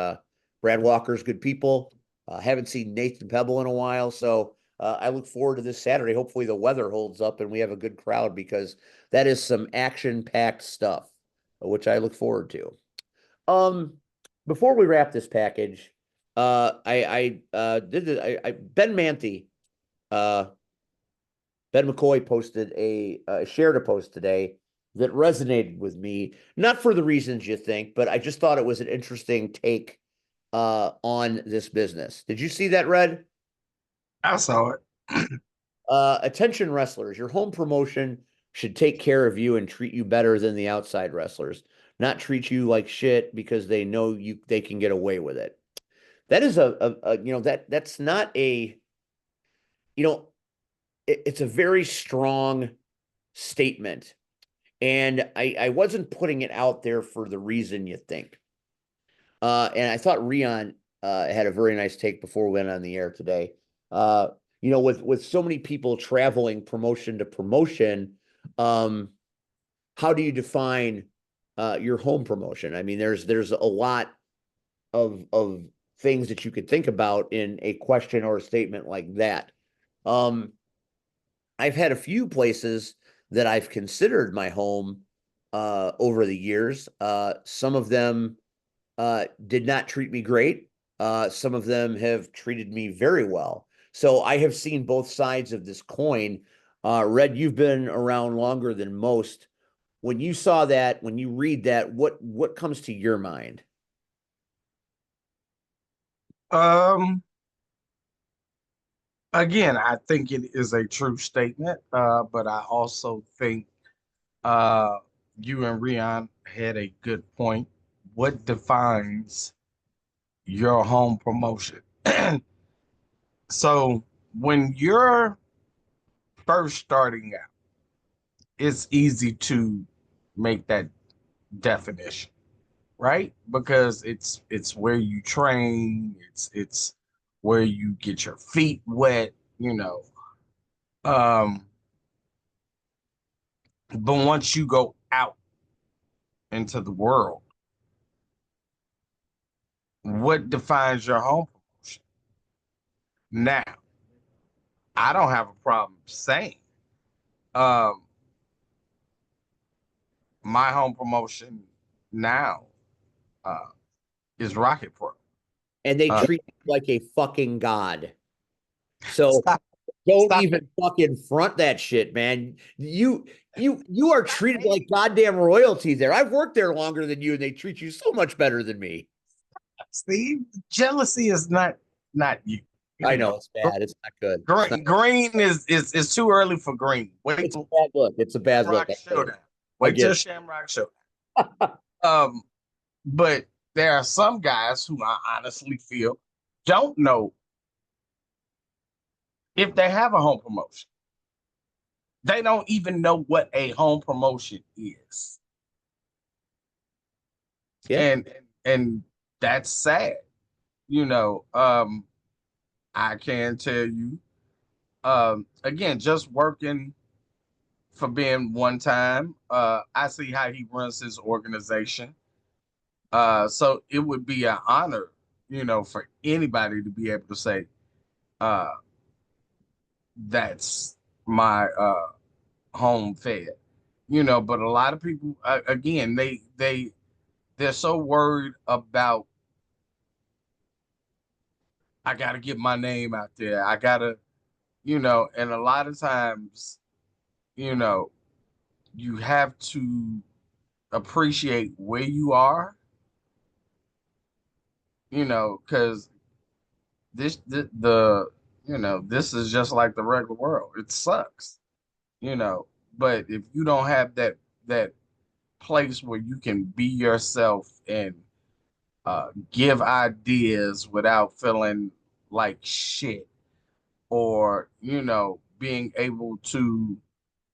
Speaker 1: Brad Walker's good people. Haven't seen Nathan Pebble in a while, so I look forward to this Saturday. Hopefully the weather holds up and we have a good crowd, because that is some action-packed stuff, which I look forward to. Before we wrap this package, Ben Manthey, Ben McCoy posted shared a post today that resonated with me, not for the reasons you think, but I just thought it was an interesting take on this business. Did you see that, Red?
Speaker 3: I saw it.
Speaker 1: Attention wrestlers, your home promotion should take care of you and treat you better than the outside wrestlers, not treat you like shit because they know they can get away with it. That is that's not a, it's a very strong statement. And I wasn't putting it out there for the reason you think. And I thought Rion had a very nice take before we went on the air today. With so many people traveling promotion to promotion, how do you define your home promotion? I mean, there's a lot of things that you could think about in a question or a statement like that. I've had a few places that I've considered my home over the years. Some of them did not treat me great. Some of them have treated me very well. So I have seen both sides of this coin. Red, you've been around longer than most. When you saw that, when you read that, what comes to your mind?
Speaker 3: Again, I think it is a true statement, but I also think you and Rion had a good point. What defines your home promotion? So when you're first starting out, it's easy to make that definition, right? Because it's where you train, it's where you get your feet wet, you know. Um, but once you go out into the world, what defines your home promotion? Now, I don't have a problem saying um my home promotion now uh is Rocket Pro.
Speaker 1: And they
Speaker 3: Uh,
Speaker 1: treat you like a fucking god. So
Speaker 3: stop,
Speaker 1: don't
Speaker 3: stop
Speaker 1: even
Speaker 3: it.
Speaker 1: fucking front that shit, man. You are treated like goddamn royalty there. I've worked there longer than you, and they treat you so much better than me.
Speaker 3: Steve, jealousy is not you.
Speaker 1: I
Speaker 3: You
Speaker 1: know
Speaker 3: know,
Speaker 1: it's bad. It's not good. It's not,
Speaker 3: green is too early for green. Wait
Speaker 1: it's a
Speaker 3: till
Speaker 1: bad look. It's a bad look.
Speaker 3: Shamrock Showdown.
Speaker 1: I
Speaker 3: Wait
Speaker 1: get
Speaker 3: till
Speaker 1: it.
Speaker 3: Shamrock Showdown. But there are some guys who I honestly feel don't know if they have a home promotion. They don't even know what a home promotion is.
Speaker 1: Yeah.
Speaker 3: And that's sad. You know, I can tell you, again, just working for Ben one time, I see how he runs his organization. So it would be an honor, for anybody to be able to say, uh, that's my home fed. But a lot of people, again, they're so worried about, I got to get my name out there. I got to, and a lot of times, you know, you have to appreciate where you are, because this is just like the regular world. It sucks, you know, but if you don't have that place where you can be yourself and give ideas without feeling like shit, or being able to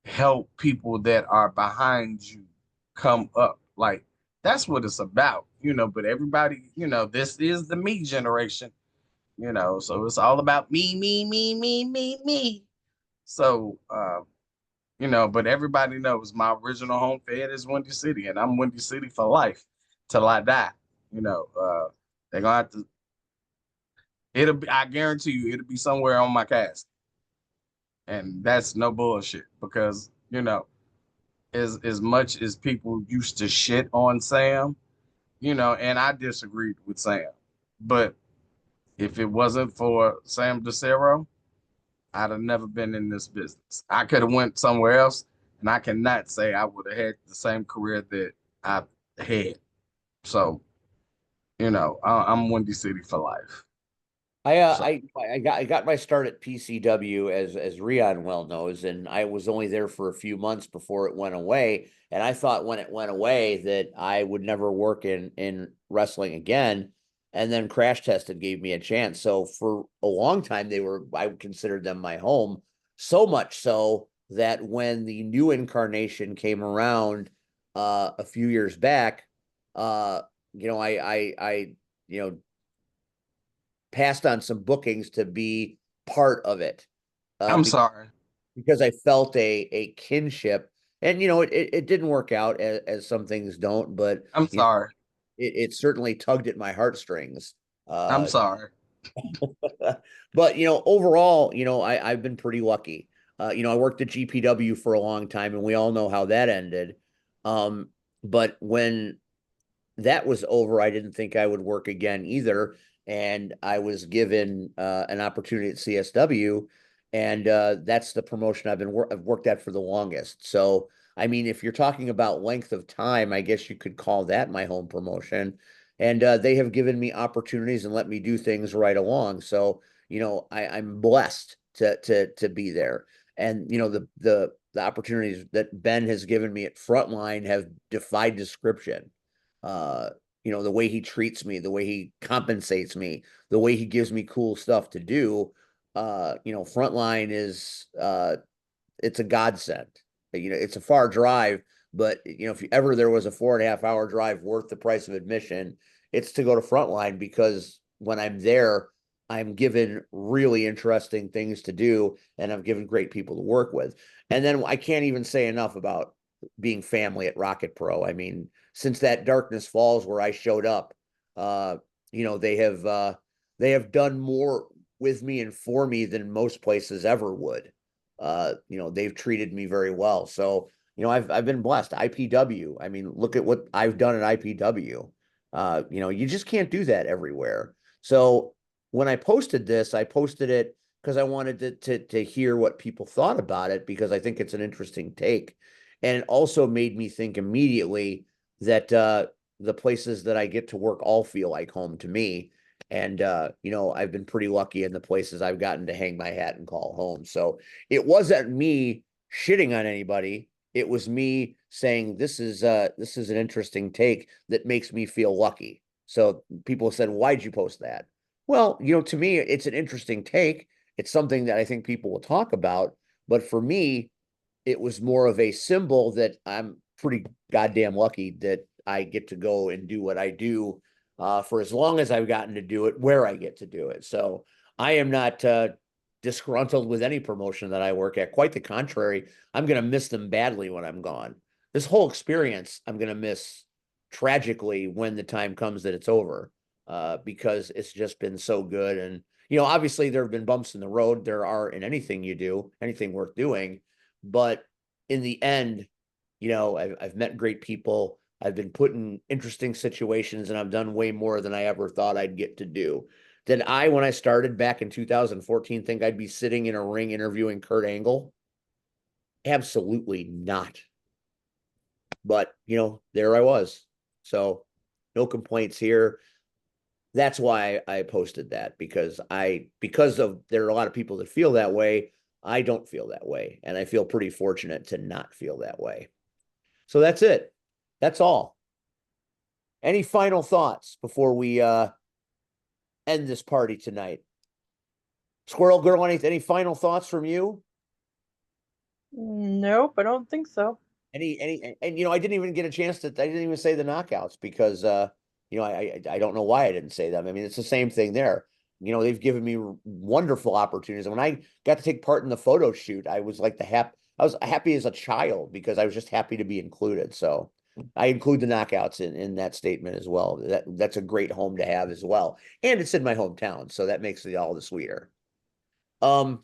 Speaker 3: help people that are behind you come up, like that's what it's about. But everybody, this is the me generation, so it's all about me, me, me, me, me, me. So But everybody knows my original home fed is Windy City, and I'm Windy City for life till I die. They're gonna have to. I guarantee you, it'll be somewhere on my casket, and that's no bullshit because as much as people used to shit on Sam, and I disagreed with Sam, but if it wasn't for Sam DeCero, I'd have never been in this business. I could have went somewhere else, and I cannot say I would have had the same career that I had. So, I'm Windy City for life. So,
Speaker 1: I got my start at PCW as Rion well knows, and I was only there for a few months before it went away. And I thought when it went away that I would never work in wrestling again. And then Crash Tested gave me a chance. So for a long time I considered them my home, so much so that when the new incarnation came around a few years back, I passed on some bookings to be part of it.
Speaker 3: I'm sorry.
Speaker 1: Because I felt a kinship, and it didn't work out as some things don't, but
Speaker 3: I'm sorry.
Speaker 1: It certainly tugged at my heartstrings.
Speaker 3: I'm sorry.
Speaker 1: But overall, I've been pretty lucky. I worked at GPW for a long time, and we all know how that ended. But when that was over, I didn't think I would work again either. And I was given an opportunity at CSW, and that's the promotion I've worked at for the longest. So, I mean, if you're talking about length of time, I guess you could call that my home promotion. And they have given me opportunities and let me do things right along. So, I'm blessed to be there. And the opportunities that Ben has given me at Frontline have defied description. Uh, the way he treats me, the way he compensates me, the way he gives me cool stuff to do. Frontline is it's a godsend. It's a far drive, but if there was a 4.5 hour drive worth the price of admission, it's to go to Frontline, because when I'm there, I'm given really interesting things to do, and I'm given great people to work with. And then I can't even say enough about being family at Rocket Pro. I mean, since that Darkness Falls where I showed up, uh, they have done more with me and for me than most places ever would. They've treated me very well. So, I've been blessed. IPW. I mean, look at what I've done at IPW. You just can't do that everywhere. So when I posted this, I posted it because I wanted to hear what people thought about it, because I think it's an interesting take. And it also made me think immediately that the places that I get to work all feel like home to me. And I've been pretty lucky in the places I've gotten to hang my hat and call home. So it wasn't me shitting on anybody. It was me saying this is an interesting take that makes me feel lucky. So people said, "Why'd you post that?" Well, to me, it's an interesting take. It's something that I think people will talk about. But for me, it was more of a symbol that I'm pretty goddamn lucky that I get to go and do what I do for as long as I've gotten to do it, where I get to do it. So I am not disgruntled with any promotion that I work at. Quite the contrary, I'm going to miss them badly when I'm gone. This whole experience, I'm going to miss tragically when the time comes that it's over, because it's just been so good. And, obviously there have been bumps in the road. There are in anything you do, anything worth doing. But in the end, I've met great people. I've been put in interesting situations, and I've done way more than I ever thought I'd get to do. Did I, when I started back in 2014, think I'd be sitting in a ring interviewing Kurt Angle? Absolutely not. But, there I was. So no complaints here. That's why I posted that, because there are a lot of people that feel that way. I don't feel that way, and I feel pretty fortunate to not feel that way. So that's it. That's all. Any final thoughts before we end this party tonight? Squirrel Girl, any final thoughts from you?
Speaker 4: Nope, I don't think so.
Speaker 1: And I didn't even get a chance I didn't even say the knockouts, because I don't know why I didn't say them. I mean, it's the same thing there. They've given me wonderful opportunities. And when I got to take part in the photo shoot, I was like I was happy as a child because I was just happy to be included. So I include the knockouts in that statement as well. That's a great home to have as well. And it's in my hometown, so that makes it all the sweeter. Red,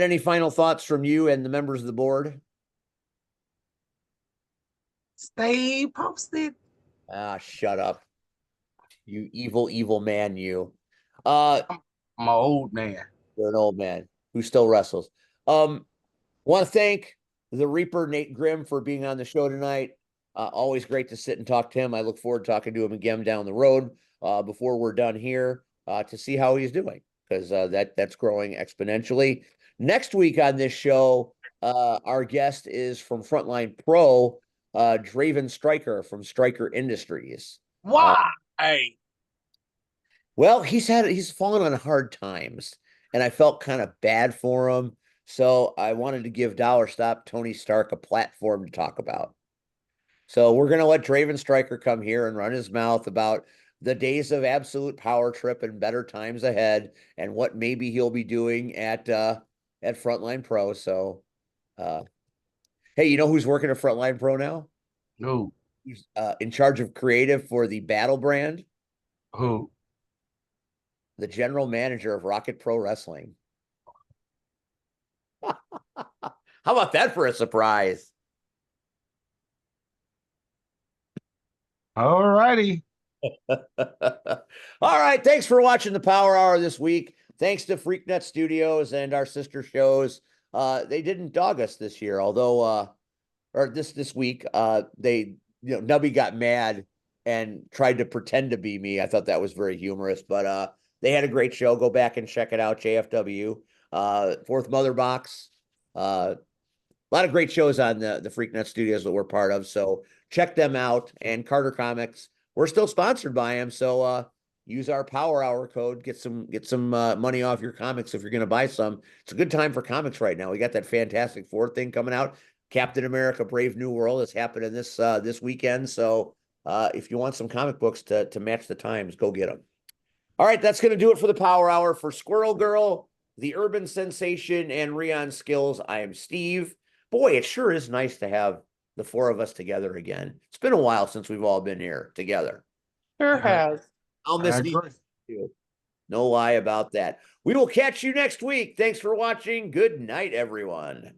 Speaker 1: any final thoughts from you and the members of the board?
Speaker 3: Stay posted.
Speaker 1: Ah, shut up. You evil, evil man, you.
Speaker 3: I'm an old man.
Speaker 1: You're an old man who still wrestles. Want to thank the Reaper, Nate Grimm, for being on the show tonight. Always great to sit and talk to him. I look forward to talking to him again down the road before we're done here to see how he's doing, because that's growing exponentially. Next week on this show, our guest is from Frontline Pro, Draven Stryker from Stryker Industries.
Speaker 3: Why?
Speaker 1: Well, he's fallen on hard times, and I felt kind of bad for him. So I wanted to give Dollar Stop Tony Stark a platform to talk about. So we're gonna let Draven Stryker come here and run his mouth about the days of absolute power trip and better times ahead, and what maybe he'll be doing at Frontline Pro. So, hey, you know who's working at Frontline Pro now?
Speaker 3: Who?
Speaker 1: He's in charge of creative for the Battle brand.
Speaker 3: Who?
Speaker 1: The general manager of Rocket Pro Wrestling. How about that for a surprise?
Speaker 3: All righty.
Speaker 1: All right. Thanks for watching the Power Hour this week. Thanks to FreakNet Studios and our sister shows. They didn't dog us this year, although or this week, they, Nubby got mad and tried to pretend to be me. I thought that was very humorous, but they had a great show. Go back and check it out, JFW. Fourth Mother Box. A lot of great shows on the FreakNet Studios that we're part of. So check them out. And Carter Comics, we're still sponsored by them. So use our Power Hour code. Get some money off your comics if you're going to buy some. It's a good time for comics right now. We got that Fantastic Four thing coming out. Captain America: Brave New World is happening this weekend. So if you want some comic books to match the times, go get them. All right, that's going to do it for the Power Hour. For Squirrel Girl, the Urban Sensation, and Rion Skills, I am Steve. Boy, it sure is nice to have the four of us together again. It's been a while since we've all been here together.
Speaker 4: Sure has.
Speaker 1: I'll miss you. No lie about that. We will catch you next week. Thanks for watching. Good night, everyone.